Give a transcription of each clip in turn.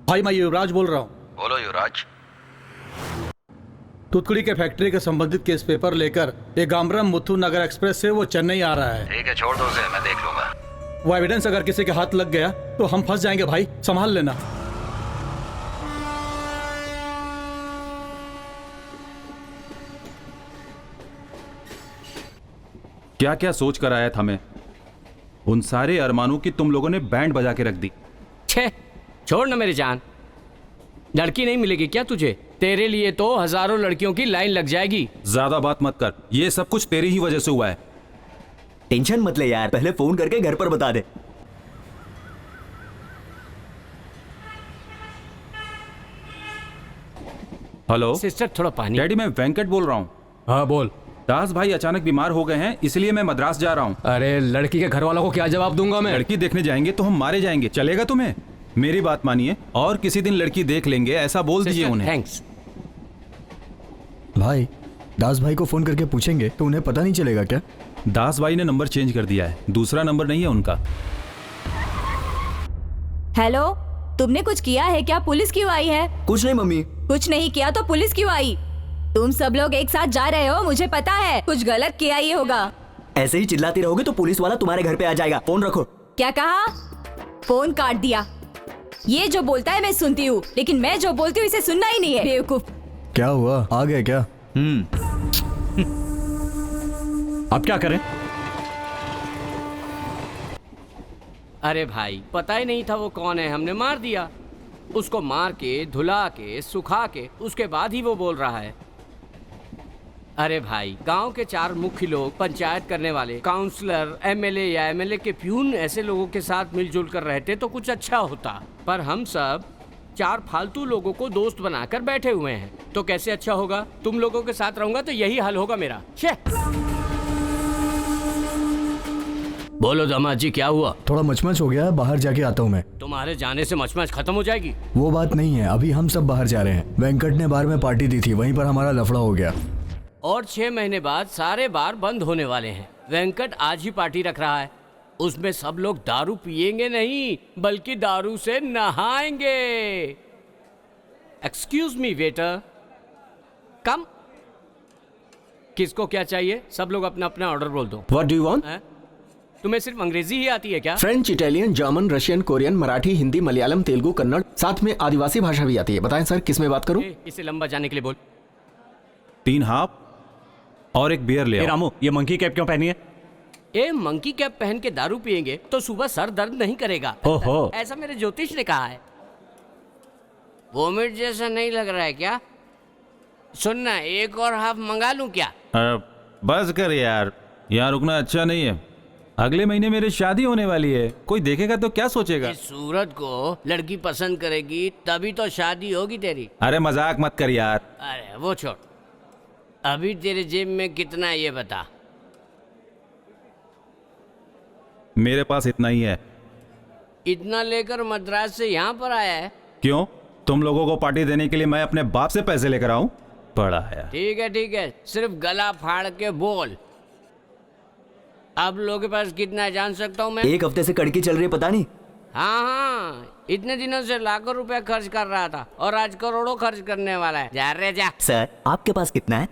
भाई मैं युवराज बोल रहा हूँ। बोलो युवराज। तुतकुड़ी के फैक्ट्री के संबंधित केस पेपर लेकर एक गामरम मुथु नगर एक्सप्रेस से वो चेन्नई आ रहा है। ठीक है, छोड़ दो उसे, मैं देख लूंगा। वो एविडेंस अगर किसी के हाथ लग गया तो हम फंस जाएंगे भाई, संभाल लेना। क्या क्या सोच कर आया था मैं। उन सारे अरमानों की तुम लोगों ने बैंड बजा के रख दी। छे छोड़ ना मेरी जान, लड़की नहीं मिलेगी क्या तुझे? तेरे लिए तो हजारों लड़कियों की लाइन लग जाएगी। ज्यादा बात मत कर, ये सब कुछ तेरी ही वजह से हुआ है। टेंशन मत ले यार, पहले फोन करके घर पर बता दे। हेलो सिस्टर, थोड़ा पानी। डैडी, मैं वेंकट बोल रहा हूँ। हाँ बोल। दास भाई अचानक बीमार हो गए हैं, इसलिए मैं मद्रास जा रहा हूँ। अरे लड़की के घर वालों को क्या जवाब दूंगा मैं? लड़की देखने जाएंगे तो हम मारे जाएंगे, चलेगा तुम्हें? मेरी बात मानिए, और किसी दिन लड़की देख लेंगे, ऐसा बोल दीजिए उन्हें। थैंक्स भाई, दास भाई को फोन करके पूछेंगे तो उन्हें पता नहीं चलेगा क्या? दास भाई ने नंबर चेंज कर दिया है, दूसरा नंबर नहीं है उनका। हेलो, तुमने कुछ किया है क्या? पुलिस क्यों आई है? कुछ नहीं मम्मी। कुछ नहीं किया तो पुलिस क्यों आई? तुम सब लोग एक साथ जा रहे हो, मुझे पता है कुछ गलत किया ही होगा। ऐसे ही चिल्लाती रहोगे तो पुलिस वाला तुम्हारे घर पे आ जाएगा। फोन रखो। क्या कहा? फोन काट दिया। ये जो बोलता है मैं सुनती हूँ, लेकिन मैं जो बोलती हूँ इसे सुनना ही नहीं है। बेवकूफ। क्या हुआ, आ गए क्या? अब क्या करें? अरे भाई, पता ही नहीं था वो कौन है, हमने मार दिया उसको। मार के, धुला के, सुखा के, उसके बाद ही वो बोल रहा है। अरे भाई, गांव के 4 मुख्य लोग, पंचायत करने वाले, काउंसलर, एमएलए या एमएलए के प्यून ऐसे लोगों के साथ मिलजुल कर रहते तो कुछ अच्छा होता। पर हम सब 4 फालतू लोगों को दोस्त बनाकर बैठे हुए हैं, तो कैसे अच्छा होगा? तुम लोगों के साथ रहूंगा तो यही हाल होगा मेरा। छे! बोलो दामाद जी, क्या हुआ? थोड़ा मचमच हो गया है, बाहर जाके आता हूँ मैं। तुम्हारे जाने से मचमच खत्म हो जाएगी? वो बात नहीं है, अभी हम सब बाहर जा रहे हैं। वेंकट ने बार में पार्टी दी थी, वहीं पर हमारा लफड़ा हो गया। और 6 महीने बाद सारे बार बंद होने वाले हैं। वेंकट आज ही पार्टी रख रहा है। उसमें सब लोग दारू पिएंगे नहीं, बल्कि दारू से नहाएंगे। एक्सक्यूज मी वेटर, कम। किसको क्या चाहिए? सब लोग अपना अपना ऑर्डर बोल दो। What do you want? तुम्हें सिर्फ अंग्रेजी ही आती है क्या? French, Italian, German, Russian, Korean, Marathi, Hindi, Malayalam, Telugu, Kannada, साथ में आदिवासी भाषा भी आती है। बताएं सर, किस में बात करूं? इसे लंबा जाने के लिए बोल। 3 हाफ और एक बियर ले आओ। रामू, ये मंकी कैप क्यों पहनी है? ए, मंकी कैप पहन के दारू पिएंगे तो सुबह सर दर्द नहीं करेगा। ओहो। ऐसा मेरे ज्योतिष ने कहा है। वोमिट जैसा नहीं लग रहा है क्या? सुनना, एक और हाफ मंगा लूं क्या? बस कर यार, यहाँ रुकना अच्छा नहीं है। अगले महीने मेरी शादी होने वाली है, कोई देखेगा तो क्या सोचेगा? इस सूरत को लड़की पसंद करेगी तभी तो शादी होगी तेरी। अरे मजाक मत कर यार। अरे वो छोड़, अभी तेरे जेब में कितना है ये बता। मेरे पास इतना ही है। इतना लेकर मद्रास से यहाँ पर आया है? क्यों, तुम लोगों को पार्टी देने के लिए मैं अपने बाप से पैसे लेकर आऊं? पड़ा है। ठीक है, सिर्फ गला फाड़ के बोल। आप लोगों के पास कितना है जान सकता हूँ मैं? 1 हफ्ते से कड़की चल रही है, पता नहीं। हाँ, इतने दिनों से लाखों रुपया खर्च कर रहा था और आज करोड़ों खर्च करने वाला है। जा रे जा। सर, आपके पास कितना है?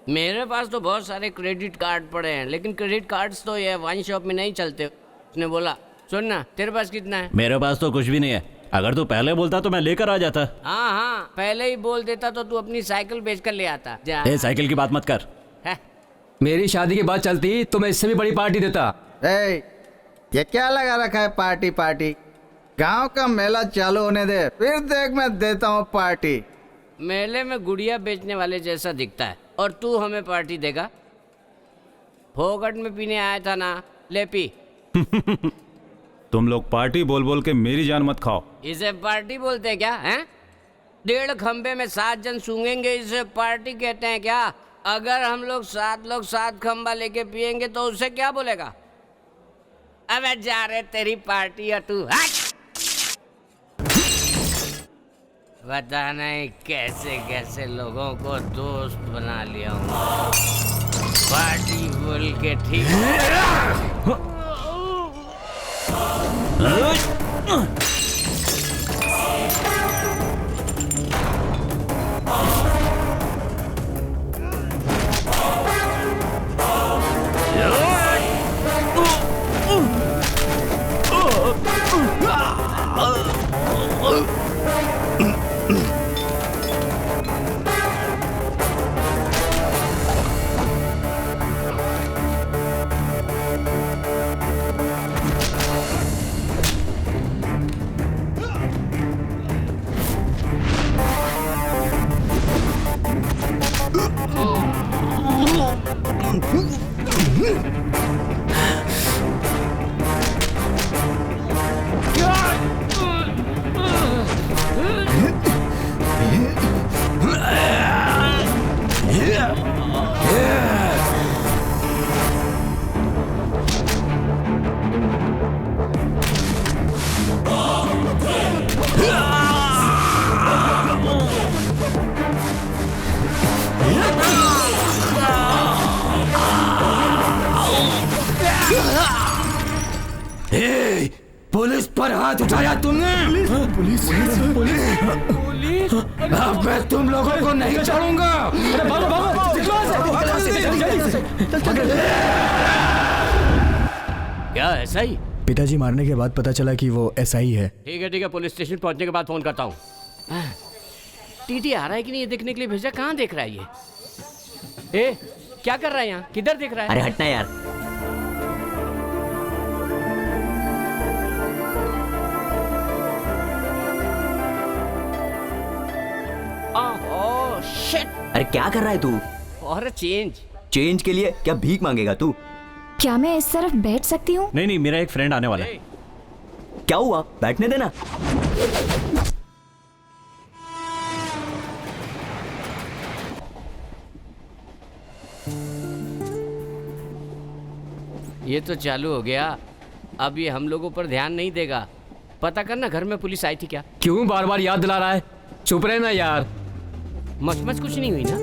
मेरे पास तो बहुत सारे क्रेडिट कार्ड पड़े हैं, लेकिन क्रेडिट कार्ड्स तो ये वाइन शॉप में नहीं चलते। उसने बोला, सुन ना, तेरे पास कितना है? मेरे पास तो कुछ भी नहीं है। अगर तू पहले बोलता तो मैं लेकर आ जाता। हाँ, पहले ही बोल देता तो तू अपनी साइकिल बेच कर ले आता। जा। ए, साइकिल की बात मत कर। है? मेरी शादी की बात चलती तो मैं इससे भी बड़ी पार्टी देता। ये क्या लगा रखा है पार्टी पार्टी? गांव का मेला चालू होने दे, फिर देख मैं देता हूँ पार्टी। मेले में गुड़िया बेचने वाले जैसा दिखता है और तू हमें पार्टी देगा? फोकट में पीने आया था ना, ले पी। तुम लोग पार्टी बोल बोल के मेरी जान मत खाओ। इसे पार्टी बोलते हैं क्या? हैं? 1.5 खंबे में 7 जन सूंघेंगे, इसे पार्टी कहते हैं क्या? अगर हम लोग 7 खंबा लेके पिएंगे तो उससे क्या बोलेगा? अबे जा रे, तेरी पार्टी है तू। पता नहीं कैसे कैसे लोगों को दोस्त बना लिया हूँ। पार्टी बोल के ठीक है। पर हाथ उठाया तुमने? पुलिस पुलिस अब मैं तुम लोगों को नहीं छोड़ूंगा। क्या ऐसा ही? पिताजी मारने के बाद पता चला कि वो ऐसा ही है। ठीक है, पुलिस स्टेशन पहुंचने के बाद फोन करता हूँ। टीटी आ रहा है कि नहीं ये देखने के लिए भेजा। कहाँ देख रहा है ये? ए, क्या कर रहा है यहाँ? किधर देख रहा है? अरे हटना यार। Oh shit. अरे क्या कर रहा है तू? और चेंज चेंज के लिए क्या भीख मांगेगा तू? क्या मैं इस तरफ बैठ सकती हूँ? नहीं, मेरा एक फ्रेंड आने वाला है। क्या हुआ? बैठने देना। ये तो चालू हो गया। अब ये हम लोगों पर ध्यान नहीं देगा। पता करना घर में पुलिस आई थी क्या? क्यों बार बार याद दिला रहा है? चुप रहना यार। मचमच कुछ नहीं हुई ना?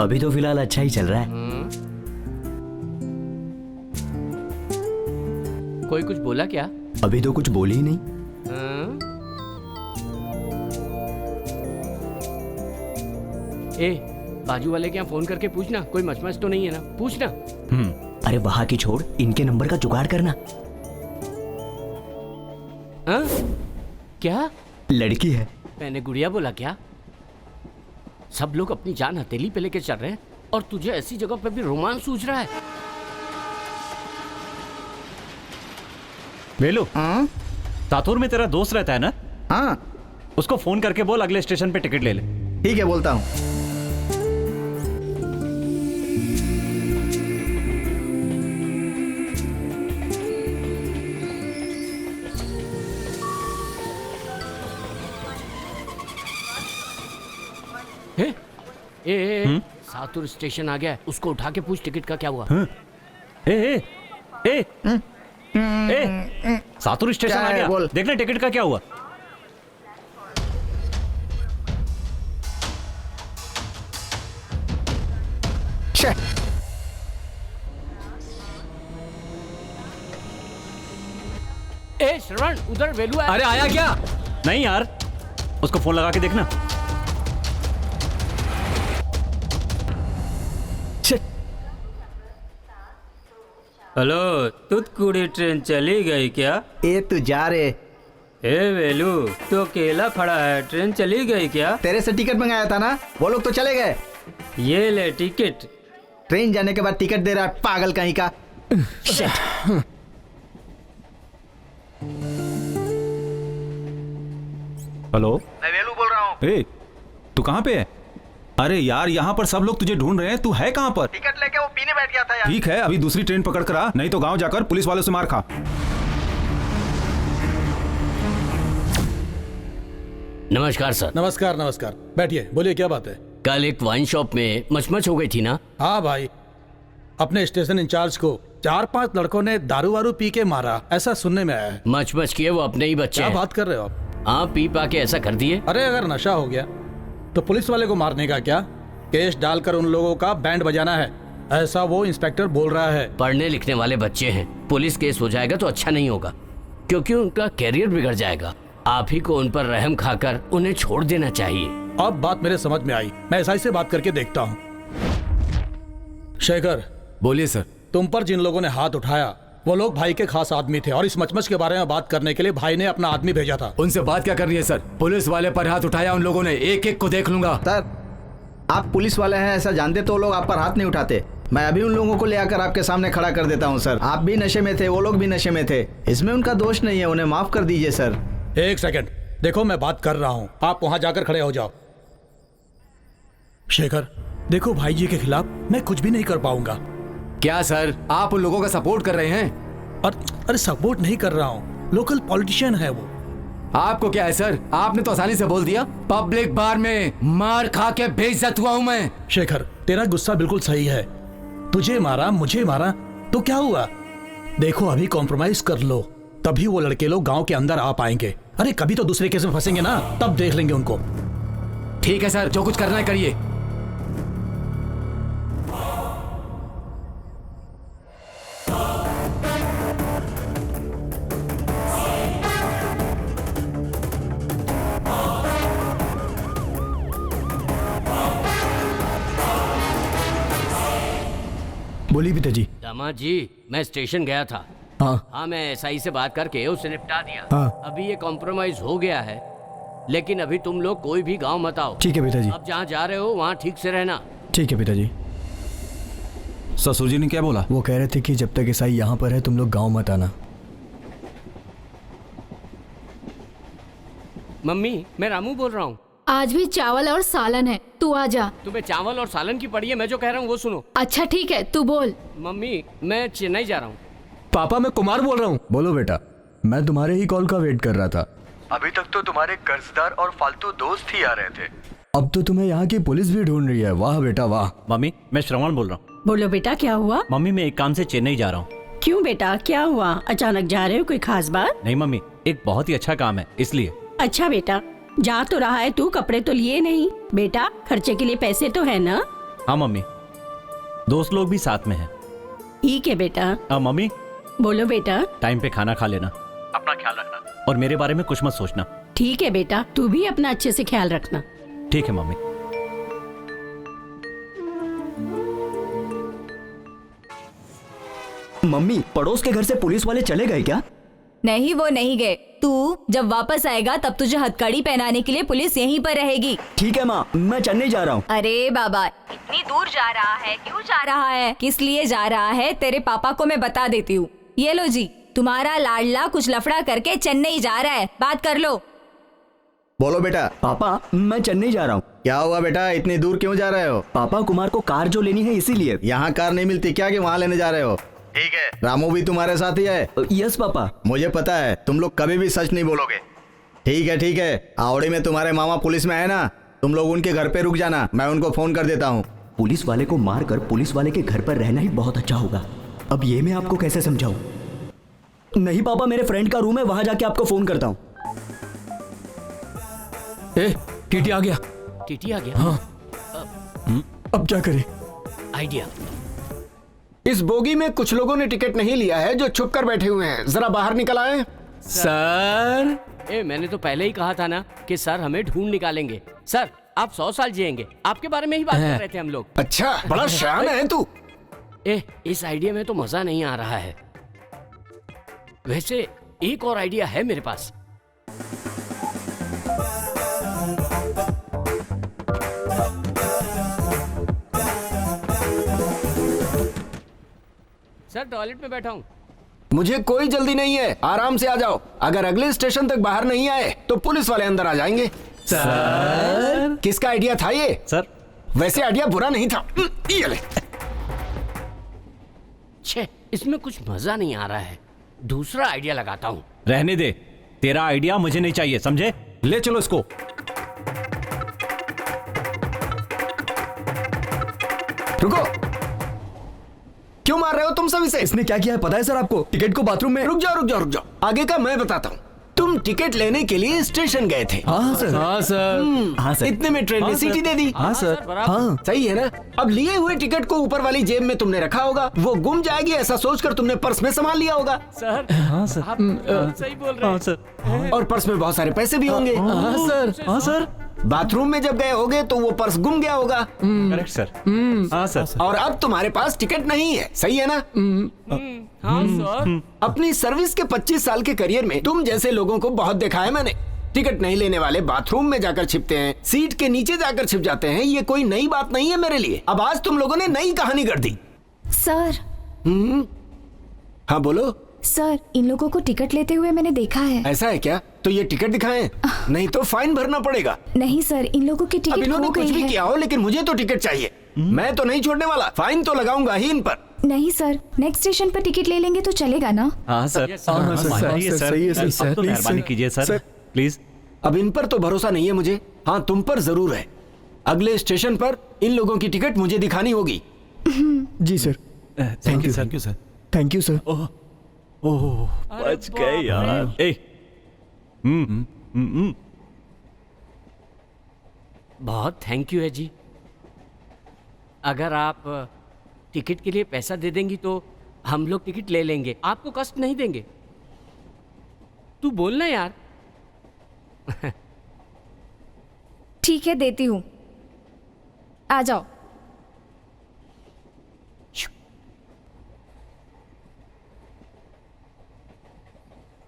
अभी तो फिलहाल अच्छा ही चल रहा है। कोई कुछ बोला क्या? अभी तो कुछ बोली ही नहीं। ए, बाजू वाले के यहाँ फोन करके पूछना कोई मचमच तो नहीं है ना। पूछना। अरे वहां की छोड़, इनके नंबर का जुगाड़ करना। क्या? लड़की है। मैंने गुड़िया बोला क्या? सब लोग अपनी जान हथेली पे लेके चल रहे हैं और तुझे ऐसी जगह पे भी रोमांस सूझ रहा है। वेलू, तातूर में तेरा दोस्त रहता है ना? हाँ उसको फोन करके बोल अगले स्टेशन पे टिकट ले ले। ठीक है, बोलता हूँ। सातुर स्टेशन आ गया। उसको उठा के पूछ टिकट का क्या हुआ। सातुर स्टेशन क्या आ है? गया। बोल। देखना टिकट का क्या हुआ। ए श्रवण, उधर वेलू है। अरे आया क्या? नहीं यार, उसको फोन लगा के देखना। हेलो, तुतकुड़ी ट्रेन चली गई क्या? ए तू जा रे। ए वेलू, तो अकेला खड़ा है, ट्रेन चली गई क्या? तेरे से टिकट मंगाया था ना, वो लोग तो चले गए। ये ले टिकट। ट्रेन जाने के बाद टिकट दे रहा है, पागल कहीं का। हेलो, मैं वेलू बोल रहा हूँ। ए, तू कहाँ पे है? अरे यार, यहाँ पर सब लोग तुझे ढूंढ रहे हैं। तू है कहाँ पर? टिकट लेके वो पीने बैठ गया था यार। ठीक है, अभी दूसरी ट्रेन पकड़ कर आ, नहीं तो गांव जाकर पुलिस वालों से मार खा। नमस्कार सर। नमस्कार नमस्कार, बैठिए, बोलिए क्या बात है? कल एक वाइन शॉप में मचमच हो गई थी ना? हाँ भाई, अपने स्टेशन इंचार्ज को 4-5 लड़कों ने दारू वारू पी के मारा, ऐसा सुनने में आया है। मचमच किए वो अपने ही बच्चे क्या हैं। बात कर रहे हो आप? हाँ, पी पा के ऐसा कर दिए। अरे अगर नशा हो गया तो पुलिस वाले को मारने का क्या? केस डालकर उन लोगों का बैंड बजाना है, ऐसा वो इंस्पेक्टर बोल रहा है। पढ़ने लिखने वाले बच्चे हैं, पुलिस केस हो जाएगा तो अच्छा नहीं होगा, क्योंकि उनका कैरियर बिगड़ जाएगा। आप ही को उन पर रहम खाकर उन्हें छोड़ देना चाहिए। अब बात मेरे समझ में आई, मैं एसआई से बात करके देखता हूँ। शेखर, बोलिए सर। तुम पर जिन लोगों ने हाथ उठाया वो लोग भाई के खास आदमी थे और इस मचमच के बारे में बात करने के लिए भाई ने अपना आदमी भेजा था। उनसे बात क्या करनी है सर? पुलिस वाले पर हाथ उठाया उन लोगों ने, एक एक को देख लूंगा। सर, आप पुलिस वाले हैं ऐसा जानते तो लोग आप पर हाथ नहीं उठाते। मैं अभी उन लोगों को ले आकर आपके सामने खड़ा कर देता हूं सर। आप भी नशे में थे, वो लोग भी नशे में थे, इसमें उनका दोष नहीं है, उन्हें माफ कर दीजिए सर। एक सेकंड, देखो मैं बात कर रहा हूँ, आप वहां जाकर खड़े हो जाओ। शेखर, देखो भाई जी के खिलाफ मैं कुछ भी नहीं कर पाऊंगा। क्या सर, आप उन लोगों का सपोर्ट कर रहे हैं? अरे सपोर्ट नहीं कर रहा हूँ, लोकल पॉलिटिशियन है वो। आपको क्या है सर? आपने तो आसानी से बोल दिया। पब्लिक बार में मार खा के बेइज्जत हुआ हूँ मैं। शेखर, तेरा गुस्सा बिल्कुल सही है। तुझे मारा, मुझे मारा तो क्या हुआ? देखो अभी कॉम्प्रोमाइज कर लो, तभी वो लड़के लोग गांव के अंदर आ पाएंगे। अरे कभी तो दूसरे केस में फंसेंगे ना, तब देख लेंगे उनको। ठीक है सर, जो कुछ करना है करिए। बोलिए पिताजी। दामाद जी, मैं स्टेशन गया था। हाँ मैं एसआई से बात करके उसे निपटा दिया। हाँ। अभी ये कॉम्प्रोमाइज हो गया है, लेकिन अभी तुम लोग कोई भी गांव मत आओ। ठीक है पिताजी। अब जहाँ जा रहे हो वहाँ ठीक से रहना। ठीक है पिताजी। ससुर जी ने क्या बोला? वो कह रहे थे कि जब तक ईसाई यहाँ पर है तुम लोग गांव मत आना। मम्मी, मैं रामू बोल रहा हूँ। आज भी चावल और सालन है, तू आ जा। तुम्हें चावल और सालन की पड़ी है, मैं जो कह रहा हूँ वो सुनो। अच्छा ठीक है, तू बोल। मम्मी, मैं चेन्नई जा रहा हूँ। पापा, मैं कुमार बोल रहा हूँ। बोलो बेटा, मैं तुम्हारे ही कॉल का वेट कर रहा था। अभी तक तो तुम्हारे कर्जदार और फालतू दोस्त ही आ रहे थे। अब तो तुम्हें यहाँ की पुलिस भी ढूंढ रही है। वाह बेटा वाह। मम्मी, मैं श्रवण बोल रहा हूँ। बोलो बेटा, क्या हुआ? मम्मी, मैं एक काम से चेन्नई जा रहा हूँ। क्यों बेटा, क्या हुआ? अचानक जा रहे हो, कोई खास बात? नहीं मम्मी, एक बहुत ही अच्छा काम है इसलिए। अच्छा बेटा, जा तो रहा है तू, कपड़े तो लिए नहीं। बेटा, खर्चे के लिए पैसे तो है ना? हाँ मम्मी, दोस्त लोग भी साथ में हैं। ठीक है बेटा। मम्मी, बोलो बेटा। टाइम पे खाना खा लेना, अपना ख्याल रखना और मेरे बारे में कुछ मत सोचना। ठीक है बेटा, तू भी अपना अच्छे से ख्याल रखना। ठीक है मम्मी। मम्मी, पड़ोस के घर से पुलिस वाले चले गए क्या? नहीं, वो नहीं गए। तू जब वापस आएगा तब तुझे हथकड़ी पहनाने के लिए पुलिस यहीं पर रहेगी। ठीक है माँ, मैं चेन्नई जा रहा हूँ। अरे बाबा, इतनी दूर जा रहा है, क्यों जा रहा है, किस लिए जा रहा है, तेरे पापा को मैं बता देती हूँ। ये लो जी, तुम्हारा लाडला कुछ लफड़ा करके चेन्नई जा रहा है, बात कर लो। बोलो बेटा। पापा, मैं चेन्नई जा रहा हूँ। क्या हुआ बेटा, इतनी दूर क्यों जा रहे हो? पापा, कुमार को कार जो लेनी है इसीलिए। यहाँ कार नहीं मिलती क्या कि वहाँ लेने जा रहे हो? ठीक है। रामू भी तुम्हारे साथ ही है? Yes papa. मुझे पता है तुम लोग कभी भी सच नहीं बोलोगे। ठीक है ठीक है, आवड़ी में तुम्हारे मामा पुलिस में है ना, तुम लोग उनके घर पे रुक जाना, मैं उनको फोन कर देता हूँ। पुलिस वाले को मारकर पुलिस वाले के घर पर रहना ही बहुत अच्छा होगा। अब ये मैं आपको कैसे समझाऊं? नहीं पापा, मेरे फ्रेंड का रूम है, वहां जाके आपको फोन करता हूँ। टीटी आ गया। टीटी आ गया? हाँ। अब क्या करें? आइडिया। इस बोगी में कुछ लोगों ने टिकट नहीं लिया है जो छुप कर बैठे हुए हैं, जरा बाहर निकल आए। सर, मैंने तो पहले ही कहा था ना कि सर हमें ढूंढ निकालेंगे। सर, आप 100 साल जिएंगे, आपके बारे में ही बात कर रहे थे हम लोग। अच्छा, बड़ा शान है तू। इस आइडिया में तो मजा नहीं आ रहा है। वैसे एक और आइडिया है मेरे पास। सर, टॉयलेट में बैठा हूँ। मुझे कोई जल्दी नहीं है, आराम से आ जाओ। अगर अगले स्टेशन तक बाहर नहीं आए तो पुलिस वाले अंदर आ जाएंगे। सर, किसका आइडिया था ये? सर, वैसे आइडिया बुरा नहीं था। ये ले। छे, इसमें कुछ मजा नहीं आ रहा है, दूसरा आइडिया लगाता हूँ। रहने दे, तेरा आइडिया मुझे नहीं चाहिए, समझे? ले चलो इसको। रुको, क्यों मार रहे हो तुम सब इसे? इसने क्या किया है पता है सर आपको? टिकट को बाथरूम में। रुक जाओ रुक जाओ रुक जाओ, आगे का मैं बताता हूँ। तुम टिकट लेने के लिए स्टेशन गए थे। हाँ सर। हाँ सर। हाँ सर। इतने में ट्रेन ने सीटी दे दी। हाँ सर। हाँ सही है ना। अब लिए हुए टिकट को ऊपर वाली जेब में तुमने रखा होगा, वो गुम जाएगी ऐसा सोचकर तुमने पर्स में संभाल लिया होगा। सर, हाँ सर। आप सही बोल रहे हैं। हाँ सर। और पर्स में बहुत सारे पैसे भी होंगे। हाँ सर। हाँ सर। बाथरूम में जब गए होगे तो वो पर्स गुम गया होगा। Correct sir. हाँ सर। और अब तुम्हारे पास टिकट नहीं है, सही है ना? हाँ सर। अपनी सर्विस के 25 साल के करियर में तुम जैसे लोगों को बहुत देखा है मैंने। टिकट नहीं लेने वाले बाथरूम में जाकर छिपते हैं, सीट के नीचे जाकर छिप जाते हैं। ये कोई नई बात नहीं है मेरे लिए। अब आज तुम लोगों ने नई कहानी कर दी। सर। हाँ बोलो। सर, इन लोगों को टिकट लेते हुए मैंने देखा है। ऐसा है क्या? तो ये टिकट दिखाएं, नहीं तो फाइन भरना पड़ेगा। नहीं सर, इन लोगों की अब टिकट इन्होंने खो कुछ गई भी है। किया हो, लेकिन मुझे तो टिकट चाहिए। मैं तो नहीं छोड़ने वाला, फाइन तो लगाऊंगा ही इन पर। नहीं सर, नेक्स्ट स्टेशन पर टिकट ले लेंगे तो चलेगा ना? हाँ सर। हाँ सर, सही है सही है, सर। अब तो मेहरबानी कीजिए सर, प्लीज। अब इन पर तो भरोसा नहीं है मुझे। हाँ, तुम पर जरूर है। अगले स्टेशन पर इन लोगों की टिकट मुझे दिखानी होगी। जी sir. Thank you sir. Thank you sir. ओह, बच गए यार। बहुत थैंक यू है जी। अगर आप टिकट के लिए पैसा दे देंगी तो हम लोग टिकट ले लेंगे, आपको कष्ट नहीं देंगे। तू बोलना यार। ठीक है, देती हूँ, आ जाओ।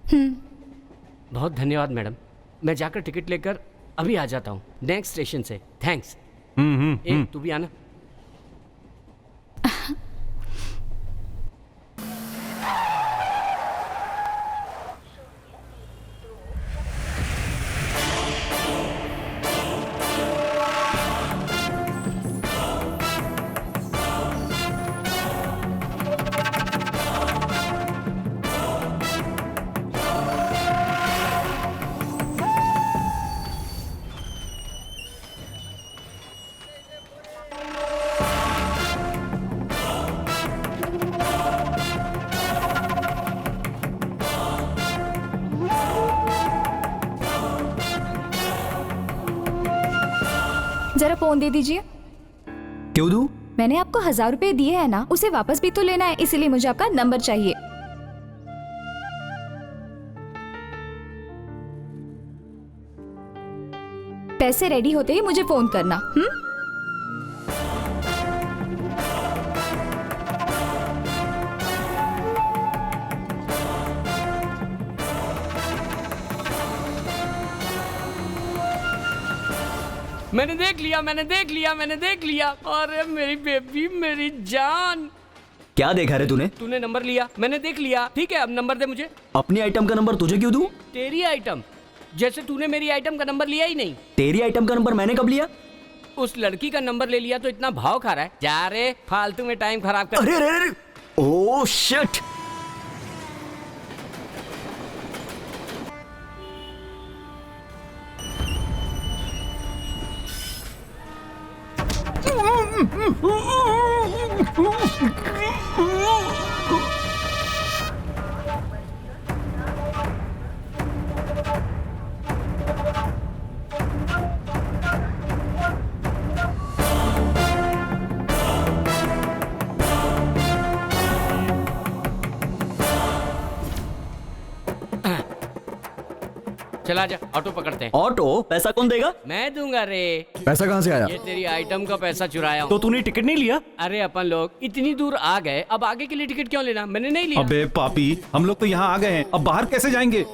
बहुत धन्यवाद मैडम। मैं जाकर टिकट लेकर अभी आ जाता हूँ नेक्स्ट स्टेशन से। थैंक्स। ए, तू भी आना। जरा फोन दे दीजिए। क्यों दूं? मैंने आपको 1000 रुपए दिए हैं ना, उसे वापस भी तो लेना है, इसीलिए मुझे आपका नंबर चाहिए। पैसे रेडी होते ही मुझे फोन करना। मैंने देख लिया, मैंने देख लिया, मैंने देख लिया। अरे मेरी बेबी, मेरी जान। क्या देखा रे तूने? तूने नंबर लिया, मैंने देख लिया। ठीक है, अब नंबर दे मुझे। अपनी आइटम का नंबर तुझे क्यों दूं? तेरी आइटम? जैसे तूने मेरी आइटम का नंबर लिया ही नहीं। तेरी आइटम का नंबर मैंने कब लिया? उस लड़की का नंबर ले लिया तो इतना भाव खा रहा है। जा रे, फालतू में टाइम खराब कर। अरे अरे अरे, ओह शिट। चला जा, ऑटो पकड़ते हैं। ऑटो? पैसा कौन देगा? मैं दूंगा रे। पैसा कहाँ से आया? ये तेरी आइटम का पैसा चुराया हूँ। तो तूने टिकट नहीं लिया? अरे अपन लोग इतनी दूर आ गए, अब आगे के लिए टिकट क्यों लेना? मैंने नहीं लिया। अबे पापी, हम लोग तो यहाँ आ गए हैं, अब बाहर कैसे जाएंगे?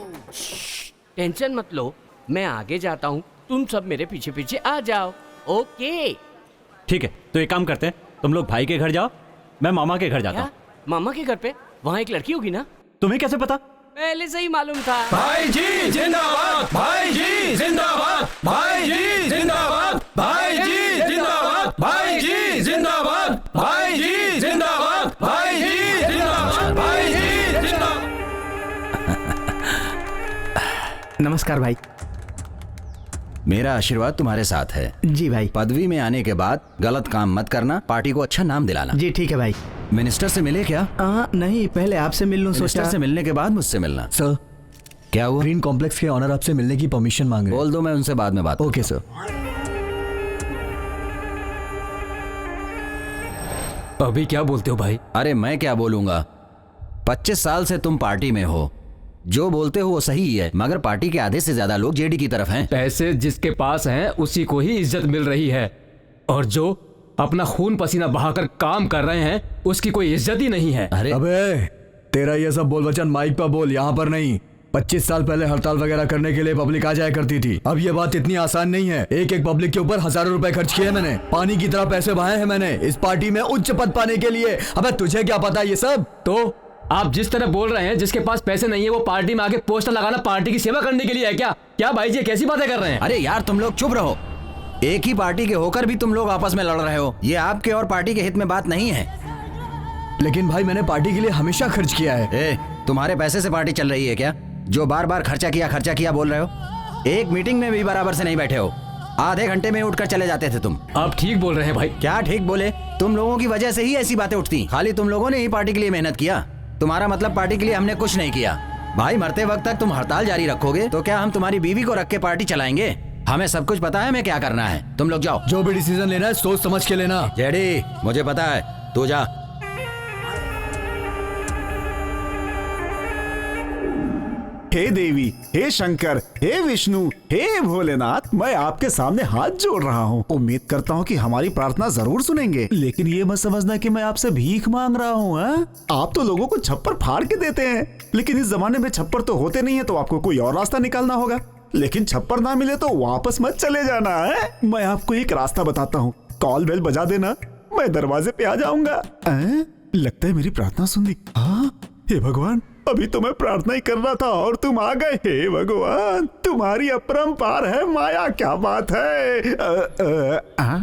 टेंशन मत लो, मैं आगे जाता हूँ, तुम सब मेरे पीछे पीछे आ जाओ। ओके ठीक है, तो एक काम करते हैं, तुम लोग भाई के घर जाओ, मैं मामा के घर जाता हूँ। मामा के घर पे? वहाँ एक लड़की होगी ना? तुम्हें कैसे पता? पहले से ही मालूम था। भाई जी जिंदाबाद, भाई जी जिंदाबाद, भाई जी जिंदाबाद, भाई जी जिंदाबाद, भाई जी जिंदाबाद, भाई जी जिंदाबाद, भाई जी जिंदाबाद, भाई जी जिंदाबाद। नमस्कार भाई। मेरा आशीर्वाद तुम्हारे साथ है। जी भाई। पदवी में आने के बाद गलत काम मत करना, पार्टी को अच्छा नाम दिलाना। जी ठीक है भाई। मिनिस्टर से मिले क्या? नहीं, पहले आपसे मिल लूं सोचा। मिनिस्टर से मिलने के बाद मुझसे मिलना। सर, क्या हुआ? ग्रीन कॉम्प्लेक्स के ऑनर आपसे मिलने की परमिशन मांग रहे हैं। बोल दो, मैं उनसे बाद में बात। Okay sir. अभी क्या बोलते हो भाई? अरे मैं क्या बोलूंगा, 25 साल से तुम पार्टी में हो, जो बोलते हो वो सही ही है, मगर पार्टी के आधे से ज्यादा लोग जेडी की तरफ हैं। पैसे जिसके पास हैं उसी को ही इज्जत मिल रही है, और जो अपना खून पसीना बहाकर काम कर रहे हैं उसकी कोई इज्जत ही नहीं है। अरे अबे तेरा ये सब बोल वचन माइक पर बोल, यहाँ पर नहीं। 25 साल पहले हड़ताल वगैरह करने के लिए पब्लिक आ जाया करती थी। अब ये बात इतनी आसान नहीं है। एक एक पब्लिक के ऊपर हजारों रुपए खर्च किए मैंने, पानी की तरह पैसे बहाए हैं मैंने इस पार्टी में उच्च पद पाने के लिए। अबे तुझे क्या पता ये सब? तो आप जिस तरह बोल रहे हैं, जिसके पास पैसे नहीं है वो पार्टी में आके पोस्टर लगाना पार्टी की सेवा करने के लिए है क्या? क्या भाई जी कैसी बातें कर रहे हैं? अरे यार तुम लोग चुप रहो, एक ही पार्टी के होकर भी तुम लोग आपस में लड़ रहे हो, ये आपके और पार्टी के हित में बात नहीं है। लेकिन भाई मैंने पार्टी के लिए हमेशा खर्च किया है। तुम्हारे पैसे से पार्टी चल रही है क्या, जो बार बार खर्चा किया बोल रहे हो? एक मीटिंग में भी बराबर से नहीं बैठे हो, आधे घंटे में उठकर चले जाते थे तुम। आप ठीक बोल रहे हैं भाई। क्या ठीक बोले? तुम लोगों की वजह से ही ऐसी बातें उठती, खाली तुम लोगों ने ही पार्टी के लिए मेहनत किया। तुम्हारा मतलब पार्टी के लिए हमने कुछ नहीं किया। भाई मरते वक्त तक तुम हड़ताल जारी रखोगे तो क्या हम तुम्हारी बीवी को रख के पार्टी चलाएंगे? हमें सब कुछ पता है हमें क्या करना है, तुम लोग जाओ। जो भी डिसीजन लेना है सोच समझ के लेना। जेडी मुझे पता है, तू जा। हे देवी, हे शंकर, हे विष्णु, हे भोलेनाथ, मैं आपके सामने हाथ जोड़ रहा हूँ। उम्मीद करता हूँ कि हमारी प्रार्थना जरूर सुनेंगे, लेकिन ये मत समझना कि मैं आपसे भीख मांग रहा हूँ। आप तो लोगों को छप्पर फाड़ के देते हैं, लेकिन इस जमाने में छप्पर तो होते नहीं है, तो आपको कोई और रास्ता निकालना होगा। लेकिन छप्पर ना मिले तो वापस मत चले जाना है। मैं आपको एक रास्ता बताता हूँ, कॉल बेल बजा देना, मैं दरवाजे पे आ जाऊंगा। लगता है मेरी प्रार्थना सुन ली। हाँ, हे भगवान, अभी तो मैं प्रार्थना ही कर रहा था और तुम आ गए। हे भगवान, तुम्हारी अपरंपार है माया, क्या बात है।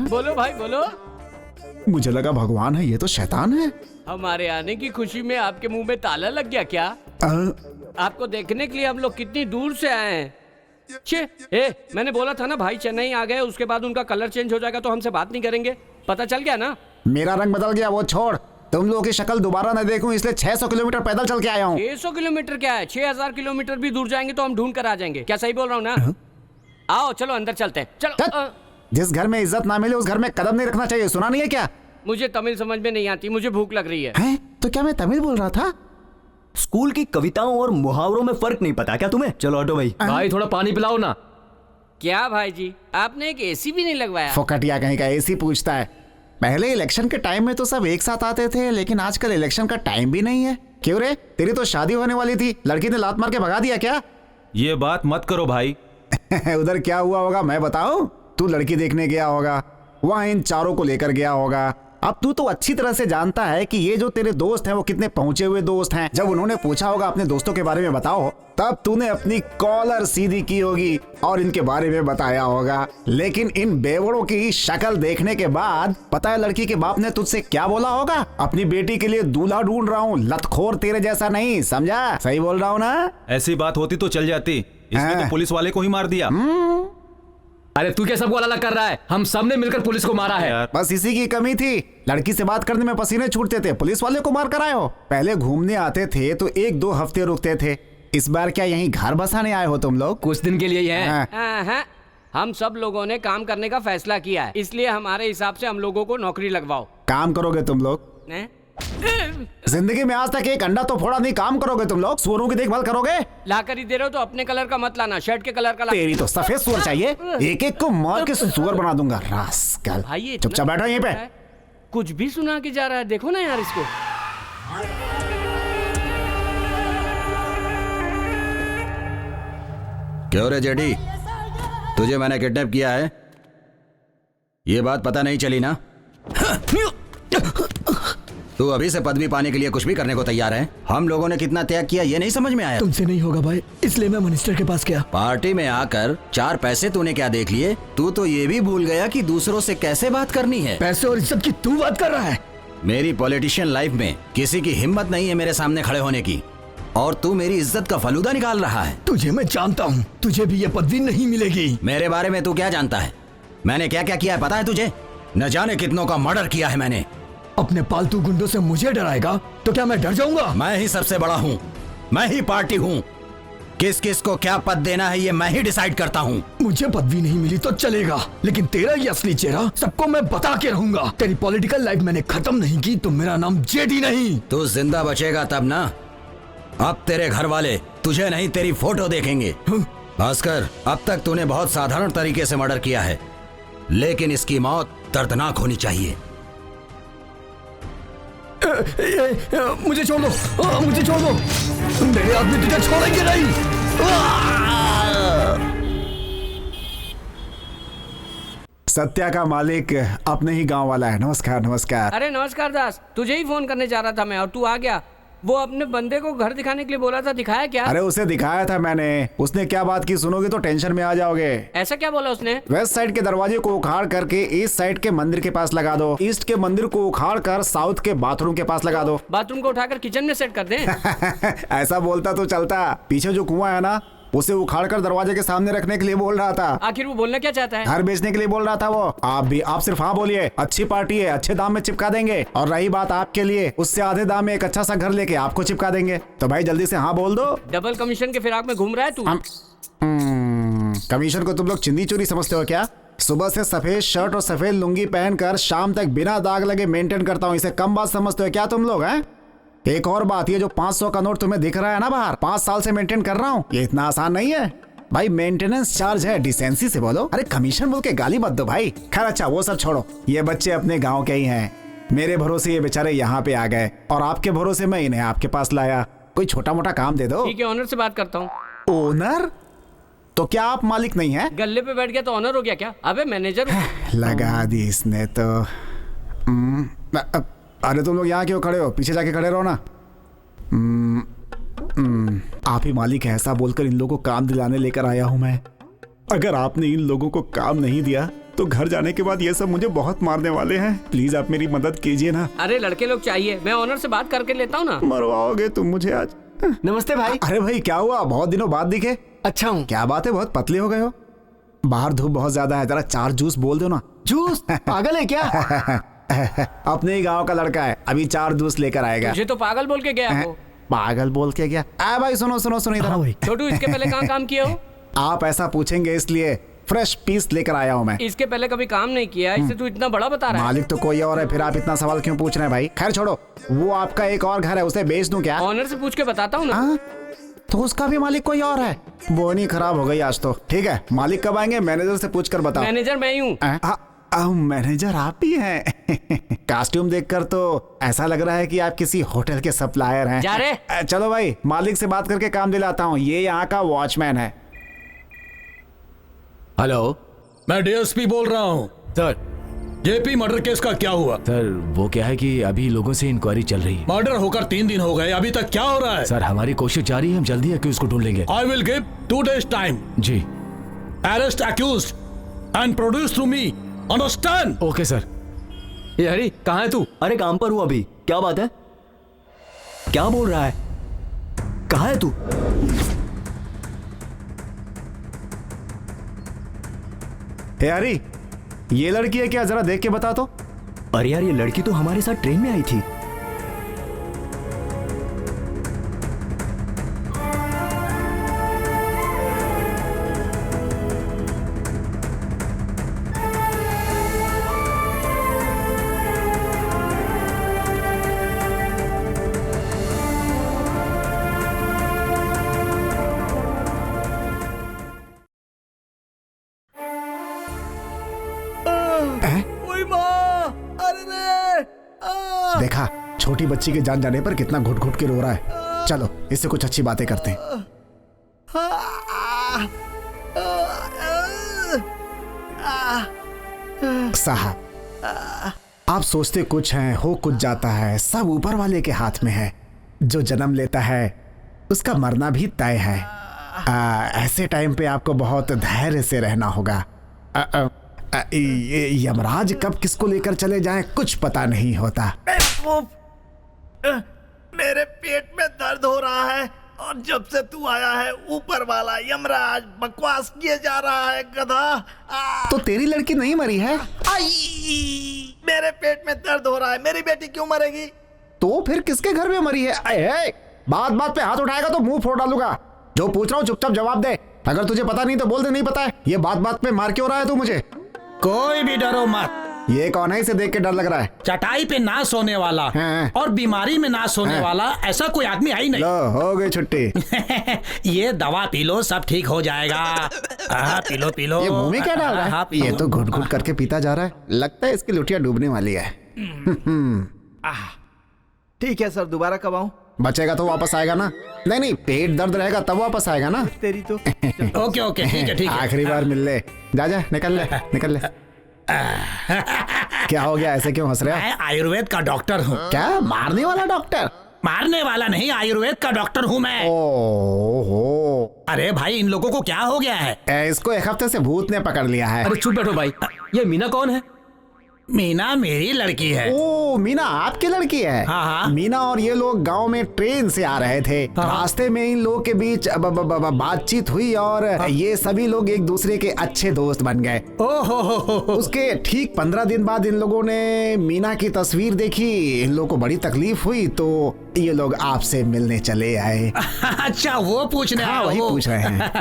बोलो भाई बोलो। मुझे लगा भगवान है, ये तो शैतान है। हमारे आने की खुशी में आपके मुंह में ताला लग गया क्या? आपको देखने के लिए हम लोग कितनी दूर से आए हैं। मैंने बोला था ना भाई चेन्नई आ गए, उसके बाद उनका कलर चेंज हो जाएगा तो हमसे बात नहीं करेंगे। पता चल गया ना? मेरा रंग बदल गया, वो छोड़। तुम लोगों की शक्ल दोबारा न देखूं, इसलिए 600 किलोमीटर पैदल चल के आया हूँ। 600 किलोमीटर क्या है, 6000 किलोमीटर भी दूर जाएंगे तो हम ढूंढ कर आ जाएंगे। क्या सही बोल रहा हूँ ना? आओ चलो अंदर चलते हैं, चलो। जिस घर में इज्जत ना मिले उस घर में कदम नहीं रखना चाहिए, सुना नहीं है क्या? मुझे तमिल समझ में नहीं आती, मुझे भूख लग रही है। तो क्या मैं तमिल बोल रहा था? स्कूल की कविताओं और मुहावरों में फर्क नहीं पता क्या तुम्हें? चलो ऑटो भाई। भाई थोड़ा पानी पिलाओ ना। क्या भाई जी, आपने एक एसी भी नहीं लगवाया? फोकटिया कहीं का एसी पूछता है। पहले इलेक्शन के टाइम में तो सब एक साथ आते थे, लेकिन आजकल इलेक्शन का टाइम भी नहीं है। क्यों रे, तेरी तो शादी होने वाली थी, लड़की ने लात मार के भगा दिया क्या? ये बात मत करो भाई। उधर क्या हुआ होगा मैं बताऊं? तू लड़की देखने गया होगा, वहां इन चारों को लेकर गया होगा। अब तू तो अच्छी तरह से जानता है कि ये जो तेरे दोस्त हैं वो कितने पहुंचे हुए दोस्त हैं। जब उन्होंने पूछा होगा अपने दोस्तों के बारे में बताओ, तब तूने अपनी कॉलर सीधी की होगी और इनके बारे में बताया होगा। लेकिन इन बेवड़ों की शक्ल देखने के बाद पता है लड़की के बाप ने तुझसे क्या बोला होगा? अपनी बेटी के लिए दूल्हा ढूंढ रहा हूँ, लतखोर तेरे जैसा नहीं, समझा? सही बोल रहा हूँ ना? ऐसी बात होती तो चल जाती, इसमें तो पुलिस वाले को ही मार दिया। अरे तू क्या सबको अलग कर रहा है? हम सबने मिलकर पुलिस को मारा है। बस इसी की कमी थी, लड़की से बात करने में पसीने छूटते थे, पुलिस वाले को मार कर आए हो। पहले घूमने आते थे तो 1-2 हफ्ते रुकते थे, इस बार क्या यहीं घर बसाने आए हो तुम लोग? कुछ दिन के लिए ही है। हम सब लोगों ने काम करने का फैसला किया है, इसलिए हमारे हिसाब से हम लोगों को नौकरी लगवाओ। काम करोगे तुम लोग? जिंदगी में आज तक एक अंडा तो फोड़ा नहीं, काम करोगे तुम लोग? सुअरों की देखभाल करोगे? ला कर ही दे रहे हो तो अपने कलर का मत लाना, शर्ट के कलर का ला। तेरी तो सफेद सुअर चाहिए, एक एक को मार के सुअर बना दूंगा। रास्कल, चुपचाप बैठो यहीं पे। कुछ भी सुना के जा रहा है, देखो ना यार इसको। क्यों रे जेडी, तुझे मैंने किडनैप किया है, ये बात पता नहीं चली ना? तू अभी से पदवी पाने के लिए कुछ भी करने को तैयार है? हम लोगों ने कितना त्याग किया ये नहीं समझ में आया? तुमसे नहीं होगा भाई, इसलिए मैं मिनिस्टर के पास गया। पार्टी में आकर 4 पैसे तूने क्या देख लिए? तू तो ये भी भूल गया कि दूसरों से कैसे बात करनी है। पैसे और इज्जत की तू बात कर रहा है? मेरी पॉलिटिशियन लाइफ में किसी की हिम्मत नहीं है मेरे सामने खड़े होने की, और तू मेरी इज्जत का फलूदा निकाल रहा है। तुझे मैं जानता हूँ, तुझे भी ये पदवी नहीं मिलेगी। मेरे बारे में तू क्या जानता है? मैंने क्या क्या किया है पता है तुझे? न जाने कितनों का मर्डर किया है मैंने। अपने पालतू गुंडों से मुझे डराएगा तो क्या मैं डर जाऊंगा? मैं ही सबसे बड़ा हूँ, मैं ही पार्टी हूँ, किस किस को क्या पद देना है ये मैं ही डिसाइड करता हूँ। मुझे पदवी नहीं मिली तो चलेगा, लेकिन तेरा ये असली चेहरा सबको मैं बता के रहूंगा। तेरी पॉलिटिकल लाइफ मैंने खत्म नहीं की तो मेरा नाम जेडी नहीं। तू जिंदा बचेगा तब ना, अब तेरे घर वाले तुझे नहीं तेरी फोटो देखेंगे। भास्कर, अब तक तूने बहुत साधारण तरीके से मर्डर किया है, लेकिन इसकी मौत दर्दनाक होनी चाहिए। मुझे छोड़ दो, मुझे छोड़ दो, मेरे आदमी तुझे छोड़ेंगे नहीं। सत्या का मालिक अपने ही गांव वाला है। नमस्कार। नमस्कार। अरे नमस्कार दास, तुझे ही फोन करने जा रहा था मैं और तू आ गया। वो अपने बंदे को घर दिखाने के लिए बोला था, दिखाया क्या? अरे उसे दिखाया था मैंने, उसने क्या बात की सुनोगे तो टेंशन में आ जाओगे। ऐसा क्या बोला उसने? वेस्ट साइड के दरवाजे को उखाड़ करके ईस्ट साइड के मंदिर के पास लगा दो, ईस्ट के मंदिर को उखाड़ कर साउथ के बाथरूम के पास लगा दो। बाथरूम को उठाकर किचन में सेट कर दें? ऐसा बोलता तो चलता, पीछे जो कुआं है ना उसे उखाड़कर दरवाजे के सामने रखने के लिए बोल रहा था। आखिर वो बोलना क्या चाहता है? घर बेचने के लिए बोल रहा था वो। आप सिर्फ हाँ बोलिए, अच्छी पार्टी है, अच्छे दाम में चिपका देंगे। और रही बात आपके लिए, उससे आधे दाम में एक अच्छा सा घर लेके आपको चिपका देंगे। तो भाई जल्दी से हाँ बोल दो। डबल कमीशन के फिराक में घूम रहा है तू? कमीशन को तुम लोग चिंदी चोरी समझते हो क्या? सुबह से सफेद शर्ट और सफेद लुंगी पहनकर शाम तक बिना दाग लगे मेंटेन करता हूँ, इसे कम बात समझते हो क्या तुम लोग? हैं एक और बात, ये जो 500 का नोट तुम्हें दिख रहा है ना बाहर, 5 साल से मेंटेन कर रहा हूँ, ये इतना आसान नहीं है भाई। मेंटेनेंस चार्ज है, डिसेंसी से बोलो। अरे कमीशन बोल के गाली मत दो भाई। खैर अच्छा वो सब छोड़ो, ये बच्चे अपने गांव के ही हैं। मेरे भरोसे ये बेचारे यहाँ पे आ गए और आपके भरोसे मैं इन्हें आपके पास लाया। कोई छोटा मोटा काम दे दो। ठीक है, ऑनर से बात करता हूँ। ओनर? तो क्या आप मालिक नहीं है? गल्ले पे बैठ गया तो ऑनर हो गया क्या? अबे मैनेजर हूँ। लगा दी इसने तो। अरे तुम लोग यहाँ क्यों खड़े हो? पीछे जाके खड़े रहो ना। आप ही मालिक है ऐसा बोलकर इन लोगों को काम दिलाने लेकर आया हूँ मैं। अगर आपने इन लोगों को काम नहीं दिया तो घर जाने के बाद ये सब मुझे बहुत मारने वाले हैं। प्लीज आप मेरी मदद कीजिए ना। अरे लड़के लोग चाहिए, मैं ऑनर से बात करके लेता हूँ ना। मरवाओगे तुम मुझे आज। नमस्ते भाई। अरे भाई क्या हुआ, बहुत दिनों बाद दिखे। अच्छा हूँ। क्या बात है, बहुत पतले हो गए हो। बाहर धूप बहुत ज्यादा है, जरा 4 जूस बोल दो ना। जूस? पागल है क्या? अपने ही गांव का लड़का है, अभी 4 जूस लेकर आएगा। मुझे तो पागल बोल के गया वो। पागल बोल के गया? भाई सुनो सुनो सुनो इधर। भाई छोटू, इसके पहले कहाँ काम किया हो? आप ऐसा पूछेंगे इसलिए फ्रेश पीस लेकर आया हूँ मैं। इसके पहले कभी काम नहीं किया, इससे तू इतना बड़ा बता रहा है। मालिक तो कोई और है, फिर आप इतना सवाल क्यों पूछ रहे हैं भाई? खैर छोड़ो, वो आपका एक और घर है, उसे बेच दूं क्या? ऑनर से पूछ के बताता हूँ ना। तो उसका भी मालिक कोई और है? बोनी खराब हो गई आज तो। ठीक है, मालिक कब आएंगे? मैनेजर से पूछ कर बताओ। मैनेजर मैं ही हूँ। मैनेजर आप ही हैं? कॉस्ट्यूम देखकर तो ऐसा लग रहा है कि आप किसी होटल के सप्लायर हैं। जा रहे? चलो भाई, मालिक से बात करके काम दिलाता हूँ। ये यहाँ का वॉचमैन है। हेलो, मैं डीएसपी बोल रहा हूँ। सर, जेपी मर्डर केस का क्या हुआ? सर वो क्या है कि अभी लोगों से इंक्वायरी चल रही है। मर्डर होकर 3 दिन हो गए, अभी तक क्या हो रहा है? सर हमारी कोशिश जारी है, हम जल्दी है कि उसको ढूंढ लेंगे। I will give 2 days time. जी। Arrest accused and produce to me, understand? Okay sir. ये हरी, कहाँ है तू? अरे काम पर हूँ अभी। क्या बात है? क्या बोल रहा है? कहाँ है तू? हरी, ये लड़की है क्या? जरा देख के बता तो। अरे यार, ये लड़की तो हमारे साथ ट्रेन में आई थी। देखा, छोटी बच्ची के जान जाने पर कितना घुट घुट के रो रहा है। चलो इससे कुछ अच्छी बातें करते हैं। साहब, आप सोचते कुछ हैं, हो कुछ जाता है। सब ऊपर वाले के हाथ में है। जो जन्म लेता है उसका मरना भी तय है। ऐसे टाइम पे आपको बहुत धैर्य से रहना होगा। यमराज कब किसको लेकर चले जाएं कुछ पता नहीं होता। मेरे पेट में दर्द हो रहा है और जब से तू आया है ऊपर वाला यमराज बकवास किए जा रहा है गधा। तो तेरी लड़की नहीं मरी है? मेरे पेट में दर्द हो रहा है, मेरी बेटी क्यों मरेगी? तो फिर किसके घर में मरी है? बात बात पे हाथ उठाएगा तो मुंह फोड़ डालूंगा। जो पूछ रहा हूँ चुपचाप जवाब दे। अगर तुझे पता नहीं तो बोल दे नहीं पता है। ये बात बात पे मार क्यों रहा है तू मुझे? कोई भी डरो मत। ये कौन है? इसे देख के डर लग रहा है। चटाई पे ना सोने वाला और बीमारी में ना सोने वाला ऐसा कोई आदमी है ही नहीं। लो, हो गई छुट्टी। ये दवा पी लो, सब ठीक हो जाएगा। पी लो पी लो। ये मुंह में क्या डाल रहा है? ये तो घुट घुट करके पीता जा रहा है। लगता है इसकी लुटिया डूबने वाली है। ठीक है सर, दोबारा कब आऊं? बचेगा तो वापस आएगा ना? नहीं, पेट दर्द रहेगा तब वापस आएगा ना? तेरी तो। ओके ओके, ठीक है ठीक है। आखिरी बार मिल ले। जा निकल ले। क्या हो गया? ऐसे क्यों हंस रहे हो? मैं आयुर्वेद का डॉक्टर हूँ। क्या? मारने वाला डॉक्टर? मारने वाला नहीं, आयुर्वेद का डॉक्टर हूँ मैं। ओहो। अरे भाई, इन लोगों को क्या हो गया है? इसको 1 हफ्ते से भूत ने पकड़ लिया है। अरे चुप बैठो भाई। ये मीना कौन है? मीना मेरी लड़की है। ओ, मीना आपकी लड़की है? हाँ। मीना और ये लोग गांव में ट्रेन से आ रहे थे। रास्ते में इन लोगों के बीच बातचीत हुई और ये सभी लोग एक दूसरे के अच्छे दोस्त बन गए। उसके ठीक 15 दिन बाद इन लोगों ने मीना की तस्वीर देखी। इन लोगों को बड़ी तकलीफ हुई तो ये लोग आपसे मिलने चले आए। अच्छा, वो पूछने? हाँ, वही पूछ रहे हैं।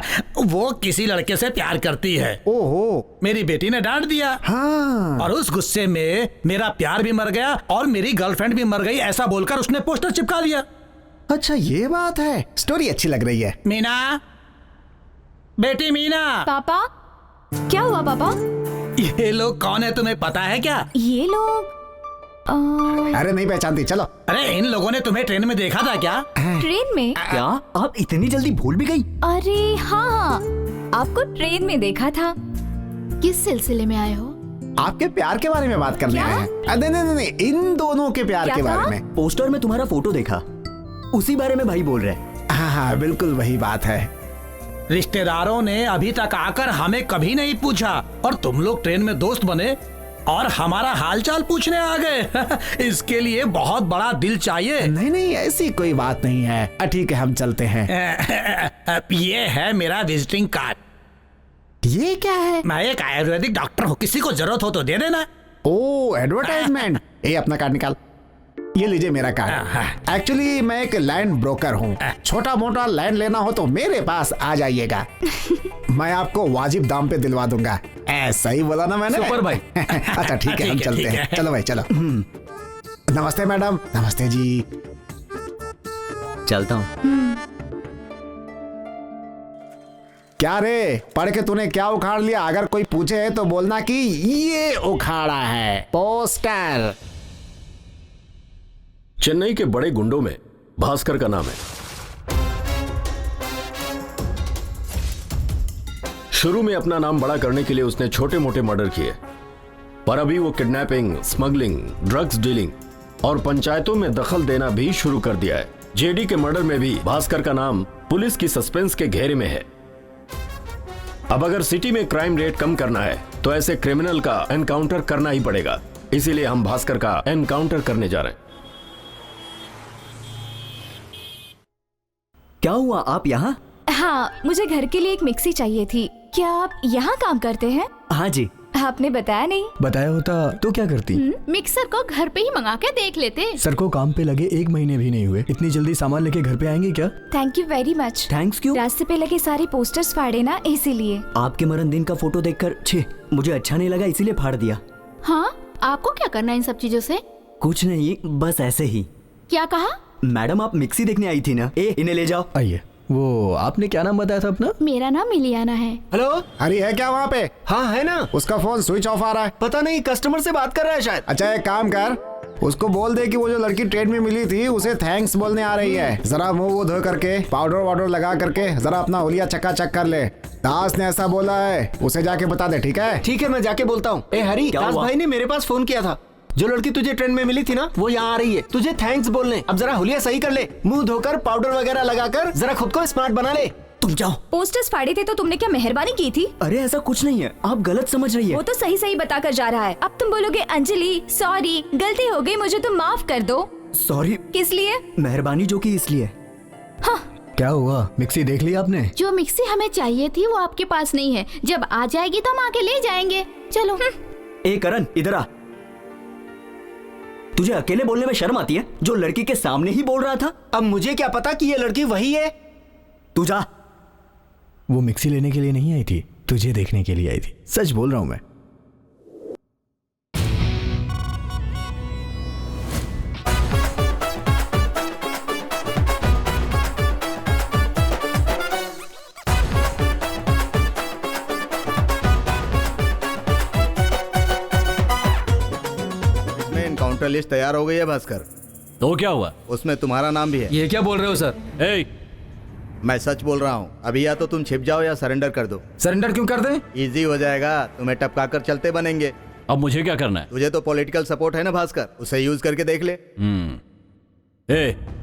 वो किसी लड़के से प्यार करती है। ओहो, मेरी बेटी ने डांट दिया। हाँ। और उस गुस्से में मेरा प्यार भी मर गया और मेरी गर्लफ्रेंड भी मर गई, ऐसा बोलकर उसने पोस्टर चिपका दिया। अच्छा ये बात है, स्टोरी अच्छी लग रही है। मीना, बेटी मीना। पापा, क्या हुआ पापा? ये लोग कौन है तुम्हें पता है क्या? ये लोग अरे नहीं पहचानती, चलो। अरे इन लोगों ने तुम्हें ट्रेन में देखा था क्या? ट्रेन में? क्या आप इतनी जल्दी भूल भी गई? अरे हाँ, आपको ट्रेन में देखा था। किस सिलसिले में आए हो? आपके प्यार के बारे में बात करने आए हैं। नहीं, इन दोनों के प्यार के बारे में। पोस्टर में तुम्हारा फोटो देखा, उसी बारे में भाई बोल रहे हैं। हाँ, बिल्कुल वही बात है। रिश्तेदारों ने अभी तक आकर हमें कभी नहीं पूछा और तुम लोग ट्रेन में दोस्त बने और हमारा हालचाल पूछने आ गए। इसके लिए बहुत बड़ा दिल चाहिए। नहीं, ऐसी कोई बात नहीं है। ठीक है, हम चलते हैं। ये है मेरा विजिटिंग कार्ड। ये क्या है? मैं एक आयुर्वेदिक डॉक्टर हूँ, किसी को जरूरत हो तो दे देना। ओ, एडवर्टाइजमेंट। ये अपना कार्ड निकाल। ये लीजिए मेरा कार्ड। एक्चुअली मैं एक लैंड ब्रोकर हूँ। छोटा मोटा लैंड लेना हो तो मेरे पास आ जाइएगा। मैं आपको वाजिब दाम पे दिलवा दूंगा। ऐसा ही बोला ना मैंने? सुपर भाई। अच्छा ठीक है, हम चलते हैं। चलो भाई चलो। नमस्ते मैडम। नमस्ते जी। चलता हूँ। क्या रे, पढ़ के तूने क्या उखाड़ लिया? अगर कोई पूछे तो बोलना कि ये उखाड़ा है पोस्टर। चेन्नई के बड़े गुंडों में भास्कर का नाम है। शुरू में अपना नाम बड़ा करने के लिए उसने छोटे मोटे मर्डर किए, पर अभी वो किडनैपिंग, स्मगलिंग, ड्रग्स डीलिंग और पंचायतों में दखल देना भी शुरू कर दिया है। जेडी के मर्डर में भी भास्कर का नाम पुलिस की सस्पेंस के घेरे में है। अब अगर सिटी में क्राइम रेट कम करना है तो ऐसे क्रिमिनल का एनकाउंटर करना ही पड़ेगा। इसीलिए हम भास्कर का एनकाउंटर करने जा रहे हैं। क्या हुआ, आप यहाँ? हाँ, मुझे घर के लिए एक मिक्सी चाहिए थी। क्या आप यहाँ काम करते हैं? हाँ जी। आपने बताया नहीं। बताया होता तो क्या करती? मिक्सर को घर पे ही मंगा के देख लेते। सर को काम पे लगे 1 महीने भी नहीं हुए, इतनी जल्दी सामान लेके घर पे आएंगे क्या? Thank you very much. Thanks क्यों? रास्ते पे लगे सारे पोस्टर्स फाड़े ना, इसीलिए। आपके मरण दिन का फोटो देखकर छे मुझे अच्छा नहीं लगा, इसीलिए फाड़ दिया। हाँ, आपको क्या करना है इन सब चीजों से? कुछ नहीं, बस ऐसे ही। क्या कहा? मैडम आप मिक्सी देखने आई थी ना? इन्हें ले जाओ। आइए। वो आपने क्या नाम बताया था अपना? मेरा नाम मिलियाना है। हेलो, हरी है क्या वहाँ पे? हाँ है ना। उसका फोन स्विच ऑफ आ रहा है। पता नहीं, कस्टमर से बात कर रहा है शायद। अच्छा एक काम कर, उसको बोल दे कि वो जो लड़की ट्रेन में मिली थी उसे थैंक्स बोलने आ रही है। जरा मुंह वो धो करके पाउडर वाउडर लगा करके जरा अपना हुलिया चकाचक कर ले। दास ने ऐसा बोला है, उसे जाके बता दे। ठीक है? ठीक है, मैं जाके बोलता हूँ। ए हरी, दास भाई ने मेरे पास फोन किया था। जो लड़की तुझे ट्रेन में मिली थी ना, वो यहाँ आ रही है तुझे थैंक्स बोलने। अब जरा हुलिया सही कर ले, मुंह धोकर पाउडर वगैरह लगाकर जरा खुद को स्मार्ट बना ले। तुम जाओ। पोस्टर्स फाड़े थे तो तुमने क्या मेहरबानी की थी? अरे ऐसा कुछ नहीं है, आप गलत समझ रही है। वो तो सही सही बता कर जा रहा है। अब तुम बोलोगे अंजलि सॉरी, गलती हो गई, मुझे तुम माफ कर दो। सॉरी किस लिए? मेहरबानी जो की इसलिए। हाँ। क्या हुआ, मिक्सी देख ली आपने? जो मिक्सी हमें चाहिए थी वो आपके पास नहीं है। जब आ जाएगी तो हम आके ले जाएंगे। चलो। ए करण, इधर आ। तुझे अकेले बोलने में शर्म आती है? जो लड़की के सामने ही बोल रहा था। अब मुझे क्या पता कि ये लड़की वही है। तू जा। वो मिक्सी लेने के लिए नहीं आई थी, तुझे देखने के लिए आई थी। सच बोल रहा हूँ मैं। काउंटर लिस्ट तैयार हो गई है भास्कर। तो क्या हुआ? उसमें तुम्हारा नाम भी है। ये क्या बोल रहे हो सर? मैं सच बोल रहा हूँ। अभी या तो तुम छिप जाओ या सरेंडर कर दो। सरेंडर क्यों कर दें? इजी हो जाएगा, तुम्हें टपका कर चलते बनेंगे। अब मुझे क्या करना है? तुझे तो पॉलिटिकल सपोर्ट है ना भास्कर, उसे यूज करके देख ले।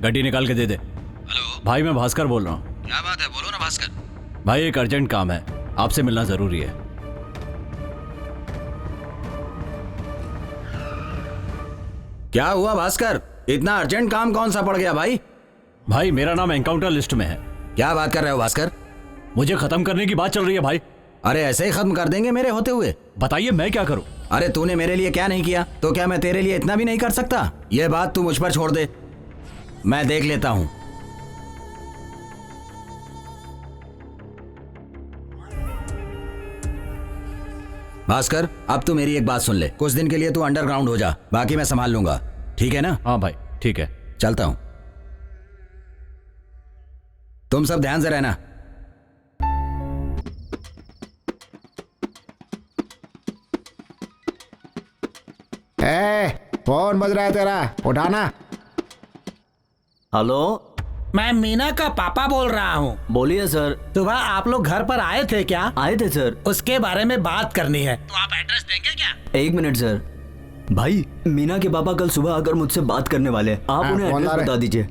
गड्डी निकाल के दे दे। हेलो भाई, मैं भास्कर बोल रहा हूँ। क्या बात है, बोलो ना भास्कर। भाई एक अर्जेंट काम है, आपसे मिलना जरूरी है। क्या हुआ भास्कर, इतना अर्जेंट काम कौन सा पड़ गया भाई? भाई मेरा नाम एनकाउंटर लिस्ट में है। क्या बात कर रहे हो भास्कर? मुझे खत्म करने की बात चल रही है भाई। अरे ऐसे ही खत्म कर देंगे मेरे होते हुए? बताइए मैं क्या करूं? अरे तूने मेरे लिए क्या नहीं किया, तो क्या मैं तेरे लिए इतना भी नहीं कर सकता? ये बात तू मुझ पर छोड़ दे, मैं देख लेता हूं। भास्कर, अब तू मेरी एक बात सुन ले। कुछ दिन के लिए तू अंडरग्राउंड हो जा, बाकी मैं संभाल लूंगा, ठीक है ना? हाँ भाई, ठीक है। चलता हूं। तुम सब ध्यान से रहना। फोन बज रहा है तेरा, उठाना। हेलो, मैं मीना का पापा बोल रहा हूँ। बोलिए सर। सुबह आप लोग घर पर आए थे क्या? आए थे सर। उसके बारे में बात करनी है, तो आप एड्रेस देंगे क्या? 1 मिनट सर। भाई, मीना के पापा कल सुबह आकर मुझसे बात करने वाले हैं, आप उन्हें एड्रेस बता दीजिए।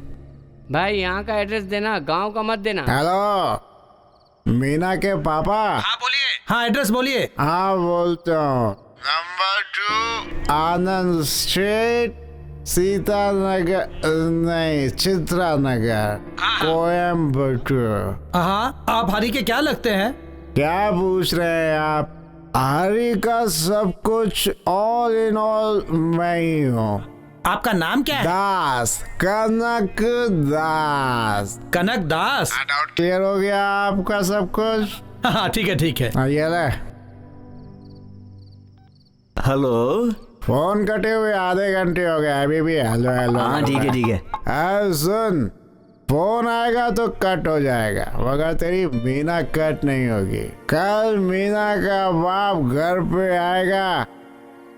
भाई यहाँ का एड्रेस देना, गांव का मत देना। हेलो, मीना के पापा। हाँ बोलिए। हाँ एड्रेस बोलिए। हाँ बोलता हूँ। नंबर 2 आनंद स्ट्रीट, सीता नगर, नहीं चित्रा नगर, कोयम्बटूर। हाँ, आप हरी के क्या लगते हैं? क्या पूछ रहे हैं आप? हरी का सब कुछ, ऑल इन ऑल मैं ही हूँ। आपका नाम क्या है? दास, कनक दास। कनक दास। क्लियर हो गया आपका सब कुछ? हाँ ठीक है ठीक है। ये ले। हेलो, फोन कटे हुए आधे घंटे हो गए, अभी भी हेलो हेलो। हाँ ठीक है ठीक है। सुन, फोन आएगा तो कट हो जाएगा, मगर तेरी मीना कट नहीं होगी। कल मीना का बाप घर पे आएगा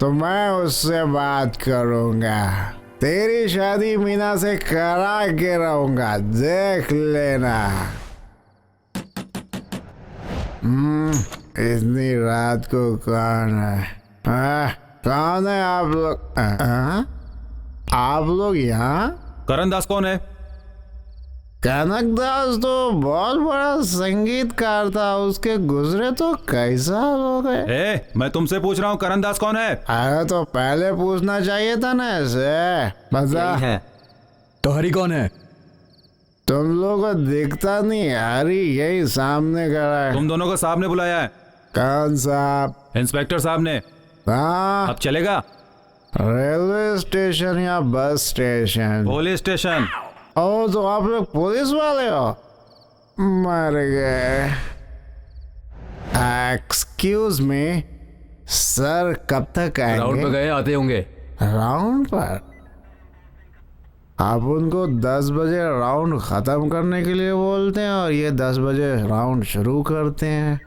तो मैं उससे बात करूंगा। तेरी शादी मीना से करा के रहूंगा, देख लेना। इतनी रात को कौन है? कौन है आप लोग? आप लोग यहाँ? करण दास कौन है? कनक दास तो बहुत बड़ा संगीतकार था, उसके गुजरे तो कई साल हो गए। मैं तुमसे पूछ रहा हूँ, करण दास कौन है? अरे तो पहले पूछना चाहिए था ना ऐसे। बता। है तो हरी कौन है? तुम लोगों को दिखता नहीं? हरी यही सामने खड़ा है। तुम दोनों को साहब ने बुलाया है। कौन साहब? इंस्पेक्टर साहब ने। हाँ, अब चलेगा? रेलवे स्टेशन या बस स्टेशन? Police station. ओ, तो आप लोग पुलिस वाले हो? मर गए। एक्सक्यूज मी सर, कब तक आएंगे? राउंड पे गए, आते होंगे। राउंड पर? आप उनको 10 बजे राउंड खत्म करने के लिए बोलते हैं और ये 10 बजे राउंड शुरू करते हैं,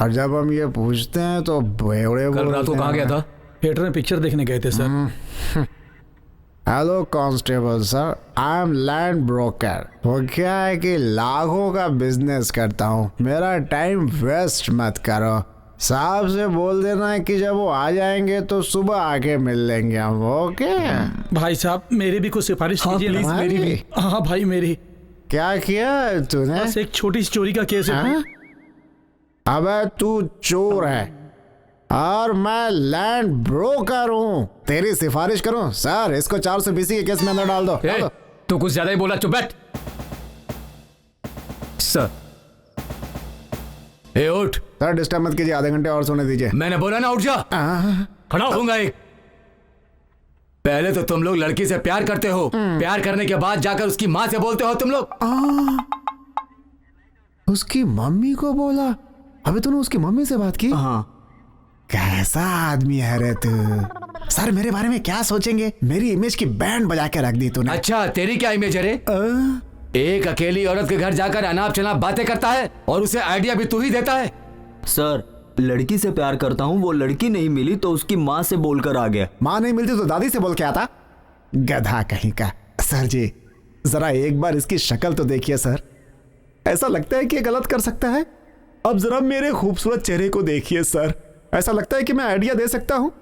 और जब हम ये पूछते हैं तो बेवड़े बोलते हैं। कल रात को कहाँ गया था? थिएटर में पिक्चर देखने गए थे sir. Hello constable sir, I am land broker. वो क्या है कि लाखों का बिजनेस करता हूँ, मेरा टाइम वेस्ट मत करो। साहब से बोल देना है कि जब वो आ जाएंगे तो सुबह आके मिल लेंगे हम, ओके? भाई साहब मेरी भी कुछ सिफारिश कीजिए ना। प्लीज, मेरी भी। हाँ भाई मेरी। क्या किया है तूने? बस एक छोटी सी चोरी का केस है। अबे तू चोर है और मैं लैंड ब्रोकर हूँ, तेरी सिफारिश करूँ? सर इसको 420 के केस में अंदर डाल दो। तू कुछ ज्यादा ही बोला, चुप बैठ। सर उठ। सर डिस्टर्ब मत कीजिए, आधे घंटे और सोने दीजिए। मैंने बोला ना उठ जा। खड़ा होऊंगा एक। पहले तो तुम लोग लड़की से प्यार करते हो, प्यार करने के बाद जाकर उसकी माँ से बोलते हो तुम लोग। उसकी मम्मी को बोला? अबे तूने उसकी मम्मी से बात की? हाँ। कैसा आदमी है रे तू? सर मेरे बारे में क्या सोचेंगे? मेरी इमेज की बैंड बजा के रख दी तूने। अच्छा तेरी क्या इमेज है रे? एक अकेली औरत के घर जाकर अनाप शनाप बातें करता है और उसे आइडिया भी तू ही देता है। सर लड़की से प्यार करता हूँ, वो लड़की नहीं मिली तो उसकी माँ से बोलकर आ गया। माँ नहीं मिलती तो दादी से बोल के आता? गधा कहीं का। सर जी जरा एक बार इसकी शक्ल तो देखिए सर, ऐसा लगता है कि गलत कर सकता है। अब जरा मेरे खूबसूरत चेहरे को देखिए सर, ऐसा लगता है कि मैं आइडिया दे सकता हूँ।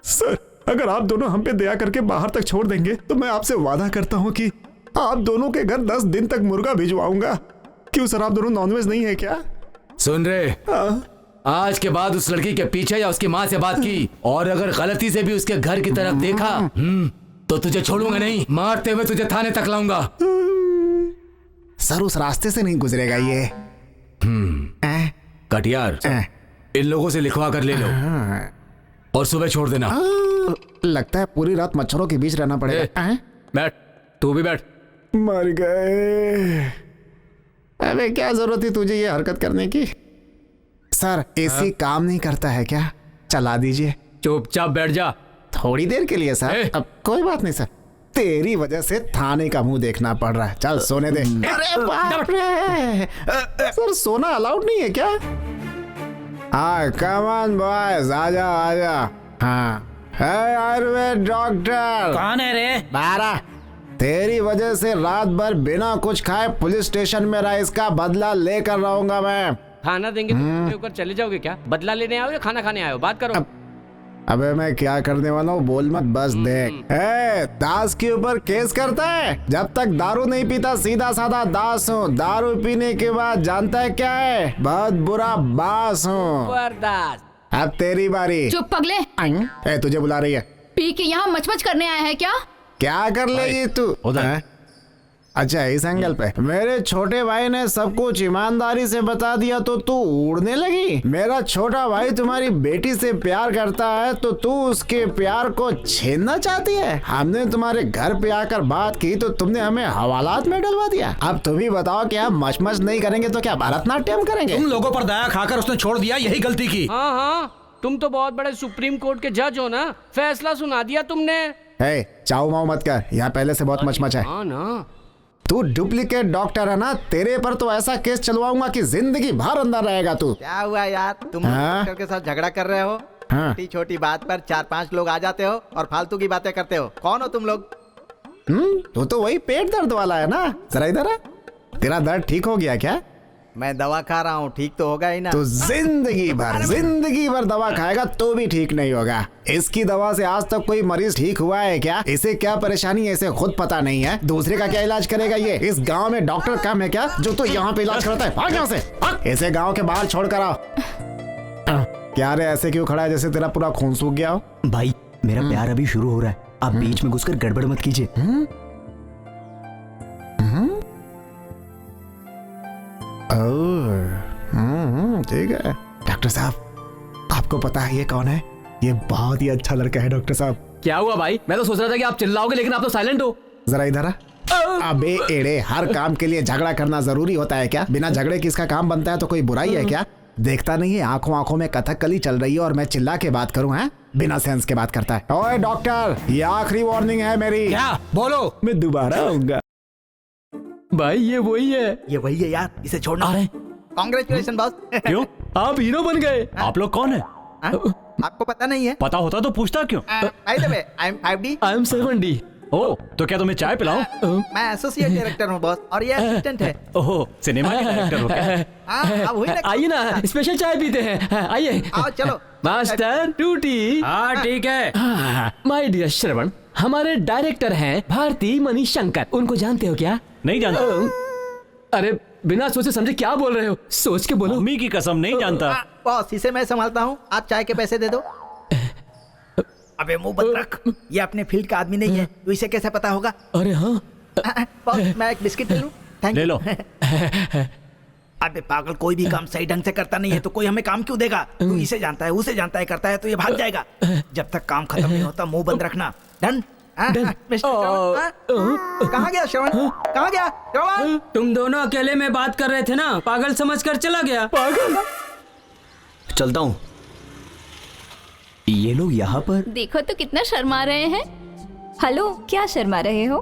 सर अगर आप दोनों हम पे दया करके बाहर तक छोड़ देंगे तो मैं आपसे वादा करता हूँ कि आप दोनों के घर 10 दिन तक मुर्गा भिजवाऊंगा। क्यों सर, आप दोनों नॉनवेज नहीं है क्या? सुन रहे, आज के बाद उस लड़की के पीछे या उसकी माँ से बात की और अगर गलती से भी उसके घर की तरफ देखा तो तुझे छोड़ूंगा नहीं, मारते हुए तुझे थाने तक लाऊंगा। सर उस रास्ते से नहीं गुजरेगा ये। कटियार इन लोगों से लिखवा कर ले लो और सुबह छोड़ देना। लगता है पूरी रात मच्छरों के बीच रहना पड़ेगा। बैठ, तू भी बैठ। मर गए। अबे क्या जरूरत थी तुझे ये हरकत करने की? सर एसी काम नहीं करता है क्या? चला दीजिए। चुपचाप बैठ जा। थोड़ी देर के लिए सर। अब कोई बात नहीं सर, तेरी वजह से थाने का मुंह देखना पड़ रहा है। चल सोने दे। अरे बाप रे सर, सोना अलाउड नहीं है क्या? हाँ कम ऑन बॉयज, आजा आजा। हाँ आयुर्वेद डॉक्टर। कौन है रे? 12। तेरी वजह से रात भर बिना कुछ खाए पुलिस स्टेशन में रहा, इसका बदला लेकर रहूंगा मैं। खाना देंगे तो ऊपर चले जाओगे क्या? बदला लेने आओ या खाना खाने आओ? बात करो। अबे मैं क्या करने वाला हूँ बोल मत, बस देख। दास के ऊपर केस करता है। जब तक दारू नहीं पीता सीधा साधा दास हूँ, दारू पीने के बाद जानता है क्या है? बहुत बुरा बास हूँ। बर्दाश्त। अब तेरी बारी। चुप पगले। तुझे बुला रही है। पी के यहाँ मचमच करने आया है क्या? क्या कर लेगी तू? अच्छा इस एंगल पे मेरे छोटे भाई ने सब कुछ ईमानदारी से बता दिया तो तू उड़ने लगी। मेरा छोटा भाई तुम्हारी बेटी से प्यार करता है तो तू उसके प्यार को छीनना चाहती है। हमने तुम्हारे घर पे आकर बात की तो तुमने हमें हवालात में डलवा दिया। अब तुम ही बताओ कि हम मचमच नहीं करेंगे तो क्या भरतनाट्यम करेंगे? तुम लोगों पर दया खाकर उसने छोड़ दिया, यही गलती की। हाँ, तुम तो बहुत बड़े सुप्रीम कोर्ट के जज हो ना, फैसला सुना दिया तुमने। चाऊ माऊ मत कर, यहाँ पहले से बहुत मचमच है। हाँ ना, तू डुप्लीकेट डॉक्टर है ना, तेरे पर तो ऐसा केस चलवाऊंगा कि जिंदगी भर अंदर रहेगा तू। क्या हुआ यार, तुम डॉक्टर के साथ झगड़ा कर रहे हो? छोटी छोटी बात पर 4-5 लोग आ जाते हो और फालतू की बातें करते हो। कौन हो तुम लोग? तू तो वही पेट दर्द वाला है ना। जरा इधर आ, तेरा दर्द ठीक हो गया क्या? मैं दवा खा रहा हूँ, ठीक तो होगा ही ना। तो जिंदगी भर दवा खाएगा तो भी ठीक नहीं होगा। इसकी दवा से आज तक कोई मरीज ठीक हुआ है क्या? इसे क्या परेशानी है इसे खुद पता नहीं है, दूसरे का क्या इलाज करेगा ये? इस गांव में डॉक्टर कम है क्या जो तो यहाँ पे इलाज करता है? भाग यहाँ से, भाग। इसे गांव के बाहर छोड़ कर आओ। क्या रे ऐसे क्यों खड़ा है जैसे तेरा पूरा खून सूख गया हो? भाई मेरा प्यार अभी शुरू हो रहा है, आप बीच में घुसकर गड़बड़ मत कीजिए। ठीक है डॉक्टर साहब, आपको पता है ये कौन है? ये बहुत ही अच्छा लड़का है डॉक्टर साहब। क्या हुआ भाई? मैं तो सोच रहा था कि आप चिल्लाओगे लेकिन आप तो साइलेंट हो। जरा इधर आ। अबे एड़े, हर काम के लिए झगड़ा करना जरूरी होता है क्या? बिना झगड़े किसका काम बनता है? तो कोई बुराई है क्या? देखता नहीं है आंखों आंखों में कथकली चल रही है और मैं चिल्ला के बात करूं? हैं बिना सेंस के बात करता है। ओए डॉक्टर, ये आखिरी वार्निंग है मेरी। क्या? बोलो। मैं दोबारा आऊंगा। भाई ये वही है। ये वही है यार, इसे छोड़ना। अरे कांग्रेचुलेशन बॉस। क्यों? आप हीरो बन गए। आप लोग कौन है? आपको पता नहीं है? पता होता तो पूछता क्यों? By the way, I'm 5D। I am 7D। ओह, तो क्या तुम्हें चाय पिलाऊं? मैं एसोसिएट डायरेक्टर हूँ बॉस और ये असिस्टेंट है। ओह, सिनेमा के डायरेक्टर हो क्या? अब हुई ना। आइए ना, स्पेशल चाय पीते हैं। आइए। आओ चलो। मास्टर टूटी। हाँ ठीक है। माय डियर श्रवण, हमारे डायरेक्टर हैं भारती मणिशंकर। उनको जानते हो क्या? नहीं जानता। अरे बिना सोचे समझे क्या बोल रहे हो? सोच के बोलो। मम्मी की कसम नहीं जानता। बॉस इसे मैं संभालता हूँ, आप चाय के पैसे दे दो। अबे मुंह बंद रख, ये अपने फील्ड का आदमी नहीं है, तो इसे कैसे पता होगा? अरे हाँ बॉस मैं एक बिस्किट ले लूं? थैंक ले लो। अबे पागल, कोई भी काम सही ढंग से करता नहीं है तो कोई हमें काम क्यों देगा? तू इसे जानता है, उसे जानता है, करता है तो ये भाग जाएगा। जब तक काम खत्म नहीं होता मुंह बंद रखना। डन? कहाँ गया श्रवण? कहाँ गया श्रवण? तुम दोनों अकेले में बात कर रहे थे ना, पागल समझकर चला गया। पागल? चलता हूँ। ये लोग यहाँ पर देखो तो कितना शर्मा रहे हैं। हेलो, क्या शर्मा रहे हो?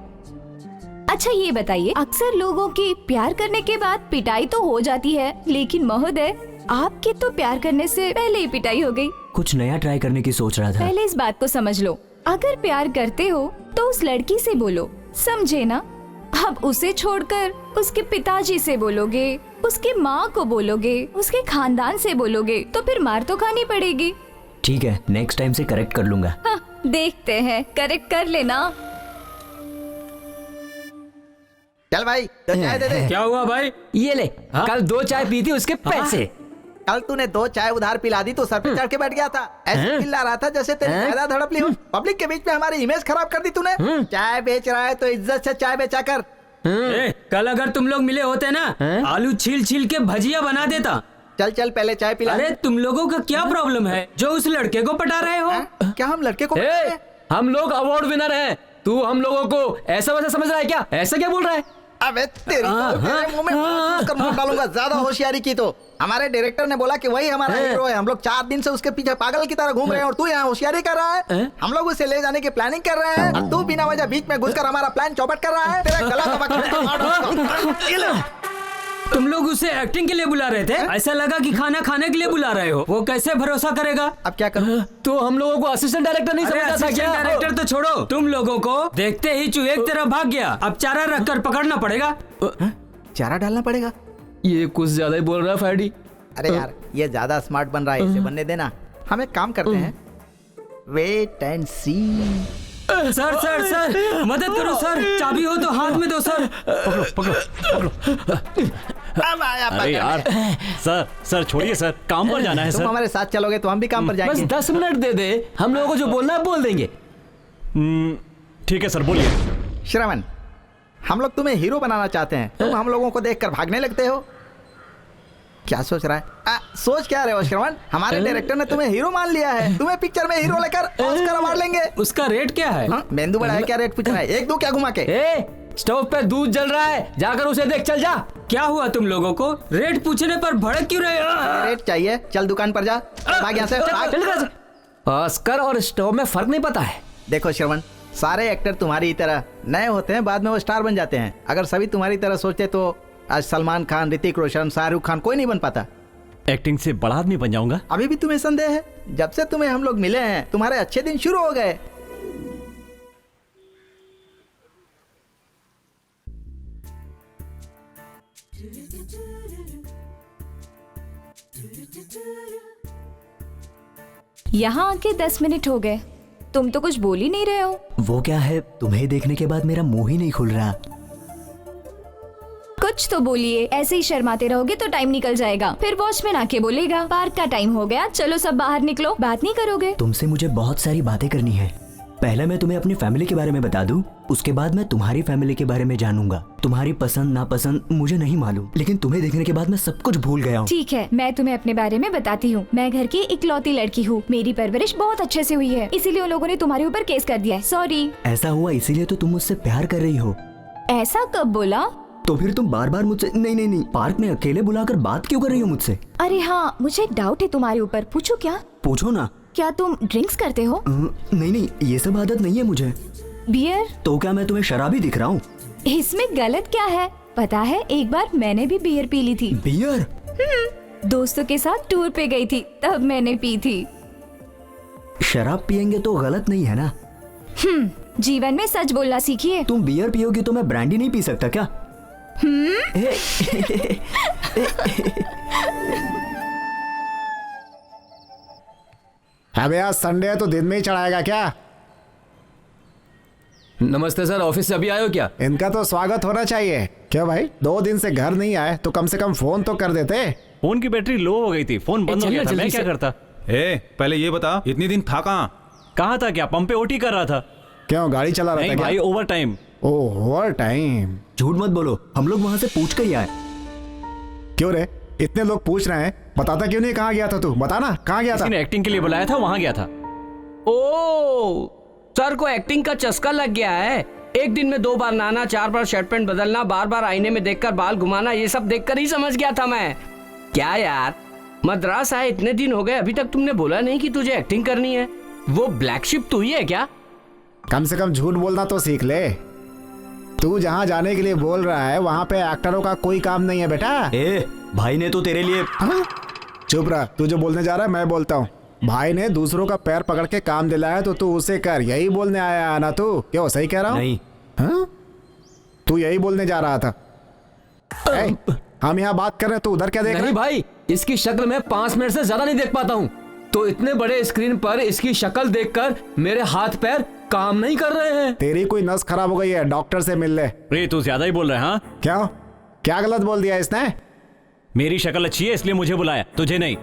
अच्छा ये बताइए, अक्सर लोगों की प्यार करने के बाद पिटाई तो हो जाती है, लेकिन महोदय आपके तो प्यार करने से पहले ही पिटाई हो गई। कुछ नया ट्राई करने की सोच रहा था। पहले इस बात को समझ लो, अगर प्यार करते हो तो उस लड़की से बोलो, समझे ना? अब उसे छोड़कर उसके पिताजी से बोलोगे, उसके माँ को बोलोगे, उसके खानदान से बोलोगे तो फिर मार तो खानी पड़ेगी। ठीक है, नेक्स्ट टाइम से करेक्ट कर लूंगा। हाँ, देखते हैं, करेक्ट कर लेना। चल भाई तो चाय दे दे। क्या हुआ भाई? ये ले। कल 2 चाय पी थी, उसके पैसे। कल तूने 2 चाय उधार पिला दी तो सर पे चढ़ के बैठ गया था, ऐसे चिल्ला रहा था जैसे तेरी ज्यादा धड़प ली हो। पब्लिक के बीच में हमारी इमेज खराब कर दी तूने। चाय बेच रहा है तो इज्जत से चाय बेचा कर। कल अगर तुम लोग मिले होते ना, आलू छील छील के भजिया बना देता। चल चल पहले चाय पिला। अरे तुम लोगों का क्या प्रॉब्लम है जो उस लड़के को पटा रहे हो? क्या हम लड़के को? हम लोग अवार्ड विनर हैं, तू हम लोगों को ऐसा वैसा समझ रहा है क्या? ऐसा क्या बोल रहा है? अबे तेरे मुंह में डालूंगा, ज्यादा होशियारी की तो। हमारे डायरेक्टर ने बोला कि वही हमारा हीरो है। हम लोग 4 दिन से उसके पीछे पागल की तरह घूम रहे हैं और तू यहाँ होशियारी कर रहा है। हम लोग उसे ले जाने की प्लानिंग कर रहे हैं और तू बिना वजह बीच में घुसकर हमारा प्लान चौपट कर रहा है। तेरा गला दबा तुम लोग उसे एक्टिंग के लिए बुला रहे थे, ऐसा लगा कि खाना खाने के लिए बुला रहे हो। वो कैसे भरोसा करेगा? अब क्या करूं? तो हम लोगों को असिस्टेंट डायरेक्टर नहीं समझता था क्या? डायरेक्टर तो छोड़ो, तुम लोगों को देखते ही चूहे एक तरफ भाग गया। अब चारा रखकर पकड़ना पड़ेगा। चारा डालना पड़ेगा? ये कुछ ज्यादा ही बोल रहा है फैडी। अरे यार ये ज्यादा स्मार्ट बन रहा है, इसे बनने देना। हम एक काम करते हैं, wait and see. Sir sir sir मदद करो सर, चाबी हो तो हाथ में दो सर। पकड़ो पकड़ो पकड़ो। अरे यार सर छोड़िए सर, काम पर जाना है सर। तुम हमारे साथ चलोगे तो हम भी काम पर जाएंगे। बस 10 मिनट दे दे, हम लोगों को जो बोलना है बोल देंगे। ठीक है सर, बोलिए। श्रवण, हम लोग तुम्हें हीरो बनाना चाहते हैं, तुम हम लोगों को देखकर भागने लगते हो। क्या सोच रहा है? सोच क्या रहे हो श्रवण? हमारे डायरेक्टर ने तुम्हें हीरो मान लिया है। तुम्हें पिक्चर में हीरो लेकर ऑस्कर अवार्ड लेंगे। उसका रेट क्या है? मेंदू बड़ा है, क्या रेट पूछ रहा है? एक दो क्या घुमा के? स्टोव पे दूध जल रहा है, जाकर उसे देख, चल जा। क्या हुआ तुम लोगों को? रेट पूछने पर भड़क क्यों रहे हो? रेट चाहिए, चल दुकान पर जा, भाग यहाँ से। ऑस्कर और स्टोव में फर्क नहीं पता है। देखो श्रवण, सारे एक्टर तुम्हारी तरह नए होते हैं, बाद में वो स्टार बन जाते हैं। अगर सभी तुम्हारी तरह सोचते तो आज सलमान खान, ऋतिक रोशन, शाहरुख खान कोई नहीं बन पाता। एक्टिंग से बड़ा आदमी बन जाऊंगा। अभी भी तुम्हें संदेह है? जब से तुम्हें हम लोग मिले हैं तुम्हारे अच्छे दिन शुरू हो गए। यहाँ आके 10 मिनट हो गए, तुम तो कुछ बोल ही नहीं रहे हो। वो क्या है, तुम्हें देखने के बाद मेरा मुंह ही नहीं खुल रहा। कुछ तो बोलिए, ऐसे ही शर्माते रहोगे तो टाइम निकल जाएगा। फिर वॉचमैन आके बोलेगा पार्क का टाइम हो गया, चलो सब बाहर निकलो। बात नहीं करोगे? तुमसे मुझे बहुत सारी बातें करनी है। पहले मैं तुम्हें अपनी फैमिली के बारे में बता दूं, उसके बाद मैं तुम्हारी फैमिली के बारे में जानूंगा। तुम्हारी पसंद नापसंद मुझे नहीं मालूम, लेकिन तुम्हें देखने के बाद मैं सब कुछ भूल गया हूँ। ठीक है, मैं तुम्हें अपने बारे में बताती हूँ। मैं घर की इकलौती लड़की हूँ, मेरी परवरिश बहुत अच्छे से हुई है, इसीलिए उन लोगों ने तुम्हारे ऊपर केस कर दिया है। सॉरी। ऐसा हुआ इसीलिए तो तुम मुझसे प्यार कर रही हो? ऐसा कब बोला? तो फिर तुम बार बार मुझसे नहीं पार्क में अकेले बुलाकर बात क्यों कर रही हो मुझसे? अरे हाँ, मुझे एक डाउट है तुम्हारे ऊपर। पूछो क्या? पूछो ना। क्या तुम ड्रिंक्स करते हो? नहीं, ये सब आदत नहीं है मुझे। बियर? तो क्या मैं तुम्हें शराबी दिख रहा हूँ? इसमें गलत क्या है? पता है, एक बार मैंने भी बियर पी ली थी। बियर? दोस्तों के साथ टूर पे गई थी, तब मैंने पी थी। शराब पियेंगे तो गलत नहीं है ना? जीवन में सच बोलना सीखिए। तुम बियर पियोगी तो मैं ब्रांडी नहीं पी सकता क्या? अबे आज संडे है तो दिन में ही चढ़ाएगा क्या? नमस्ते सर, ऑफिस से अभी आए हो क्या? इनका तो स्वागत होना चाहिए। क्यों भाई, 2 दिन से घर नहीं आए तो कम से कम फोन तो कर देते। फोन की बैटरी लो हो गई थी, फोन बंद हो गया था, मैं क्या करता? पहले ये बता, इतनी दिन था कहाँ था? क्या पंप पे ओटी कर रहा था? क्यों, गाड़ी चला रहा था? नहीं भाई, ओवर टाइम। Over time? झूठ मत बोलो, हम लोग वहाँ से पूछ कर ही आए। क्यों रे, इतने लोग पूछ रहे हैं, बताता क्यों नहीं? कहाँ गया था तू? बता ना, कहाँ गया था? किसी ने एक्टिंग के लिए बुलाया था, वहाँ गया था। ओ, सर को एक्टिंग का चस्का लग गया है। एक दिन में 2 बार नहाना, 4 बार शर्ट पैंट बदलना, बार बार आईने में देखकर बाल घुमाना, ये सब देखकर ही समझ गया था मैं। क्या यार, मद्रास आए इतने दिन हो गए, अभी तक तुमने बोला नहीं कि तुझे एक्टिंग करनी है। वो ब्लैक शिप तू ही है क्या? कम से कम झूठ बोलना तो सीख ले। तू जहाँ जाने के लिए बोल रहा है वहाँ पे एक्टरों का कोई काम नहीं है बेटा। भाई ने तो तेरे लिए। चुप रहा, तू जो बोलने जा रहा है मैं बोलता हूँ। भाई ने दूसरों का पैर पकड़ के काम दिलाया तो तू उसे कर, यही बोलने आया ना तू? क्यों, सही कह रहा हूँ? नहीं। हाँ? तू यही बोलने जा रहा था। हम यहाँ बात कर रहे हैं, तू उधर क्या देख रहा है? नहीं भाई, इसकी शक्ल मैं 5 मिनट से ज्यादा नहीं देख पाता हूँ, तो इतने बड़े स्क्रीन पर इसकी शक्ल देखकर मेरे हाथ पैर काम नहीं कर रहे हैं। तेरी कोई नस खराब हो गई है, डॉक्टर से मिल ले। रे तू ज्यादा ही बोल रहा है। हाँ, क्यों, क्या गलत बोल दिया इसने? मेरी शक्ल अच्छी है इसलिए मुझे बुलाया, तुझे नहीं।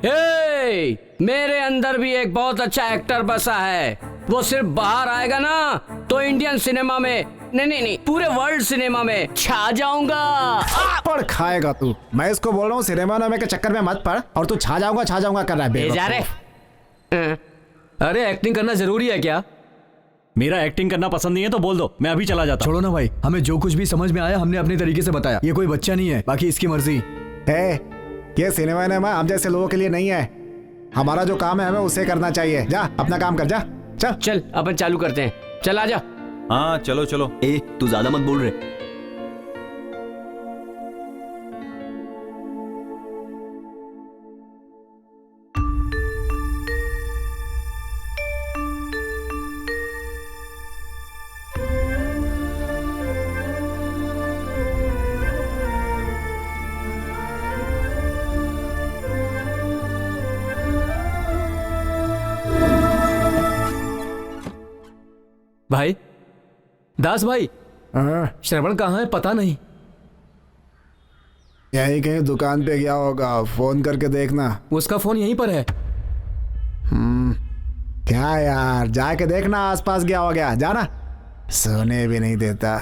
मेरे अंदर भी एक बहुत अच्छा एक्टर बसा है। वो सिर्फ बाहर आएगा ना तो इंडियन सिनेमा में नहीं पूरे वर्ल्ड सिनेमा में छा जाऊंगा। पढ़ खाएगा तू। मैं इसको बोल रहा हूँ सिनेमा नामे के चक्कर में मत पड़, और तू छा जाऊंगा कर रहा है। जा रहे। अरे एक्टिंग करना जरूरी है क्या? मेरा एक्टिंग करना पसंद नहीं है तो बोल दो, मैं अभी चला जाता। छोड़ो ना भाई, हमें जो कुछ भी समझ में आया हमने अपने तरीके से बताया। ये कोई बच्चा नहीं है, बाकी इसकी मर्जी। ये सिनेमा हम जैसे लोगों के लिए नहीं है। हमारा जो काम है हमें उसे करना चाहिए। जा अपना काम कर, जा चल। चल अपन चालू करते हैं, चल आजा। हाँ चलो चलो। ए तू ज्यादा मत बोल रहे। भाई दास भाई, श्रवण कहाँ है पता नहीं। यही कहीं दुकान पे गया होगा, फोन करके देखना। उसका फोन यहीं पर है। क्या यार, जाके देखना आसपास गया हो गया, जाना। सोने भी नहीं देता।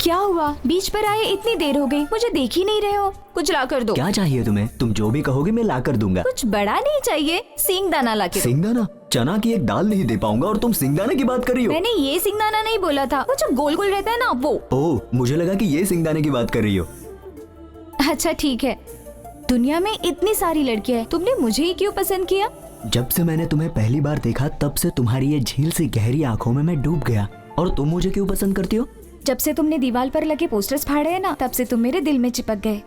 क्या हुआ? बीच पर आए इतनी देर हो गई, मुझे देख ही नहीं रहे हो। कुछ ला कर दो। क्या चाहिए तुम्हें? तुम जो भी कहोगे मैं ला कर दूंगा। कुछ बड़ा नहीं चाहिए, सिंगदाना ला के दो। सिंगदाना? चना की एक दाल नहीं दे पाऊंगा और तुम सिंगदाना की बात कर रही हो। मैंने ये सिंगदाना नहीं बोला था, वो जो गोल गोल रहता है ना वो। ओह, मुझे लगा कि ये सिंगदाने की बात कर रही हो। अच्छा ठीक है। दुनिया में इतनी सारी लड़कियां हैं, तुमने मुझे ही क्यों पसंद किया? जब से मैंने तुम्हें पहली बार देखा तब से तुम्हारी ये झील सी गहरी आंखों में मैं डूब गया। और तुम मुझे क्यों पसंद करती हो? जब से तुमने दीवार पर लगे पोस्टर्स फाड़े हैं ना, तब से तुम मेरे दिल में चिपक गए।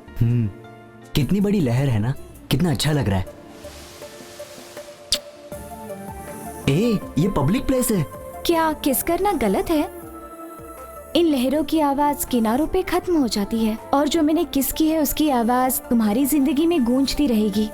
कितनी बड़ी लहर है ना, कितना अच्छा लग रहा है। ए, ये पब्लिक प्लेस है। क्या किस करना गलत है? इन लहरों की आवाज किनारों पे खत्म हो जाती है और जो मैंने किस की है उसकी आवाज तुम्हारी जिंदगी में गूंजती रहेगी।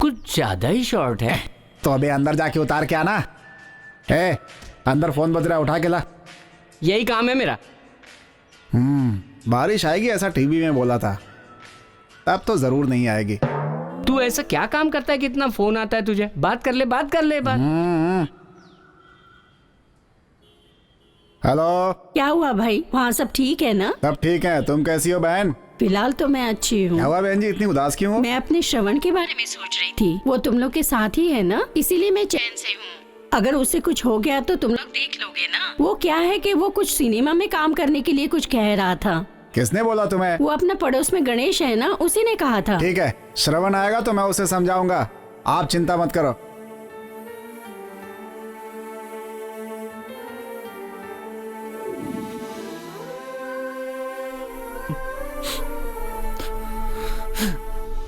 कुछ ज्यादा ही शॉर्ट है। तो अबे अंदर जाके उतार के आना। अंदर फोन बज रहा है, उठा के ला। यही काम है मेरा। बारिश आएगी ऐसा टीवी में बोला था, अब तो जरूर नहीं आएगी। तू ऐसा क्या काम करता है कि इतना फोन आता है तुझे? बात कर ले बात। हेलो, क्या हुआ भाई? वहाँ सब ठीक है ना? सब ठीक है। तुम कैसी हो बहन? फिलहाल तो मैं अच्छी हूँ। क्या हुआ बहन जी, इतनी उदास क्यों हो? मैं अपने श्रवण के बारे में सोच रही थी। वो तुम लोग के साथ ही है ना, इसीलिए मैं चैन से हूँ। अगर उससे कुछ हो गया तो तुम लोग देख लोगे ना। वो क्या है कि वो कुछ सिनेमा में काम करने के लिए कुछ कह रहा था। किसने बोला तुम्हें? वो अपना पड़ोस में गणेश है ना, उसी ने कहा था। ठीक है, श्रवण आएगा तो मैं उसे समझाऊंगा, आप चिंता मत करो।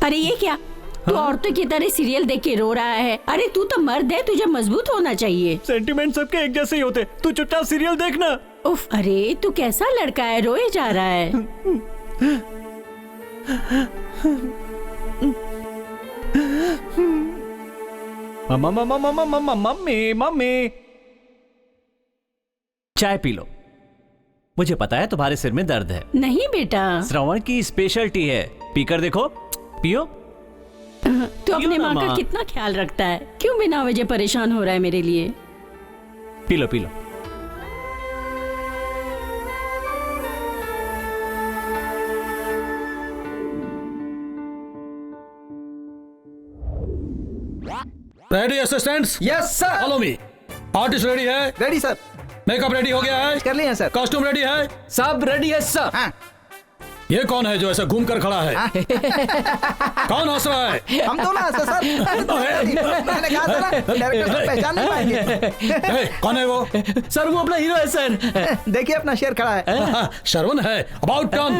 अरे ये क्या? तू औरतों की तरह सीरियल देख के रो रहा है? अरे तू तो मर्द है, तुझे मजबूत होना चाहिए। सेंटिमेंट सबके एक जैसे ही होते, तू चुपचाप सीरियल देखना। उफ, अरे तू कैसा लड़का है, रोए जा रहा है। मम्मी चाय पी लो। मुझे पता है तुम्हारे सिर में दर्द है। नहीं बेटा, श्रवण की स्पेशलिटी है, पीकर देखो। पियो। तू अपने माँ का कितना ख्याल रखता है, क्यों बिना वजह परेशान हो रहा है मेरे लिए? पी लो पी लो। Ready assistants? Yes sir. Follow me. Artist ready है? Ready sir. मेकअप रेडी हो गया है? कर लिया सर। कॉस्ट्यूम रेडी है? सब रेडी है सर। हाँ। ये कौन है जो ऐसा घूम कर खड़ा है? कौन हंस रहा है? हम तो ना हंसे सर। मैंने कहा था ना, डायरेक्टर साहब पहचान नहीं पाएंगे। कौन है वो? सर वो अपना हीरो है सर। देखिए अपना शेर खड़ा है। श्रवण है। About turn.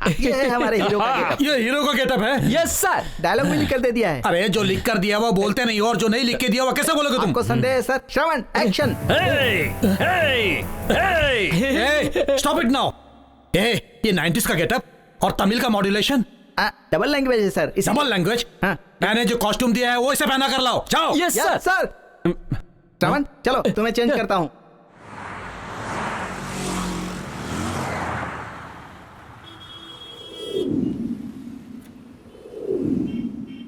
ये है हमारे हीरो का गेटअप। ये हीरो का गेटअप है? Yes sir. डायलॉग भी लिख कर दे दिया है। अरे जो लिख कर दिया वो बोलते नहीं, और जो नहीं लिख के दिया वो कैसे बोलोगे तुम? आपको संदेह है sir? Shravan action. Stop it now. ये 90s का गेटअप और तमिल का मॉड्यूलेशन। डबल लैंग्वेज है सर। Double language? मैंने जो कॉस्ट्यूम दिया है वो इसे पहना कर लाओ, जाओ। Yes sir. श्रवण चलो तुम्हें चेंज करता हूँ।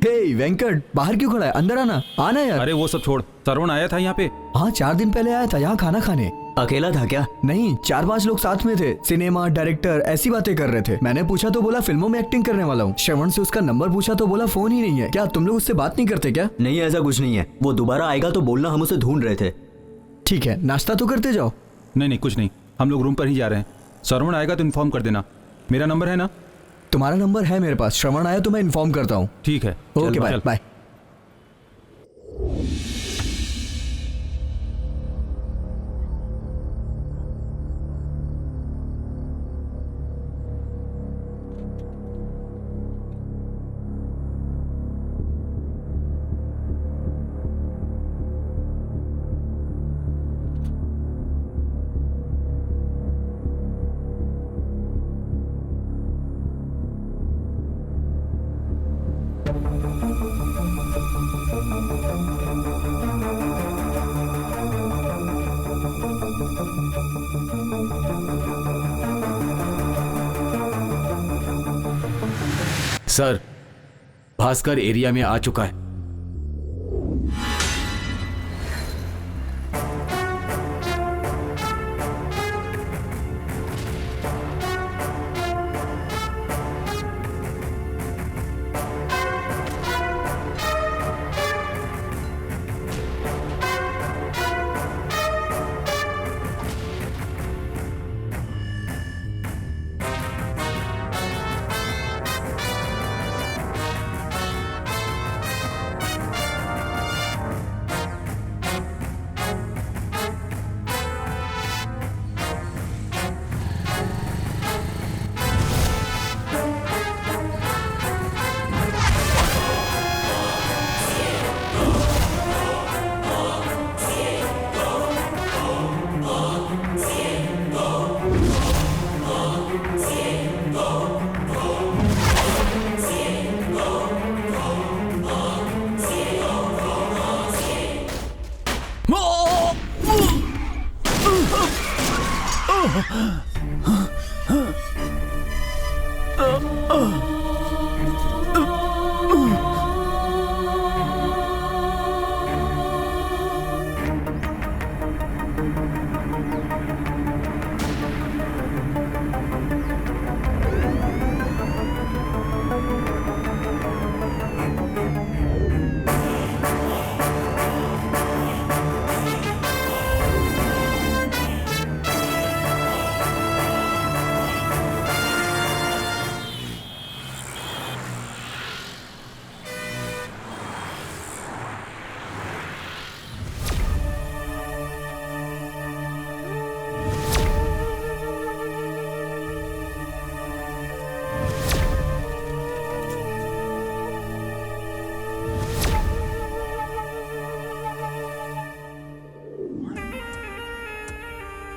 हे वेंकट, बाहर क्यों खड़ा है? अंदर आना, आना यार। अरे वो सब छोड़, सरवण आया था यहाँ पे। हाँ 4 दिन पहले आया था यहाँ खाना खाने। अकेला था क्या? नहीं, 4-5 लोग साथ में थे। सिनेमा, डायरेक्टर, ऐसी बातें कर रहे थे। मैंने पूछा तो बोला फिल्मों में एक्टिंग करने वाला हूँ। श्रवण से उसका नंबर पूछा तो बोला फोन ही नहीं है। क्या तुम लोग उससे बात नहीं करते क्या? नहीं, ऐसा कुछ नहीं है। वो दोबारा आएगा तो बोलना हम उसे ढूंढ रहे थे। ठीक है, नाश्ता तो करते जाओ। नहीं कुछ नहीं, हम लोग रूम पर ही जा रहे हैं। सरवण आएगा तो इन्फॉर्म कर देना। मेरा नंबर है ना? तुम्हारा नंबर है मेरे पास। श्रवण आया तो मैं इन्फॉर्म करता हूँ। ठीक है, okay bye bye. Sir, Bhaskar area में आ चुका है।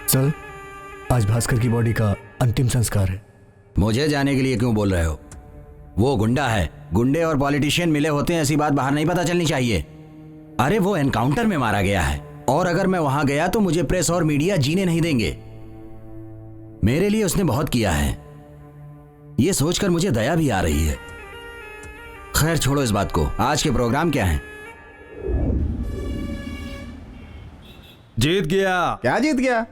चल, आज भास्कर की बॉडी का अंतिम संस्कार है। मुझे जाने के लिए क्यों बोल रहे हो? वो गुंडा है। गुंडे और पॉलिटिशियन मिले होते हैं, ऐसी बात बाहर नहीं पता चलनी चाहिए। अरे वो एनकाउंटर में मारा गया है, और अगर मैं वहां गया तो मुझे प्रेस और मीडिया जीने नहीं देंगे। मेरे लिए उसने बहुत किया है, ये सोचकर मुझे दया भी आ रही है। खैर छोड़ो इस बात को। आज के प्रोग्राम क्या है? जीत गया। क्या जीत गया?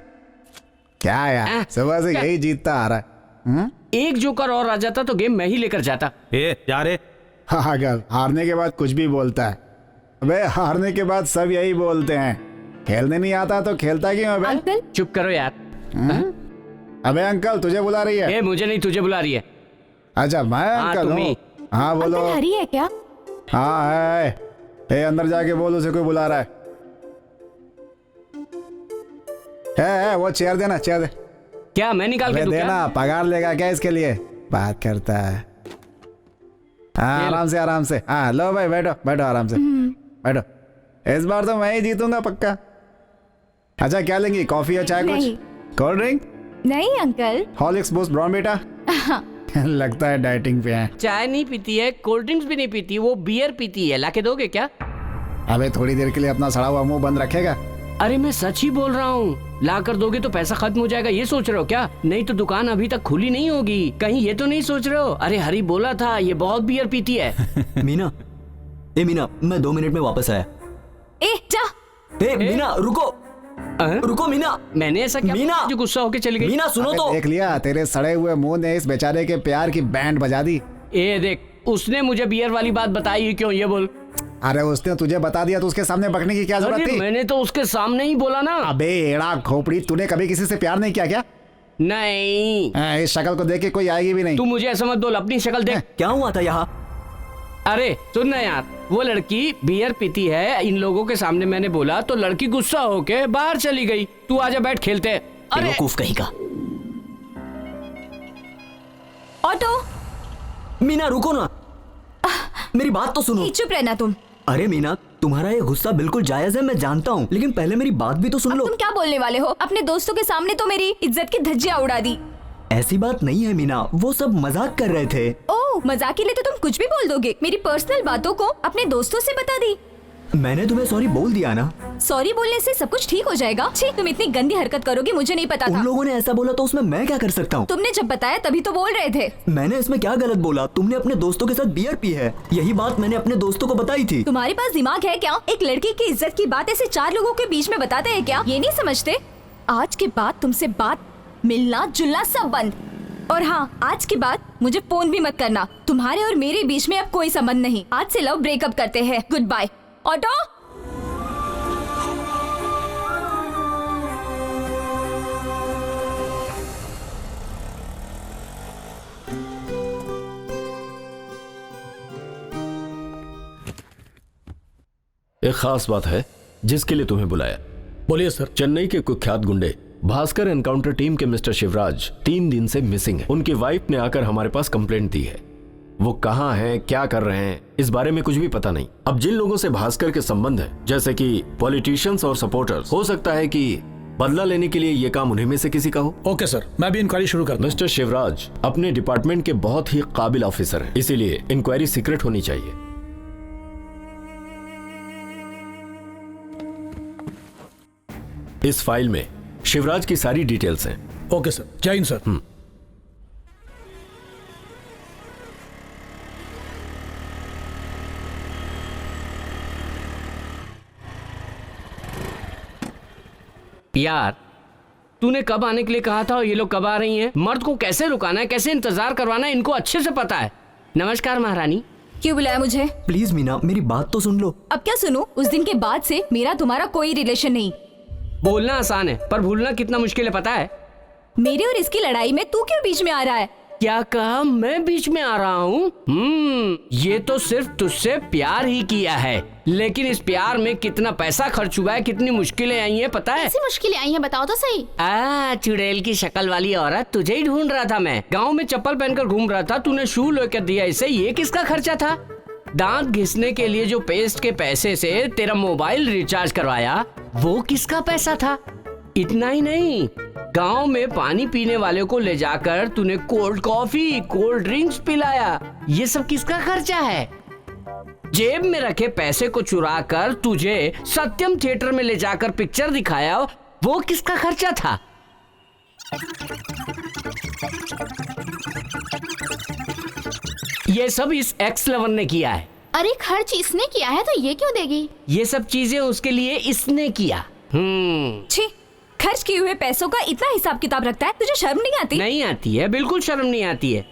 क्या यार, सुबह से यही जीतता आ रहा है। एक जोकर और आ जाता तो गेम मैं ही लेकर जाता। यारे हाँ, हारने के बाद कुछ भी बोलता है। अबे हारने के बाद सब यही बोलते हैं। खेलने नहीं आता तो खेलता क्यों? अबे अंकल चुप करो यार। अबे अंकल तुझे बुला रही है। मुझे नहीं, तुझे बुला रही है। अच्छा मैं अंकल हूँ? हाँ बोलो। हरी है क्या? हाँ है। अंदर जाके बोल, उसे कोई बुला रहा है। वो चेयर देना, चेयर दे। क्या मैं निकाल के दूं? देना, पगार लेगा क्या इसके लिए? बात करता है। हाँ आराम से। हाँ लो भाई, बैठो बैठो आराम से बैठो। इस बार तो मैं ही जीतूंगा पक्का। अच्छा क्या लेंगी, कॉफी या चाय? कुछ कोल्ड ड्रिंक? नहीं अंकल। हॉर्लिक्स, बूस्ट, ब्राउन बेटा? लगता है डाइटिंग पे है। चाय नहीं पीती है, कोल्ड ड्रिंक्स भी नहीं पीती, वो बियर पीती है। लाके दोगे क्या? अबे थोड़ी देर के लिए अपना सड़ा हुआ मुंह बंद रखेगा। अरे मैं सच ही बोल रहा हूँ, ला कर दोगे तो पैसा खत्म हो जाएगा, ये सोच रहे हो क्या? नहीं तो दुकान अभी तक खुली नहीं होगी। कहीं ये तो नहीं सोच रहे हो? अरे हरी बोला था ये बहुत बियर पीती है। मीना, ए मीना, मैं 2 मिनट में वापस आया। ए जा। ए मीना रुको, रुको मीना। मैंने ऐसा क्या मीना जो गुस्सा होके चली गई? मीना सुनो तो। देख लिया, तेरे सड़े हुए मुंह ने इस बेचारे के प्यार की बैंड बजा दी। ए देख, उसने मुझे बियर वाली बात बताई क्यों, ये बोल। अरे उसने तुझे बता दिया तो उसके सामने बकने की क्या जरूरत थी? मैंने तो उसके सामने ही बोला ना। अबे एड़ा खोपड़ी, तूने कभी किसी से प्यार नहीं किया क्या? नहीं। इस शक्ल को देख के कोई आएगी भी नहीं। तू मुझे ऐसा मत बोल, अपनी शक्ल देख। क्या हुआ था यहाँ? अरे सुन ना यार, वो लड़की बियर पीती है, इन लोगों के सामने मैंने बोला तो लड़की गुस्सा होके बाहर चली गई। तू आजा बैठ खेलते हैं। अरे बेवकूफ कहीं का। ऑटो। मीना रुको ना, मेरी बात तो सुनो। चुप रहना तुम। अरे मीना, तुम्हारा ये गुस्सा बिल्कुल जायज है, मैं जानता हूँ, लेकिन पहले मेरी बात भी तो सुन लो। तुम क्या बोलने वाले हो? अपने दोस्तों के सामने तो मेरी इज्जत की धज्जियां उड़ा दी। ऐसी बात नहीं है मीना, वो सब मजाक कर रहे थे। ओह, मजाक के लिए तो तुम कुछ भी बोल दोगे। मेरी पर्सनल बातों को अपने दोस्तों से बता दी। मैंने तुम्हें सॉरी बोल दिया ना। सॉरी बोलने से सब कुछ ठीक हो जाएगा? छी, तुम इतनी गंदी हरकत करोगे मुझे नहीं पता था। उन लोगों ने ऐसा बोला तो उसमें मैं क्या कर सकता हूँ? तुमने जब बताया तभी तो बोल रहे थे। मैंने इसमें क्या गलत बोला? तुमने अपने दोस्तों के साथ बियर पी है, यही बात मैंने अपने दोस्तों को बताई थी। तुम्हारे पास दिमाग है क्या? एक लड़की की इज्जत की बात ऐसे 4 लोगों के बीच में बताते हैं क्या? ये नहीं समझते? आज के बाद तुमसे बात, मिलना जुलना सब बंद। और हाँ, आज के बाद मुझे फोन भी मत करना। तुम्हारे और मेरे बीच में अब कोई संबंध नहीं। आज से लव ब्रेकअप करते हैं। Goodbye. ऑटो। एक खास बात है जिसके लिए तुम्हें बुलाया। बोलिए सर। चेन्नई के कुख्यात गुंडे भास्कर एनकाउंटर टीम के मिस्टर शिवराज 3 दिन से मिसिंग है। उनकी वाइफ ने आकर हमारे पास कंप्लेंट दी है। वो कहाँ हैं, क्या कर रहे हैं, इस बारे में कुछ भी पता नहीं। अब जिन लोगों से भास्कर के संबंध है, जैसे कि पॉलिटिशियंस और सपोर्टर्स, हो सकता है कि बदला लेने के लिए ये काम उन्हीं में से किसी का हो। ओके सर, मैं भी इंक्वायरी शुरू करता हूं। मिस्टर शिवराज अपने डिपार्टमेंट के बहुत ही काबिल ऑफिसर हैं, इसीलिए इंक्वायरी सीक्रेट होनी चाहिए। इस फाइल में शिवराज की सारी डिटेल्स हैं। ओके सर, जय हिंद सर। यार, तूने कब आने के लिए कहा था और ये लोग कब आ रही हैं? मर्द को कैसे रुकाना है, कैसे इंतजार करवाना है, इनको अच्छे से पता है। नमस्कार महारानी। क्यों बुलाया मुझे? प्लीज मीना, मेरी बात तो सुन लो। अब क्या सुनो? उस दिन के बाद से मेरा तुम्हारा कोई रिलेशन नहीं। बोलना आसान है पर भूलना कितना मुश्किल है पता है? मेरे और इसकी लड़ाई में तू क्यों बीच में आ रहा है? क्या कहा? मैं बीच में आ रहा हूँ? ये तो सिर्फ तुझसे प्यार ही किया है, लेकिन इस प्यार में कितना पैसा खर्च हुआ है, कितनी मुश्किलें आई हैं पता है? ऐसी मुश्किलें आई हैं, बताओ तो सही। चुड़ैल की शक्ल वाली औरत, तुझे ही ढूंढ रहा था मैं। गांव में चप्पल पहनकर घूम रहा था, तूने शू लेकर दिया इसे। ये किसका खर्चा था? दांत घिसने के लिए जो पेस्ट के पैसे से तेरा मोबाइल रिचार्ज करवाया, वो किसका पैसा था? इतना ही नहीं, गांव में पानी पीने वाले को ले जाकर तूने कोल्ड कॉफी, कोल्ड ड्रिंक्स पिलाया। ये सब किसका खर्चा है? जेब में रखे पैसे को चुराकर तुझे सत्यम थिएटर में ले जाकर पिक्चर दिखाया, वो किसका खर्चा था? ये सब इस एक्स लवर ने किया है। अरे खर्च इसने किया है तो ये क्यों देगी? ये सब चीजें उसके लिए इसने किया। छी, खर्च किए हुए पैसों का इतना हिसाब किताब रखता है, तुझे शर्म नहीं आती? नहीं आती है, बिल्कुल शर्म नहीं आती है।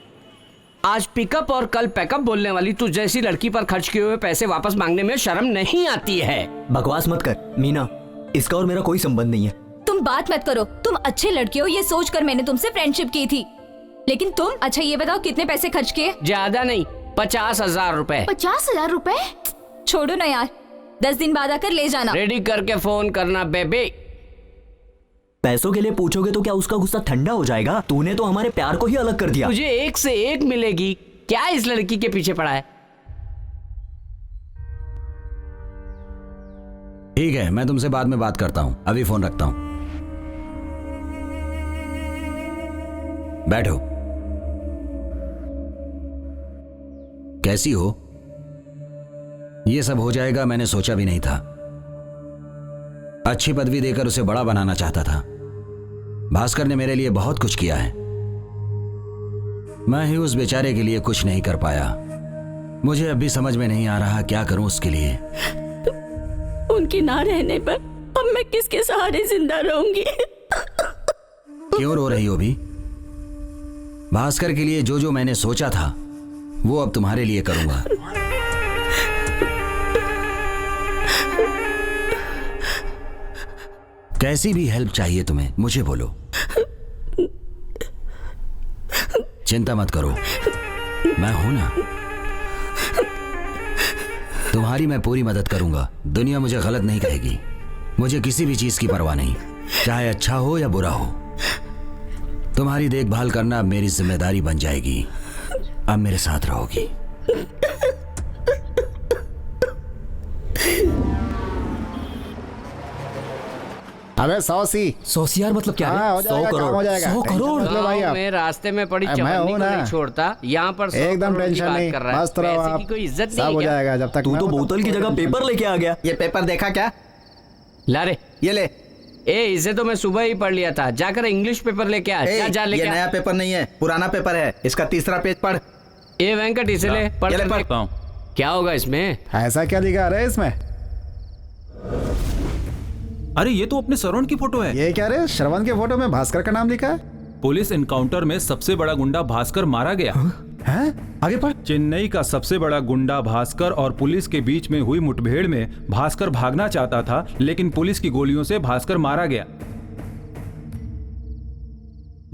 आज पिकअप और कल पैकअप बोलने वाली तू जैसी लड़की पर खर्च किए हुए पैसे वापस मांगने में शर्म नहीं आती है। बकवास मत कर मीना, इसका और मेरा कोई संबंध नहीं है। तुम बात मत करो, तुम अच्छे लड़के हो ये सोचकर मैंने तुमसे फ्रेंडशिप की थी, लेकिन तुम अच्छा ये बताओ कितने पैसे खर्च किए? ज्यादा नहीं, 50,000 रुपए। 50,000 रुपए? छोड़ो ना यार, 10 दिन बाद आकर ले जाना। रेडी करके फोन करना बेबी। पैसों के लिए पूछोगे तो क्या उसका गुस्सा ठंडा हो जाएगा? तूने तो हमारे प्यार को ही अलग कर दिया। तुझे एक से एक मिलेगी, क्या इस लड़की के पीछे पड़ा है? ठीक है, मैं तुमसे बाद में बात करता हूं, अभी फोन रखता हूं। बैठो। कैसी हो? ये सब हो जाएगा मैंने सोचा भी नहीं था। अच्छी पदवी देकर उसे बड़ा बनाना चाहता था। भास्कर ने मेरे लिए बहुत कुछ किया है, मैं ही उस बेचारे के लिए कुछ नहीं कर पाया। मुझे अब भी समझ में नहीं आ रहा क्या करूं उसके लिए। उनके ना रहने पर अब मैं किसके सहारे जिंदा रहूंगी? क्यों रो रही हो भी? भास्कर के लिए जो जो मैंने सोचा था वो अब तुम्हारे लिए करूंगा। कैसी भी हेल्प चाहिए तुम्हें मुझे बोलो, चिंता मत करो, मैं हूं ना। तुम्हारी मैं पूरी मदद करूंगा। दुनिया मुझे गलत नहीं कहेगी। मुझे किसी भी चीज की परवाह नहीं, चाहे अच्छा हो या बुरा हो। तुम्हारी देखभाल करना अब मेरी जिम्मेदारी बन जाएगी। अब मेरे साथ रहोगी। अबे 100 यार मतलब क्या है? हो जाएगा, 100 करोड़, काम हो जाएगा। 100 करोड़। टेंशन मत लो भाई आप। मैं रास्ते में पड़ी मैं चवन्नी हूं को ना। नहीं छोड़ता। यहाँ पर 100 एकदम करोड़ की टेंशन बात नहीं, कर रहा है। मस्त रहो पैसे आप, की कोई इज्जत सब नहीं हो है क्या? जाएगा जब तक तू तो बोतल की जगह पेपर लेके आ गया। ये पेपर देखा क्या? ला रे, ये ले। ए इसे तो मैं सुबह ही पढ़ लिया था। जाकर इंग्लिश पेपर लेके आ। ए, जा लेके ये नया पेपर नहीं है, पुराना पेपर है। इसका तीसरा पेज पढ़। ए वेंकट इसे ले, पढ़ ये ले, पढ़ता हूँ। क्या होगा इसमें? ऐसा क्या दिखा रहे इसमें? अरे ये तो अपने श्रवण की फोटो है। ये क्या रे? श्रवण के फोटो में भास्कर का नाम लिखा है। पुलिस एनकाउंटर में सबसे बड़ा गुंडा भास्कर मारा गया। हैं? आगे पढ़। चेन्नई का सबसे बड़ा गुंडा भास्कर और पुलिस के बीच में हुई मुठभेड़ में भास्कर भागना चाहता था, लेकिन पुलिस की गोलियों से भास्कर मारा गया।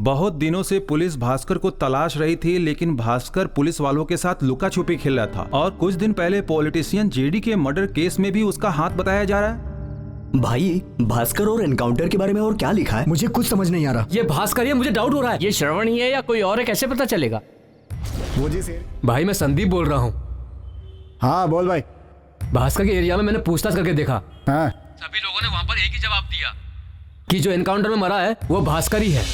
बहुत दिनों से पुलिस भास्कर को तलाश रही थी, लेकिन भास्कर पुलिस वालों के साथ लुका छुपी खेल रहा था। और कुछ दिन पहले पॉलिटिशियन जेडी के मर्डर केस में भी उसका हाथ बताया जा रहा है। भाई भास्कर और एनकाउंटर के बारे में और क्या लिखा है? मुझे कुछ समझ नहीं आ रहा। ये भास्कर, ये मुझे डाउट हो रहा है। ये श्रवण ही है या कोई और है? कैसे पता चलेगा? वो जी से। भाई मैं संदीप बोल रहा हूँ। हाँ बोल भाई। भास्कर के एरिया में मैंने पूछताछ करके देखा। हाँ। सभी लोगों ने वहां पर एक ही जवाब दिया कि जो एनकाउंटर में मरा है वो भास्कर ही है।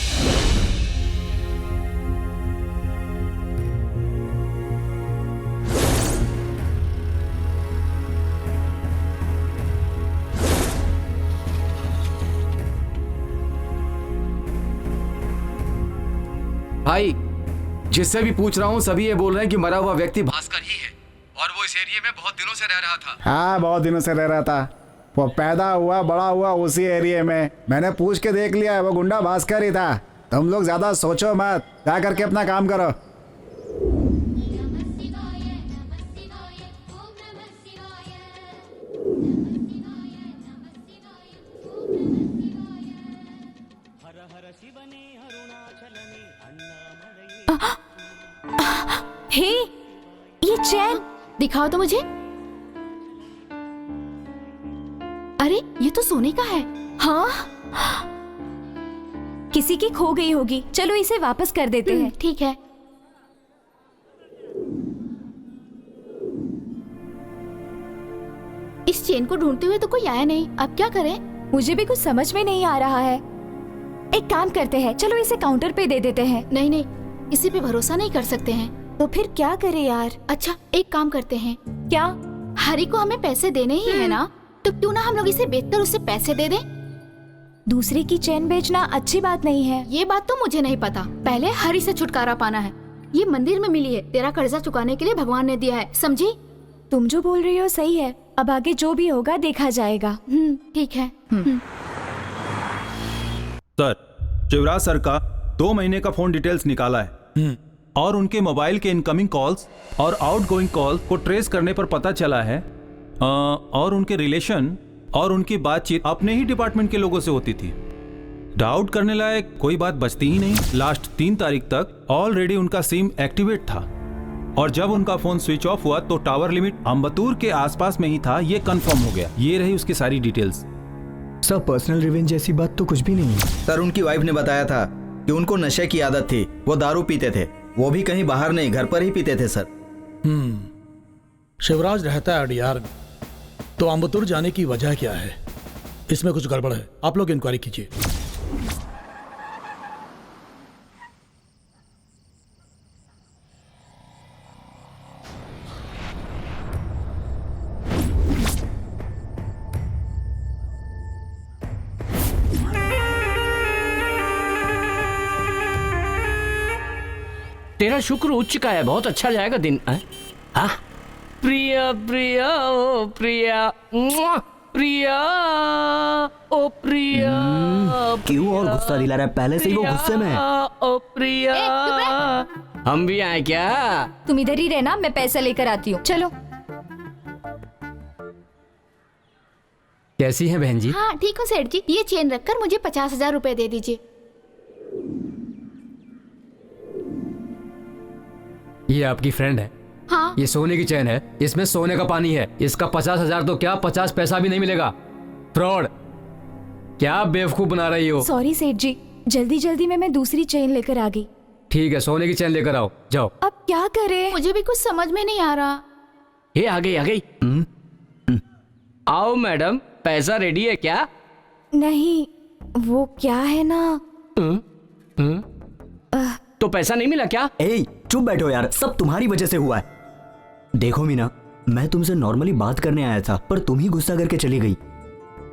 भाई जिससे भी पूछ रहा हूँ सभी ये बोल रहे हैं कि मरा हुआ व्यक्ति भास्कर ही है और वो इस एरिया में बहुत दिनों से रह रहा था। हाँ बहुत दिनों से रह रहा था। वो पैदा हुआ बड़ा हुआ उसी एरिया में। मैंने पूछ के देख लिया है, वो गुंडा भास्कर ही था। तुम लोग ज्यादा सोचो मत, जा करके अपना काम करो। हे, ये चैन दिखाओ तो मुझे। अरे ये तो सोने का है। हाँ, किसी की खो गई होगी। चलो इसे वापस कर देते हैं। ठीक है। इस चेन को ढूंढते हुए तो कोई आया नहीं, अब क्या करें? मुझे भी कुछ समझ में नहीं आ रहा है। एक काम करते हैं, चलो इसे काउंटर पे दे देते हैं। नहीं नहीं, इसी पे भरोसा नहीं कर सकते हैं। तो फिर क्या करें यार? अच्छा एक काम करते हैं। क्या? हरी को हमें पैसे देने ही है ना, तो क्यों ना हम लोग इसे बेचकर उसे पैसे दे दें। दूसरे की चैन बेचना अच्छी बात नहीं है। ये बात तो मुझे नहीं पता। पहले हरी से छुटकारा पाना है। ये मंदिर में मिली है, तेरा कर्जा चुकाने के लिए भगवान ने दिया है, समझी? तुम जो बोल रही हो सही है। अब आगे जो भी होगा देखा जाएगा। ठीक है। सर, शिवराज सर का 2 महीने का फोन डिटेल्स निकाला है और उनके मोबाइल के इनकमिंग कॉल्स और आउटगोइंग कॉल को ट्रेस करने पर पता चला है और उनके रिलेशन और उनकी बातचीत अपने ही डिपार्टमेंट के लोगों से होती थी। डाउट करने लायक कोई बात बचती ही नहीं। लास्ट 3 तारीख तक ऑलरेडी उनका सिम एक्टिवेट था और जब उनका फोन स्विच ऑफ हुआ तो टावर लिमिट अम्बतूर के आसपास में ही था, ये कंफर्म हो गया। ये रही उसकी सारी डिटेल्स। सर पर्सनल रिवेंज जैसी बात तो कुछ भी नहीं है। सर उनकी वाइफ ने बताया था कि उनको नशे की आदत थी, वो दारू पीते थे। वो भी कहीं बाहर नहीं, घर पर ही पीते थे सर। शिवराज रहता है अडियार में, तो अम्बतूर जाने की वजह क्या है? इसमें कुछ गड़बड़ है। आप लोग इंक्वायरी कीजिए। तेरा शुक्र उठ चुका है, बहुत अच्छा जाएगा दिन। हाँ प्रिया प्रिया ओ प्रिया, मुआ, प्रिया ओ प्रिया। क्यों और गुस्सा दिला रहा है? पहले से ही वो गुस्से में है। ओ प्रिया। हम भी आए क्या? तुम इधर ही रहना, मैं पैसा लेकर आती हूँ। चलो। कैसी हैं बहन जी? हाँ ठीक हो सेठ जी, ये चेन रखकर मुझे 50,000 रुपए दे दीजिए। ये आपकी फ्रेंड है? हाँ। ये सोने की चेन है, इसमें सोने का पानी है। इसका 50,000 तो क्या 50 पैसा भी नहीं मिलेगा। फ्रॉड। क्या बेवकूफ बना रही हो? सॉरी सेठ जी, जल्दी जल्दी में मैं दूसरी चेन लेकर आ गई। ठीक है, सोने की चेन लेकर आओ, जाओ। अब क्या करें? मुझे भी कुछ समझ में नहीं आ रहा। ये आ गई आ गई। आओ मैडम, पैसा रेडी है क्या? नहीं, वो क्या है ना। तो पैसा नहीं मिला क्या? ए, चुप बैठो यार, सब तुम्हारी वजह से हुआ है। देखो मीना, मैं तुमसे नॉर्मली बात करने आया था, पर तुम ही गुस्सा करके चली गई।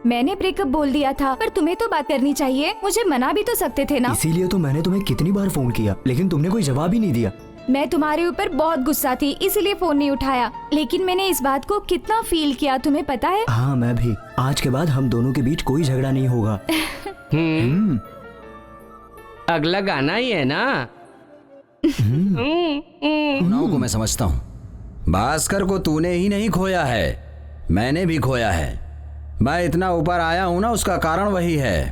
मैंने ब्रेकअप बोल दिया था, पर तुम्हें तो बात करनी चाहिए, मुझे मना भी तो सकते थे ना। इसीलिए तो मैंने तुम्हें कितनी बार फोन किया, लेकिन तुमने कोई जवाब ही नहीं दिया। मैं तुम्हारे ऊपर बहुत गुस्सा थी, इसलिए फोन नहीं उठाया। लेकिन मैंने इस बात को कितना फील किया, तुम्हें पता है? हाँ, मैं भी। आज के बाद हम दोनों के बीच कोई झगड़ा नहीं होगा। अगला गाना ही है ना। को मैं समझता हूँ। भास्कर को तूने ही नहीं खोया है, मैंने भी खोया है। मैं इतना ऊपर आया हूं ना, उसका कारण वही है।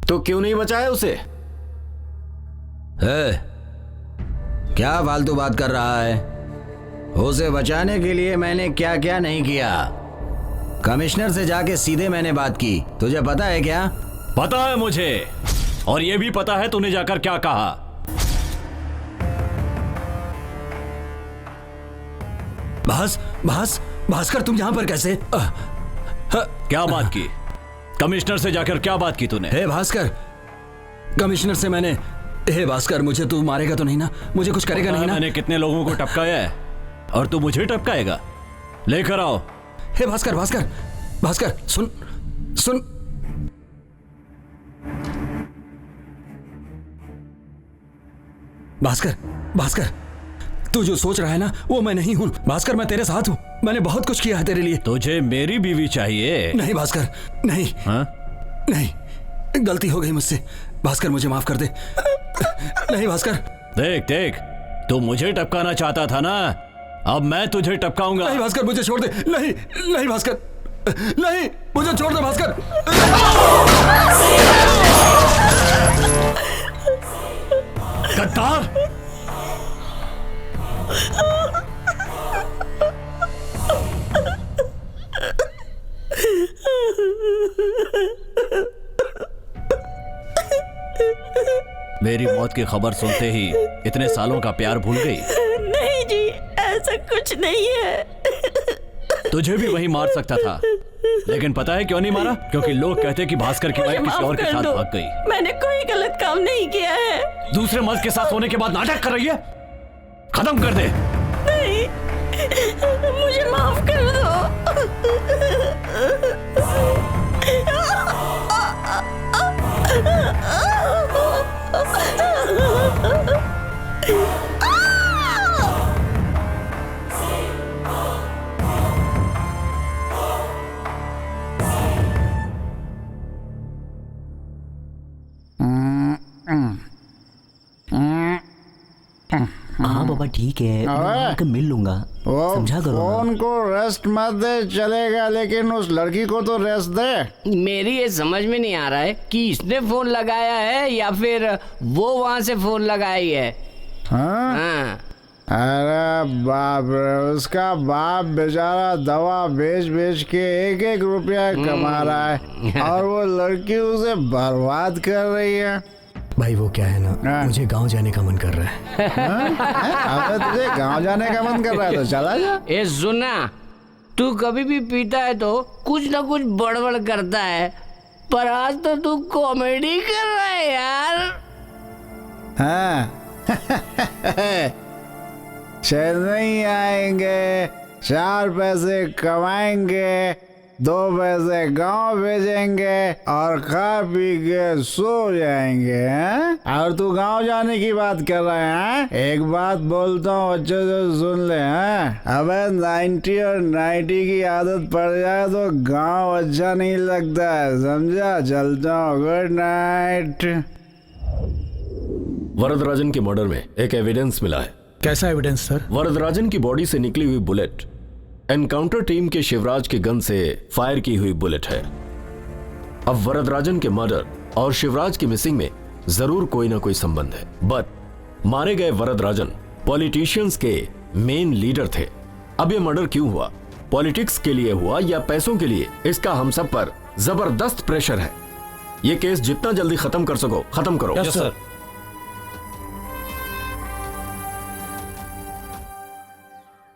तो क्यों नहीं बचाया उसे? क्या फालतू बात कर रहा है? उसे बचाने के लिए मैंने क्या क्या नहीं किया। कमिश्नर से जाके सीधे मैंने बात की। तुझे पता है क्या? पता है मुझे, और ये भी पता है तूने जाकर क्या कहा। भास्कर, तुम यहाँ पर कैसे? क्या बात की? कमिश्नर से जाकर क्या बात की तूने? हे भास्कर, कमिश्नर से मैंने, हे भास्कर, मुझे तू मारेगा तो नहीं ना? मुझे कुछ करेगा नहीं ना? मैंने कितने लोगों को टपकाया है, और तू मुझे टपकाएगा? लेकर आओ। हे भास्कर, भास्कर, भास्कर, सुन सुन। भास्कर, भास्कर, तू जो सोच रहा है ना, वो मैं नहीं हूं। भास्कर, मैं तेरे साथ हूं। मैंने बहुत कुछ किया है तेरे लिए। तुझे मेरी बीवी चाहिए? नहीं भास्कर, नहीं। हाँ? नहीं, गलती हो गई मुझसे। भास्कर, मुझे माफ कर दे। नहीं भास्कर। देख देख, तू मुझे टपकाना चाहता था ना, अब मैं तुझे टपकाऊंगा। नहीं भास्कर, मुझे छोड़ दे। नहीं नहीं भास्कर, नहीं, मुझे छोड़ दे भास्कर। गद्दार! मेरी मौत की खबर सुनते ही इतने सालों का प्यार भूल गई? नहीं जी, ऐसा कुछ नहीं है। तुझे भी वही मार सकता था, लेकिन पता है क्यों नहीं मारा? क्योंकि लोग कहते कि भास्कर की वाइफ किसी और के साथ भाग गई। मैंने कोई गलत काम नहीं किया है। दूसरे मर्द के साथ सोने के बाद नाटक कर रही है? खत्म कर दे। नहीं, मुझे माफ कर दो। हाँ बाबा, ठीक है, मैं मिल लूंगा। समझा करो। फोन को रेस्ट मत दे, चलेगा, लेकिन उस लड़की को तो रेस्ट दे। मेरी ये समझ में नहीं आ रहा है कि इसने फोन लगाया है या फिर वो वहां से फोन लगाई है। हाँ? अरे बाप रे, उसका बाप बेचारा दवा बेच बेच के 1-1 रुपया कमा रहा है, और वो लड़की उसे बर्बाद कर रही है। भाई वो क्या है ना, मुझे गांव जाने का मन कर रहा है। अबे तुझे गांव जाने का मन कर रहा है तो चला जा। ए सुना, तू कभी भी पीता है तो कुछ ना कुछ बड़बड़ करता है, पर आज तो तू कॉमेडी कर रहा है यार। हाँ। चेन्नई आएंगे, 4 पैसे कमाएंगे, 2 पैसे गांव भेजेंगे और खा पी के सो जाएंगे हैं? और तू गांव जाने की बात कर रहे हैं? एक बात बोलता हूँ अच्छे से सुन ले हैं? अबे 90 और 90 की आदत पड़ जाए तो गांव अच्छा नहीं लगता है, समझा? चलता हूँ, गुड नाइट। वरदराजन के मर्डर में एक एविडेंस मिला है। कैसा एविडेंस सर? वरदराजन की बॉडी से निकली हुई बुलेट एनकाउंटर टीम के शिवराज के गन से फायर की हुई बुलेट है। अब वरदराजन के मर्डर और शिवराज की मिसिंग में जरूर कोई ना कोई संबंध है, बट मारे गए वरदराजन पॉलिटिशियंस के मेन लीडर थे। अब ये मर्डर क्यों हुआ, पॉलिटिक्स के लिए हुआ या पैसों के लिए, इसका हम सब पर जबरदस्त प्रेशर है। ये केस जितना जल्दी खत्म कर सको खत्म करो। Yes sir.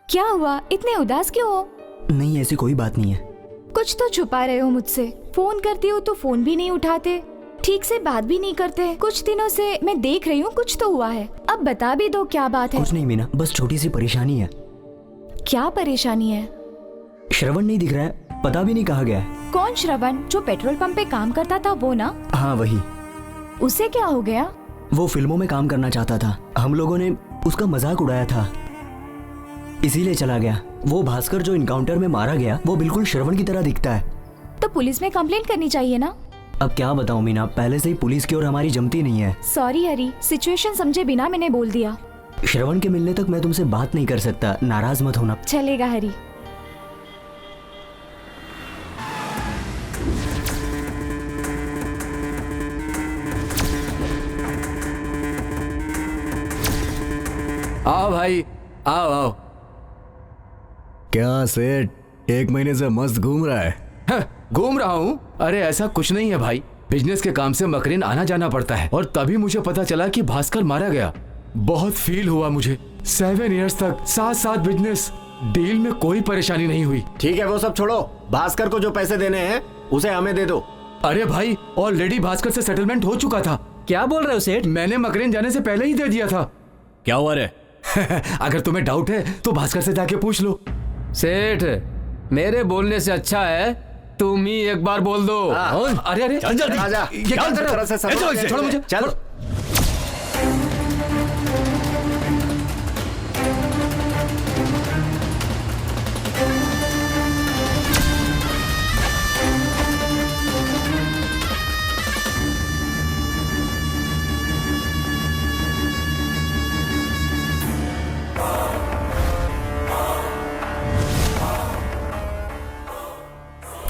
क्या हुआ, इतने उदास क्यों हो? नहीं, ऐसी कोई बात नहीं है। कुछ तो छुपा रहे हो मुझसे। फोन करती हो तो फोन भी नहीं उठाते, ठीक से बात भी नहीं करते। कुछ दिनों से मैं देख रही हूँ कुछ तो हुआ है। अब बता भी दो क्या बात है। कुछ नहीं मीना, बस छोटी सी परेशानी है। क्या परेशानी है? श्रवण नहीं दिख रहा है, पता भी नहीं कहाँ गया है। कौन श्रवण? जो पेट्रोल पंप पे काम करता था वो ना? हाँ वही। उसे क्या हो गया? वो फिल्मों में काम करना चाहता था, हम लोगों ने उसका मजाक उड़ाया था, इसीलिए चला गया। वो भास्कर जो इनकाउंटर में मारा गया वो बिल्कुल श्रवण की तरह दिखता है। तो पुलिस में कंप्लेंट करनी चाहिए ना? अब क्या बताऊं मीना, पहले से ही पुलिस की ओर हमारी जमती नहीं है। सॉरी हरी, सिचुएशन समझे बिना मैंने बोल दिया। श्रवण के मिलने तक मैं तुमसे बात नहीं कर सकता, नाराज मत होना। चलेगा हरी। आओ भाई, आओ आओ। क्या सेठ, 1 महीने से मस्त घूम रहा है? घूम रहा हूँ? अरे ऐसा कुछ नहीं है भाई, बिजनेस के काम से मकरेन आना जाना पड़ता है और तभी मुझे पता चला कि भास्कर मारा गया। बहुत फील हुआ मुझे। 7 इयर्स तक साथ बिजनेस डील में कोई परेशानी नहीं हुई। ठीक है वो सब छोड़ो, भास्कर को जो पैसे देने हैं उसे हमें दे दो। अरे भाई ऑलरेडी भास्कर से सेटलमेंट हो चुका था। क्या बोल रहे हो सेठ? मैंने मकरेन जाने से पहले ही दे दिया था। क्या हुआ रे? अगर तुम्हें डाउट है तो भास्कर से जाके पूछ लो। सेठ, मेरे बोलने से अच्छा है तुम ही एक बार बोल दो। अरे अरे चल जल्दी, ये क्या कर रहे हो? छोड़ो मुझे, चल।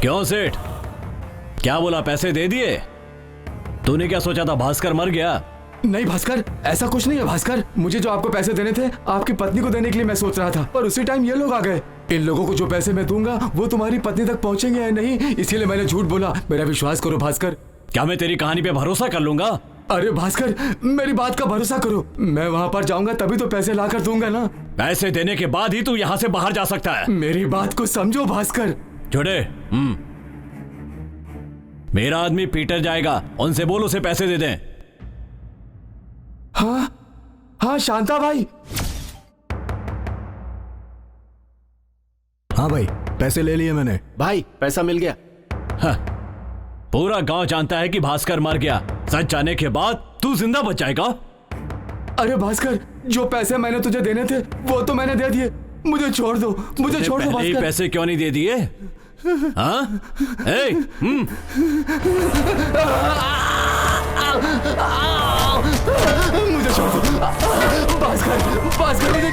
क्यों सेठ, क्या बोला, पैसे दे दिए? तूने क्या सोचा था भास्कर मर गया? नहीं भास्कर, ऐसा कुछ नहीं है भास्कर। मुझे जो आपको पैसे देने थे आपकी पत्नी को देने के लिए मैं सोच रहा था, पर उसी टाइम ये लोग आ गए। इन लोगों को जो पैसे मैं दूंगा वो तुम्हारी पत्नी तक पहुंचेंगे या नहीं, इसीलिए मैंने झूठ बोला। मेरा विश्वास करो भास्कर। क्या मैं तेरी कहानी पे भरोसा कर लूंगा? अरे भास्कर, मेरी बात का भरोसा करो। मैं वहाँ पर जाऊंगा तभी तो पैसे ला कर दूंगा ना। पैसे देने के बाद ही तू यहाँ से बाहर जा सकता है। मेरी बात को समझो भास्कर। छोड़े, मेरा आदमी पीटर जाएगा, उनसे बोल उसे पैसे दे दें। हाँ शांता भाई। हाँ भाई, पैसे ले लिए मैंने। भाई पैसा मिल गया। हाँ, पूरा गांव जानता है कि भास्कर मर गया। सच जाने के बाद तू जिंदा बच जाएगा। अरे भास्कर, जो पैसे मैंने तुझे देने थे वो तो मैंने दे दिए। मुझे छोड़ दो, मुझे छोड़ दो भास्कर। पैसे क्यों नहीं दे दिए? हाँ? मुझे छोड़ दो भास्कर, मुझे।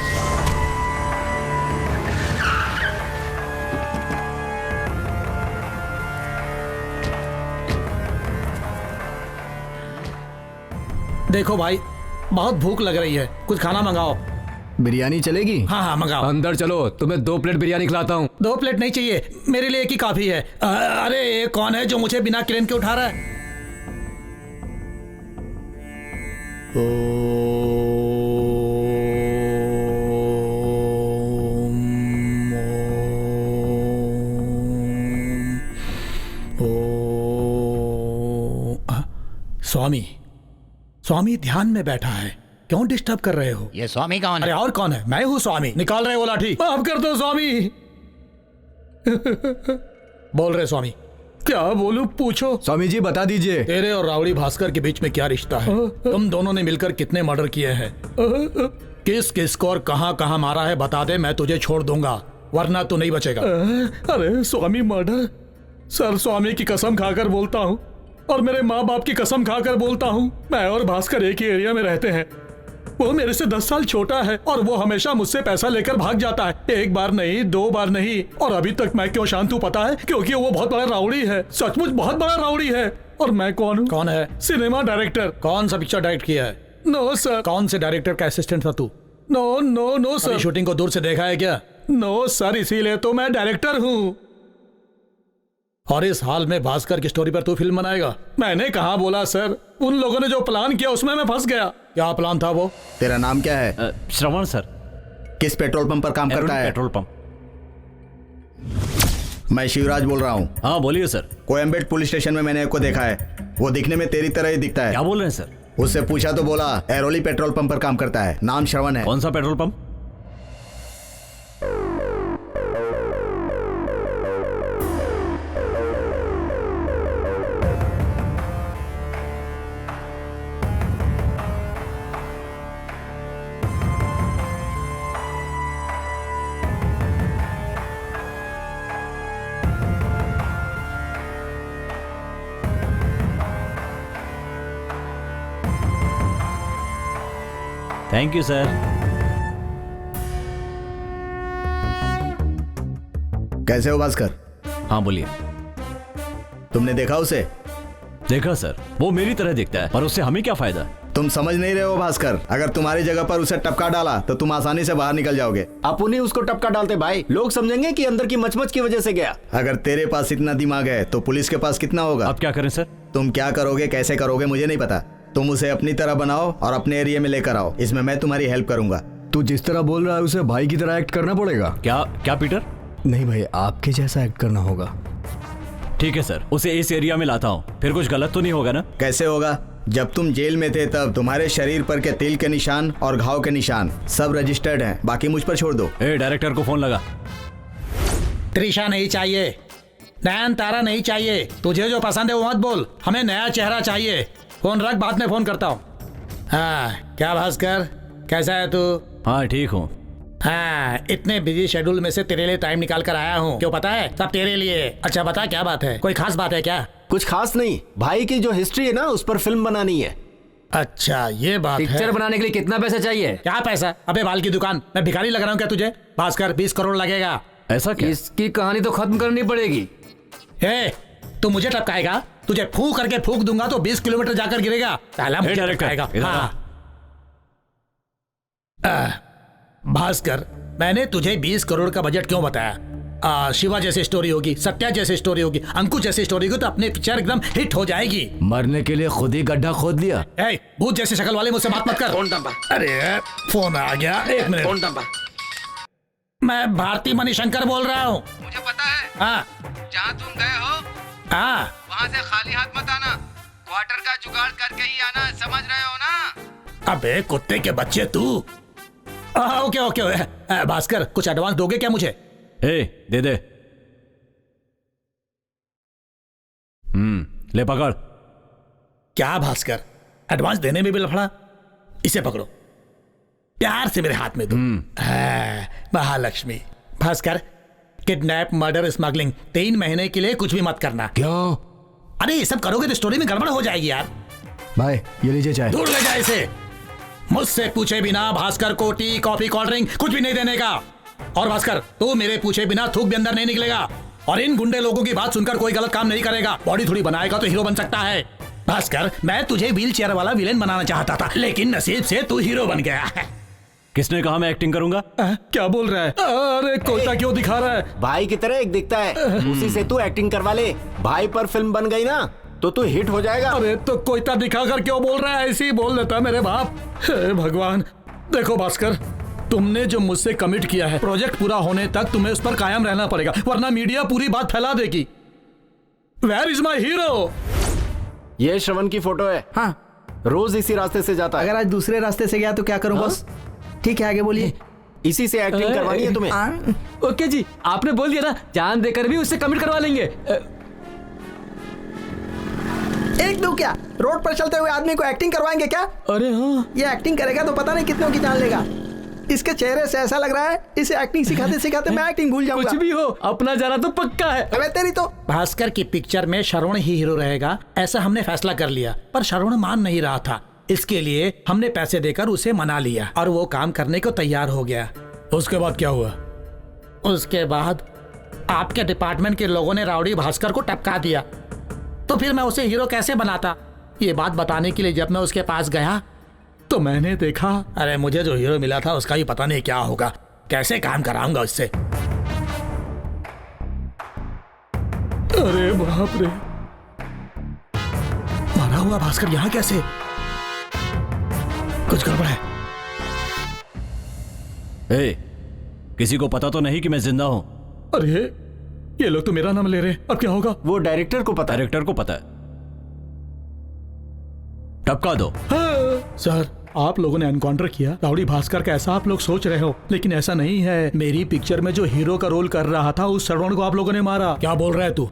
देखो भाई, बहुत भूख लग रही है, कुछ खाना मंगाओ। बिरयानी चलेगी? हाँ हाँ मंगाओ। अंदर चलो, तुम्हें 2 प्लेट बिरयानी खिलाता हूँ। 2 प्लेट नहीं चाहिए, मेरे लिए एक ही काफी है। अरे ये कौन है जो मुझे बिना क्लेम के उठा रहा है? स्वामी, स्वामी ध्यान में बैठा है, क्यों डिस्टर्ब कर रहे हो? ये स्वामी कौन है? अरे और कौन है? मैं हूँ स्वामी। निकाल रहे हो लाठी? माफ कर दो स्वामी। बोल रहे स्वामी। क्या बोलूं पूछो। स्वामी जी बता दीजिए। तेरे और रावड़ी भास्कर के बीच में क्या रिश्ता है? तुम दोनों ने मिलकर कितने मर्डर किए हैं? किस किस को और कहां कहां मारा है बता दे, मैं तुझे छोड़ दूंगा, वरना तू नहीं बचेगा। अरे स्वामी मर्डर? सर स्वामी की कसम खाकर बोलता हूँ और मेरे माँ बाप की कसम खाकर बोलता हूँ, मैं और भास्कर एक ही एरिया में रहते हैं। वो मेरे से 10 साल छोटा है और वो हमेशा मुझसे पैसा लेकर भाग जाता है। एक बार नहीं, 2 बार नहीं, और अभी तक मैं क्यों शांत हूँ पता है? क्योंकि वो बहुत बड़ा राउडी है, सचमुच बहुत बड़ा राउडी है। और मैं कौन हूँ? कौन है? Cinema director. कौन सा पिक्चर डायरेक्ट किया है? No sir. कौन से डायरेक्टर का असिस्टेंट था तू? No no no sir. Shooting को दूर से देखा है क्या? नो सर, इसीलिए तो मैं डायरेक्टर हूँ। और इस हाल में भास्कर की स्टोरी पर तू फिल्म बनाएगा? मैंने कहा बोला सर, उन लोगों ने जो प्लान किया उसमें मैं फंस गया। क्या प्लान था वो? तेरा नाम क्या है? श्रवण सर। किस पेट्रोल पंप पर काम करता है? Petrol pump. मैं शिवराज बोल रहा हूँ। हाँ बोलिए सर। कोयम्बेट पुलिस स्टेशन में मैंने को देखा है, वो दिखने में तेरी तरह ही दिखता है। क्या बोल रहे हैं सर? उससे पूछा तो बोला एरोली पेट्रोल पंप पर काम करता है, नाम श्रवण है। कौन सा petrol pump? Thank you sir. कैसे हो भास्कर? हाँ बोलिए। तुमने देखा उसे? देखा सर, वो मेरी तरह दिखता है, पर उससे हमें क्या फायदा? तुम समझ नहीं रहे हो भास्कर, अगर तुम्हारी जगह पर उसे टपका डाला तो तुम आसानी से बाहर निकल जाओगे। अपन ही उसको टपका डालते भाई, लोग समझेंगे कि अंदर की मचमच की वजह से गया। अगर तेरे पास इतना दिमाग है तो पुलिस के पास कितना होगा? अब क्या करें सर? तुम क्या करोगे, कैसे करोगे मुझे नहीं पता, तुम उसे अपनी तरह बनाओ और अपने एरिया में लेकर आओ, इसमें मैं तुम्हारी हेल्प करूंगा। तू जिस तरह बोल रहा है उसे भाई की तरह एक्ट करना पड़ेगा। क्या क्या पीटर? नहीं भाई, आपके जैसा एक्ट करना होगा। ठीक है सर, उसे इस एरिया में लाता हूँ, फिर कुछ गलत तो नहीं होगा ना? कैसे होगा? जब तुम जेल में थे तब तुम्हारे शरीर पर के तिल के निशान और घाव के निशान सब रजिस्टर्ड हैं, बाकी मुझ पर छोड़ दो। डायरेक्टर को फोन लगा। त्रिशा नहीं चाहिए, नयन तारा नहीं चाहिए, तुझे जो पसंद है वो मत बोल, हमें नया चेहरा चाहिए। फोन रख, बाद में फोन करता हूँ। हाँ क्या भास्कर, कैसा है तू? हाँ ठीक हूँ। हाँ, इतने बिजी शेड्यूल में से तेरे लिए टाइम निकाल कर आया हूँ। क्यों पता है? सब तेरे लिए। अच्छा बता क्या बात है, कोई खास बात है क्या? कुछ खास नहीं, भाई की जो हिस्ट्री है ना उस पर फिल्म बनानी है। अच्छा ये बात है। पिक्चर बनाने के लिए कितना पैसा चाहिए? क्या पैसा? अबे बाल की दुकान, मैं भिखारी लग रहा हूँ क्या तुझे? भास्कर 20 करोड़ लगेगा। ऐसा क्या? इसकी कहानी तो खत्म करनी पड़ेगी। तू मुझे टपकाएगा? तुझे फूंक करके फूंक दूंगा तो 20 किलोमीटर जाकर गिरेगा। पहला मुझे टपकाएगा। हाँ भास्कर, मैंने तुझे 20 करोड़ का बजट क्यों बताया? शिवा जैसी स्टोरी होगी, सत्या जैसी स्टोरी होगी, अंकुश जैसी स्टोरी होगी तो अपनी पिक्चर एकदम हिट हो जाएगी। मरने के लिए खुद ही गड्ढा खोद लिया। भूत जैसी शक्ल वाले मुझसे बात मत कर। अरे फोन आ गया, एक मिनट। मैं भारती मणिशंकर बोल रहा हूँ। मुझे पता है। हाँ जहाँ तुम गए हो वहाँ से खाली हाथ मत आना, क्वार्टर का जुगाड़ करके ही आना, समझ रहे हो ना? अबे कुत्ते के बच्चे तू। ओके ओके, भास्कर कुछ एडवांस दोगे क्या मुझे? दे दे। ले पकड़। क्या भास्कर, एडवांस देने में भी लफड़ा? इसे पकड़ो, प्यार से मेरे हाथ में दो। Mahalakshmi. Bhaskar, kidnap, murder, smuggling 3 महीने के लिए कुछ भी मत करना। क्यों? अरे ये सब करोगे तो स्टोरी में गड़बड़ हो जाएगी यार। भाई ये लीजिए चाय। दूर ले जाए इसे। मुझसे पूछे बिना भास्कर को टी, कॉफी, कोल्ड ड्रिंक कुछ भी नहीं देने का। और भास्कर, तू मेरे पूछे बिना थूक भी अंदर नहीं निकलेगा। और इन गुंडे लोगों की बात सुनकर कोई गलत काम नहीं करेगा। बॉडी थोड़ी बनाएगा तो हीरो बन सकता है। भास्कर, मैं तुझे व्हील चेयर वाला विलेन बनाना चाहता था, लेकिन नसीब से तू हीरो बन गया है। किसने कहा मैं एक्टिंग करूंगा? क्या बोल रहा है? अरे कोयता क्यों दिखा रहा है? भाई की तरह एक दिखता है, उसी से तू एक्टिंग करवा ले। भाई पर फिल्म बन गई ना तो तू हिट हो जाएगा। अरे तो कोयता दिखाकर क्यों बोल रहा है? ऐसे ही बोल देता मेरे बाप। हे भगवान। देखो भास्कर, तुमने जो मुझसे कमिट किया है, प्रोजेक्ट पूरा होने तक तुम्हें उस पर कायम रहना पड़ेगा, वरना मीडिया पूरी बात फैला देगी। Where is my hero? ये श्रवण की फोटो है। हाँ, रोज इसी रास्ते से जाता है। अगर आज दूसरे रास्ते से गया तो क्या करूं बॉस? ठीक है आगे बोलिए। इसी से एक्टिंग करवानी है तुम्हें। ओके जी, आपने बोल दिया ना, जान देकर भी उससे कमिट करवा लेंगे। एक दो क्या, रोड पर चलते हुए आदमी को एक्टिंग करवाएंगे क्या? अरे हाँ, ये एक्टिंग करेगा तो पता नहीं कितनों की जान लेगा। इसके चेहरे से ऐसा लग रहा है इसे एक्टिंग सिखाते सिखाते मैं एक्टिंग भूल जाऊंगा। कुछ भी हो, अपना जाना तो पक्का है। अबे तेरी तो। भास्कर की पिक्चर में श्रवण ही हीरो रहेगा ऐसा हमने फैसला कर लिया, पर श्रवण मान नहीं रहा था। इसके लिए हमने पैसे देकर उसे मना लिया और वो काम करने को तैयार हो गया। उसके बाद क्या हुआ? उसके बाद आपके डिपार्टमेंट के लोगों ने राउडी भास्कर को टपका दिया, तो फिर मैं उसे हीरो कैसे बनाता? ये बात बताने के लिए जब मैं उसके पास गया तो मैंने देखा, अरे मुझे जो हीरो मिला था उसका ही पता नहीं क्या होगा, कैसे काम कराऊंगा उससे। अरे बाप रे, मारा हुआ भास्कर यहाँ कैसे? कुछ गड़बड़ है। किसी को पता तो नहीं कि मैं जिंदा हूं? अरे ये लोग तो मेरा नाम ले रहे हैं, अब क्या होगा? वो डायरेक्टर को पता है। डायरेक्टर को पता है, टपका दो। हाँ। सर, आप लोगों ने एनकाउंटर किया राउडी भास्कर का, ऐसा आप लोग सोच रहे हो, लेकिन ऐसा नहीं है। मेरी पिक्चर में जो हीरो का रोल कर रहा था उस श्रवण को आप लोगों ने मारा। क्या बोल रहा है तू?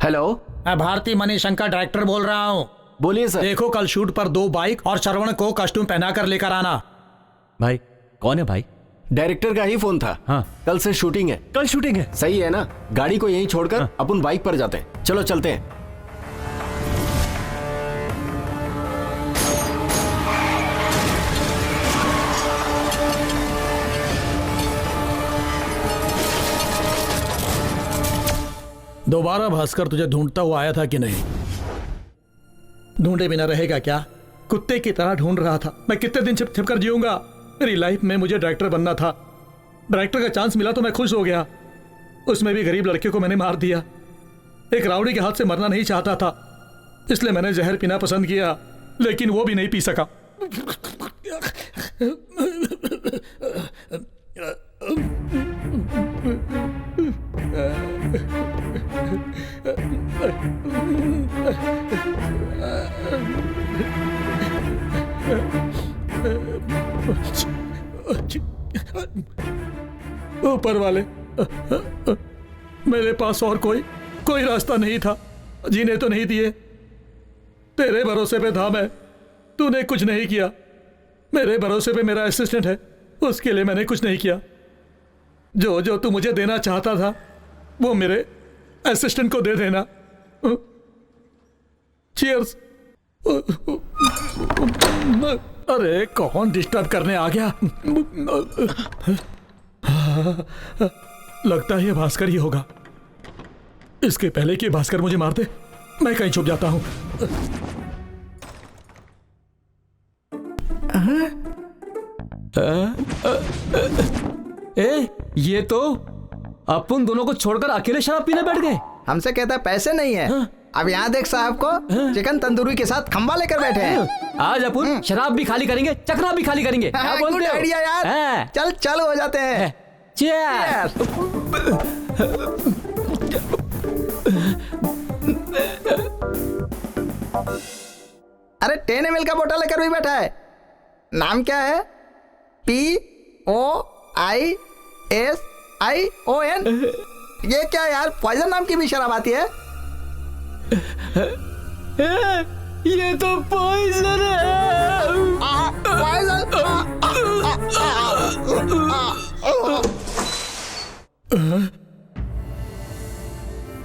हेलो, मैं भारती मणिशंकर डायरेक्टर बोल रहा हूँ। बोलिए सर। देखो कल शूट पर 2 बाइक और श्रवण को कॉस्ट्यूम पहना कर लेकर आना। भाई कौन है भाई? डायरेक्टर का ही फोन था। हाँ, कल से शूटिंग है। कल शूटिंग है? सही है ना, गाड़ी को यहीं छोड़कर अपन बाइक पर जाते हैं। चलो चलते हैं। दोबारा भास्कर तुझे ढूंढता हुआ आया था कि नहीं? ढूंढे बिना रहेगा क्या? कुत्ते की तरह ढूंढ रहा था। मैं कितने दिन छिप छिप कर जीऊंगा? मेरी लाइफ में मुझे डायरेक्टर बनना था, डायरेक्टर का चांस मिला तो मैं खुश हो गया। उसमें भी गरीब लड़के को मैंने मार दिया। एक राउडी के हाथ से मरना नहीं चाहता था, इसलिए मैंने जहर पीना पसंद किया, लेकिन वो भी नहीं पी सका। ऊपर वाले, मेरे पास और कोई रास्ता नहीं था। जीने तो नहीं दिए, तेरे भरोसे पे था मैं, तूने कुछ नहीं किया। मेरे भरोसे पे मेरा असिस्टेंट है, उसके लिए मैंने कुछ नहीं किया। जो जो तू मुझे देना चाहता था वो मेरे असिस्टेंट को दे देना। चीयर्स। अरे कौन डिस्टर्ब करने आ गया? लगता है ये भास्कर ही होगा। इसके पहले कि भास्कर मुझे मार दे मैं कहीं छुप जाता हूं। ये तो अपन दोनों को छोड़कर अकेले शराब पीने बैठ गए। हमसे कहता है पैसे नहीं है। अब यहाँ देख साहब को चिकन तंदूरी के साथ खंबा लेकर बैठे हैं। आज अपन शराब भी खाली करेंगे, चखना भी खाली करेंगे। क्या बोलते हो? आइडिया यार। चल चल हो जाते हैं। चीयर्स। अरे 10 ml का बोतल लेकर भी बैठा है। नाम क्या है? POISION। ये क्या यार, पॉइजन नाम की भी शराब आती है? ये तो पॉइजन है।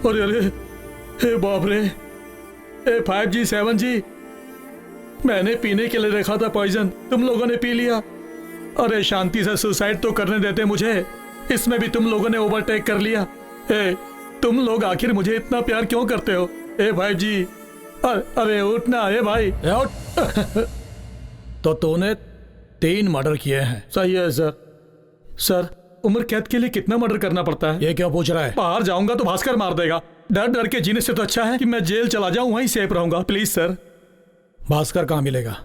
अरे अरे, हे बाप रे, 5G 7G, मैंने पीने के लिए रखा था पॉइजन, तुम लोगों ने पी लिया। अरे शांति से सुसाइड तो करने देते मुझे, इसमें भी तुम लोगों ने ओवरटेक कर लिया। तुम लोग आखिर मुझे इतना प्यार क्यों करते हो? भाई जी, अरे उठना। भाई उठ। तो तूने 3 मर्डर किए हैं? सही है सर। सर, उम्र कैद के लिए कितना मर्डर करना पड़ता है? ये क्या पूछ रहा है? बाहर जाऊंगा तो भास्कर मार देगा। डर डर के जीने से तो अच्छा है कि मैं जेल चला जाऊं, वहीं सेफ रहूंगा। Please sir. भास्कर कहाँ मिलेगा?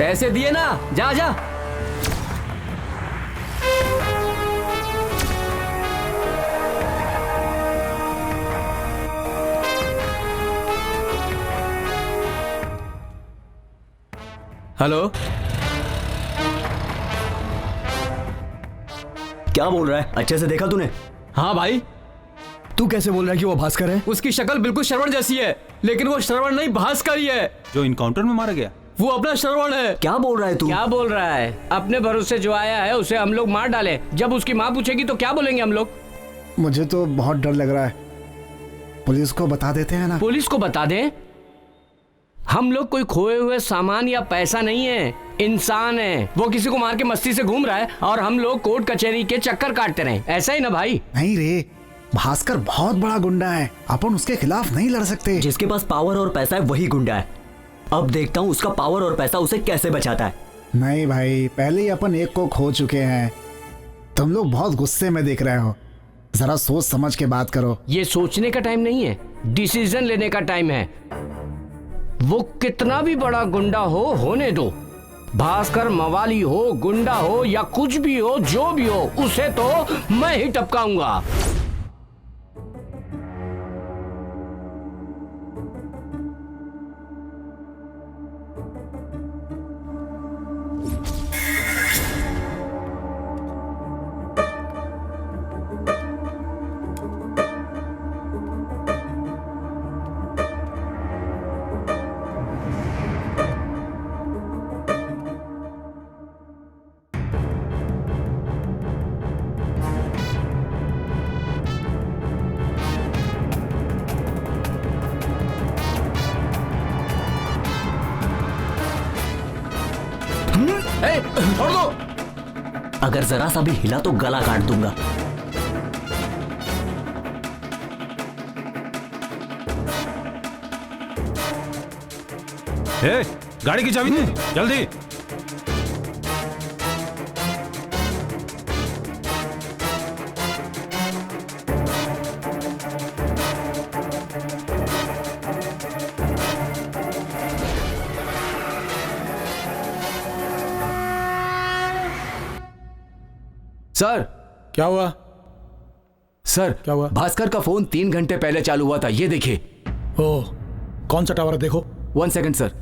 पैसे दिए ना, जा जा। हेलो, क्या बोल रहा है? अच्छे से देखा तूने? हाँ भाई। तू कैसे बोल रहा है कि वो भास्कर है? उसकी शक्ल बिल्कुल श्रवण जैसी है, लेकिन वो श्रवण नहीं भास्कर ही है। जो इनकाउंटर में मारा गया वो अपना श्रवण है। क्या बोल रहा है तू? क्या बोल रहा है? अपने भरोसे जो आया है उसे हम लोग मार डाले। जब उसकी माँ पूछेगी तो क्या बोलेंगे हम लोग? मुझे तो बहुत डर लग रहा है। पुलिस को बता देते हैं ना? पुलिस को बता दें? हम लोग कोई खोए हुए सामान या पैसा नहीं है, इंसान है। वो किसी को मार के मस्ती से घूम रहा है और हम लोग कोर्ट कचहरी के चक्कर काटते रहे, ऐसा ही ना भाई? नहीं रे, भास्कर बहुत बड़ा गुंडा है, अपन उसके खिलाफ नहीं लड़ सकते। जिसके पास पावर और पैसा है वही गुंडा है। अब देखता हूँ उसका पावर और पैसा उसे कैसे बचाता है। नहीं भाई, पहले ही अपन एक को खो चुके हैं। तुम लोग बहुत गुस्से में देख रहे हो, जरा सोच समझ के बात करो। ये सोचने का टाइम नहीं है, डिसीजन लेने का टाइम है। वो कितना भी बड़ा गुंडा हो, होने दो। भास्कर मवाली हो, गुंडा हो या कुछ भी हो, जो भी हो, उसे तो मैं ही टपकाऊंगा। छोड़ दो। अगर जरा सा भी हिला तो गला काट दूंगा। गाड़ी की चाबी दे जल्दी। सर, क्या हुआ? सर, क्या हुआ? भास्कर का फोन 3 घंटे पहले चालू हुआ था, ये देखिए। ओह, कौन सा टावर है देखो। 1 second sir.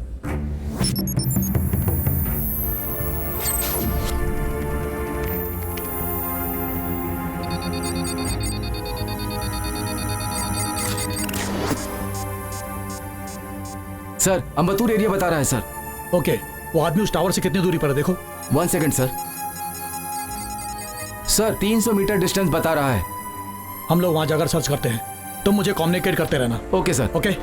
Sir, Ambattur area बता रहा है सर। ओके, वो आदमी उस टावर से कितनी दूरी पर है देखो। 1 second sir. Sir, 300 meter distance बता रहा है। हम लोग वहां जाकर सर्च करते हैं, तुम मुझे कम्युनिकेट करते रहना। Okay sir. ओके।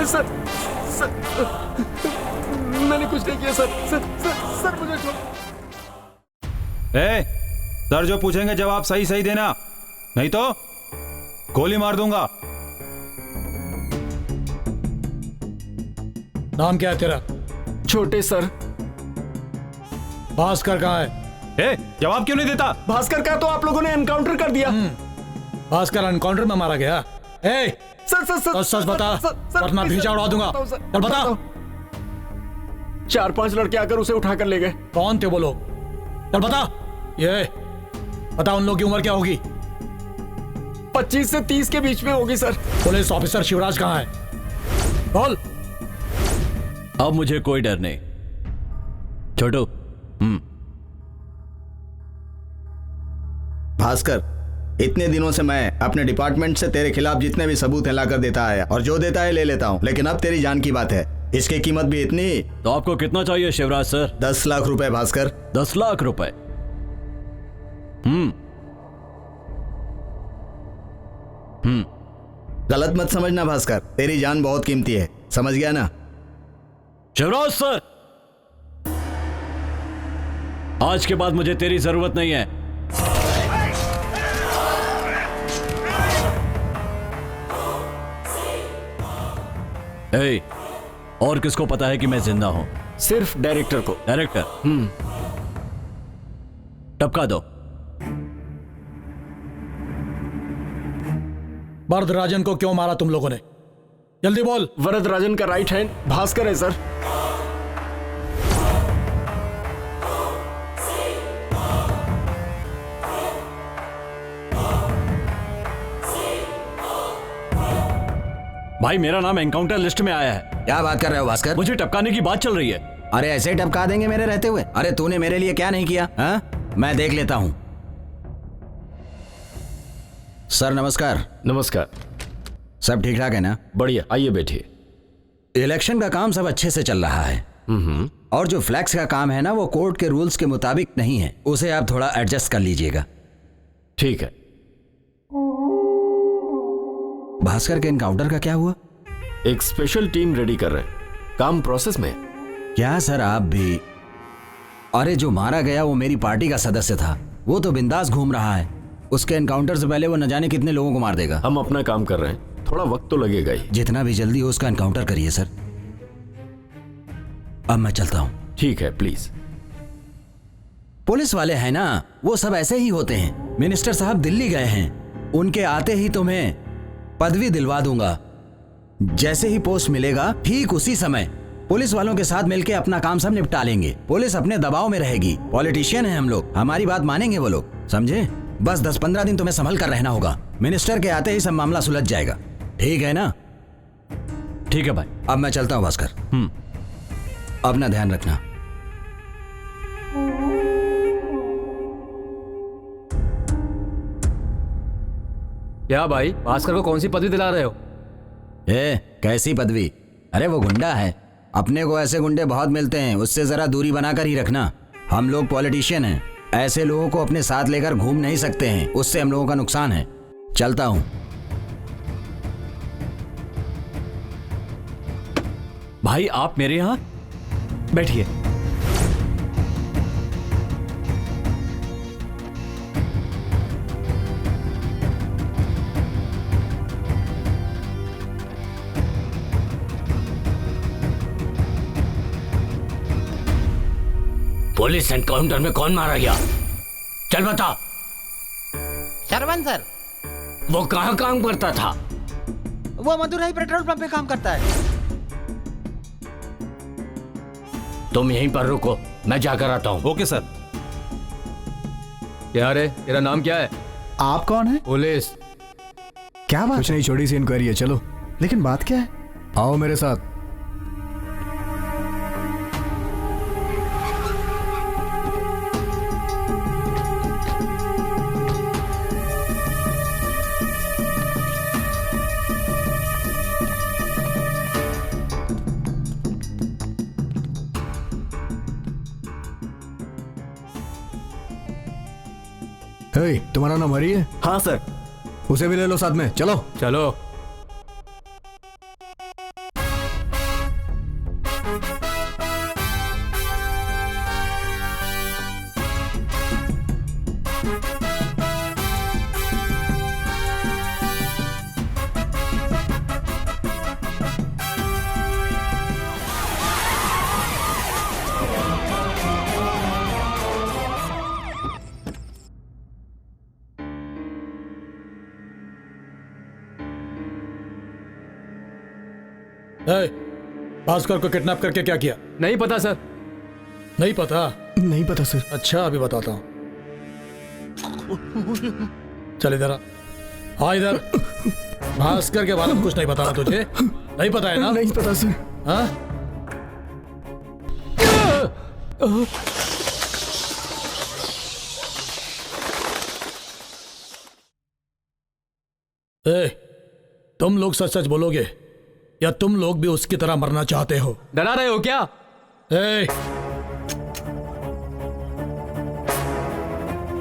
सर, मैंने कुछ नहीं किया सर, मुझे छोड़। सर जो पूछेंगे जवाब सही सही देना, नहीं तो गोली मार दूंगा। नाम क्या है तेरा? छोटे सर। भास्कर कहाँ है? जवाब क्यों नहीं देता? भास्कर का तो आप लोगों ने एनकाउंटर कर दिया। भास्कर एनकाउंटर में मारा गया? सर सच बता, वरना भेजा उड़ा दूंगा। चल बता। 4-5 लड़के आकर उसे उठा कर ले गए। कौन थे वो लोग? चल बता। ये बता, उन लोगों की उम्र क्या होगी? 25 से 30 के बीच में होगी सर। पुलिस ऑफिसर शिवराज कहाँ है? बोल। अब मुझे कोई डर नहीं। छोटू, भास्कर, इतने दिनों से मैं अपने डिपार्टमेंट से तेरे खिलाफ जितने भी सबूत है लाकर देता है और जो देता है ले लेता हूँ, लेकिन अब तेरी जान की बात है, इसकी कीमत भी इतनी। तो आपको कितना चाहिए शिवराज सर? 10 लाख रुपए भास्कर। 10 लाख रुपए? गलत मत समझना भास्कर, तेरी जान बहुत कीमती है, समझ गया ना? शिवराज सर, आज के बाद मुझे तेरी जरूरत नहीं है। ए, और किसको पता है कि मैं जिंदा हूं? सिर्फ डायरेक्टर को। डायरेक्टर? टपका दो। वरदराजन को क्यों मारा तुम लोगों ने? जल्दी बोल। वरदराजन का राइट हैंड भास्कर है सर। भाई मेरा नाम एनकाउंटर लिस्ट में आया है। क्या बात कर रहे हो भास्कर? मुझे टपकाने की बात चल रही है। अरे ऐसे टपका देंगे मेरे रहते हुए? अरे तूने मेरे लिए क्या नहीं किया? हाँ, मैं देख लेता हूं। सर नमस्कार। नमस्कार। सब ठीक ठाक है ना? बढ़िया, आइए बैठिए। इलेक्शन का काम सब अच्छे से चल रहा है और जो फ्लैक्स का काम है ना, वो कोर्ट के रूल्स के मुताबिक नहीं है, उसे आप थोड़ा एडजस्ट कर लीजिएगा। ठीक है। भास्कर के एनकाउंटर का क्या हुआ? एक स्पेशल टीम रेडी कर रहे हैं, काम प्रोसेस में। क्या सर आप भी? अरे जो मारा गया वो मेरी पार्टी का सदस्य था, वो तो बिंदास घूम रहा है। उसके एनकाउंटर से पहले वो न जाने कितने लोगों को मार देगा। हम अपना काम कर रहे हैं, थोड़ा वक्त तो लगेगा ही। जितना भी जल्दी हो उसका एनकाउंटर करिए सर। अब मैं चलता हूं। ठीक है, प्लीज। पुलिस वाले हैं ना, वो सब ऐसे ही होते हैं। मिनिस्टर साहब दिल्ली गए हैं, उनके आते ही तुम्हें पदवी दिलवा दूंगा। जैसे ही पोस्ट मिलेगा ठीक उसी समय पुलिस वालों के साथ मिलकर अपना काम सब निपटा लेंगे। पुलिस अपने दबाव में रहेगी, पॉलिटिशियन है हम लोग, हमारी बात मानेंगे वो लोग, समझे? बस 10-15 दिन तुम्हें संभल कर रहना होगा। मिनिस्टर के आते ही सब मामला सुलझ जाएगा, ठीक है ना? ठीक है भाई। अब मैं चलता हूं भास्कर। अपना ध्यान रखना। क्या भाई, भास्कर को कौन सी पदवी दिला रहे हो? कैसी पदवी? अरे वो गुंडा है, अपने को ऐसे गुंडे बहुत मिलते हैं, उससे जरा दूरी बनाकर ही रखना। हम लोग पॉलिटिशियन हैं, ऐसे लोगों को अपने साथ लेकर घूम नहीं सकते हैं, उससे हम लोगों का नुकसान है। चलता हूं। भाई आप मेरे यहां बैठिए। पुलिस एनकाउंटर में कौन मारा गया? चल बता। सरवन सर। वो कहाँ काम करता था? वो मदुरई पेट्रोल पंप पे काम करता है। तुम यहीं पर रुको, मैं जाकर आता हूँ। Okay sir. क्या रे, तेरा नाम क्या है? आप कौन है? पुलिस। क्या बात? कुछ नहीं, छोटी सी इंक्वायरी है, चलो। लेकिन बात क्या है? आओ मेरे साथ। तुम्हारा नाम हरी है? हाँ सर। उसे भी ले लो साथ में, चलो। चलो। भास्कर को किडनैप करके क्या किया? नहीं पता सर। नहीं पता? नहीं पता सर। अच्छा अभी बताता हूँ। चल इधर आ इधर। भास्कर के बारे में कुछ नहीं बताना तुझे? नहीं पता है ना? नहीं पता सर। हाँ? ए, तुम लोग सच सच बोलोगे या तुम लोग भी उसकी तरह मरना चाहते हो? डरा रहे हो क्या? ए,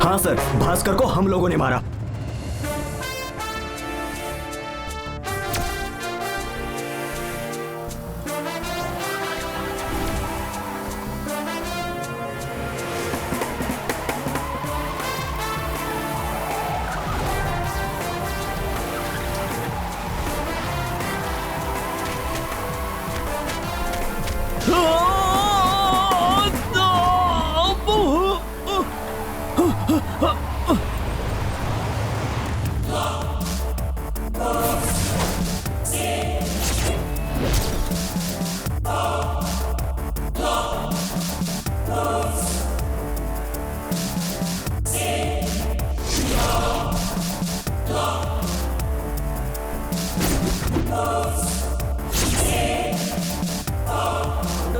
हाँ सर, भास्कर को हम लोगों ने मारा।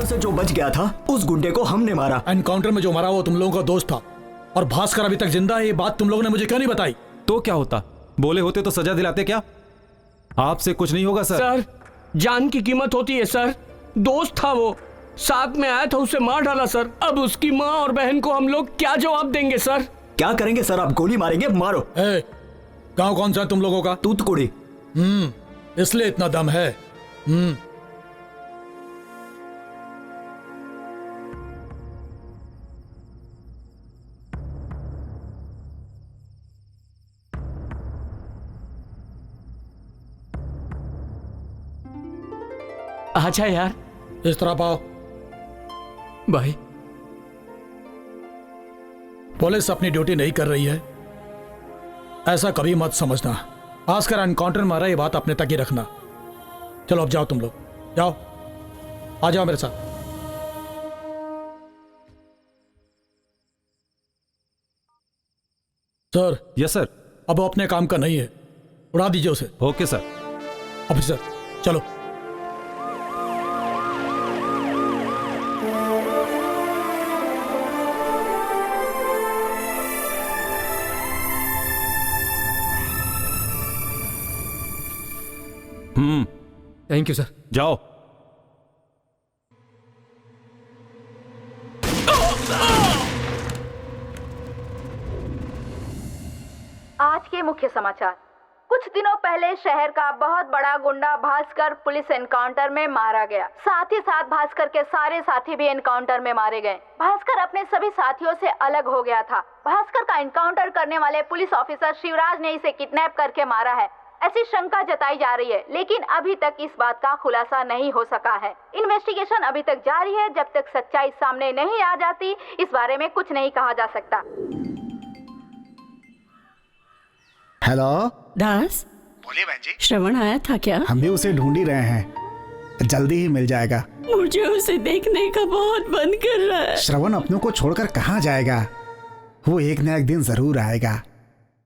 से जो बच गया था उस गुंडे को हमने मारा। एनकाउंटर में जो मारा वो तुम लोगों का दोस्त था और भास्कर अभी तक जिंदा है। ये बात तुम लोगों ने मुझे क्यों नहीं बताई? तो क्या होता, बोले होते तो सजा दिलाते। क्या आपसे कुछ नहीं होगा सर? सर, जान की कीमत होती है सर। दोस्त था वो, साथ में आया था, उसे मार डाला सर। अब उसकी माँ और बहन को हम लोग क्या जवाब देंगे सर? क्या करेंगे सर? आप गोली मारेंगे? मारो। गांव कौन सा तुम लोगों का? तूतकुड़ी। इसलिए इतना दम है। अच्छा यार, इस तरह पाओ भाई। पुलिस अपनी ड्यूटी नहीं कर रही है, ऐसा कभी मत समझना। भास्कर एनकाउंटर मारा, ये बात अपने तक ही रखना। चलो अब जाओ, तुम लोग जाओ, आ जाओ मेरे साथ। सर। Yes sir. अब वो अपने काम का नहीं है, उड़ा दीजिए उसे। Okay sir. ऑफिसर चलो। Thank you sir. जाओ। आज के मुख्य समाचार। कुछ दिनों पहले शहर का बहुत बड़ा गुंडा भास्कर पुलिस एनकाउंटर में मारा गया। साथ ही साथ भास्कर के सारे साथी भी एनकाउंटर में मारे गए। भास्कर अपने सभी साथियों से अलग हो गया था। भास्कर का एनकाउंटर करने वाले पुलिस ऑफिसर शिवराज ने इसे किडनैप करके मारा है, ऐसी शंका जताई जा रही है, लेकिन अभी तक इस बात का खुलासा नहीं हो सका है। इन्वेस्टिगेशन अभी तक जारी है। जब तक सच्चाई सामने नहीं आ जाती, इस बारे में कुछ नहीं कहा जा सकता। हेलो दास। बोलिए बहन जी। श्रवण आया था क्या? हम भी उसे ढूंढ ही रहे हैं, जल्दी ही मिल जाएगा। मुझे उसे देखने का बहुत मन कर रहा है। श्रवण अपनों को छोड़कर कहाँ जाएगा? वो एक न एक दिन जरूर आएगा।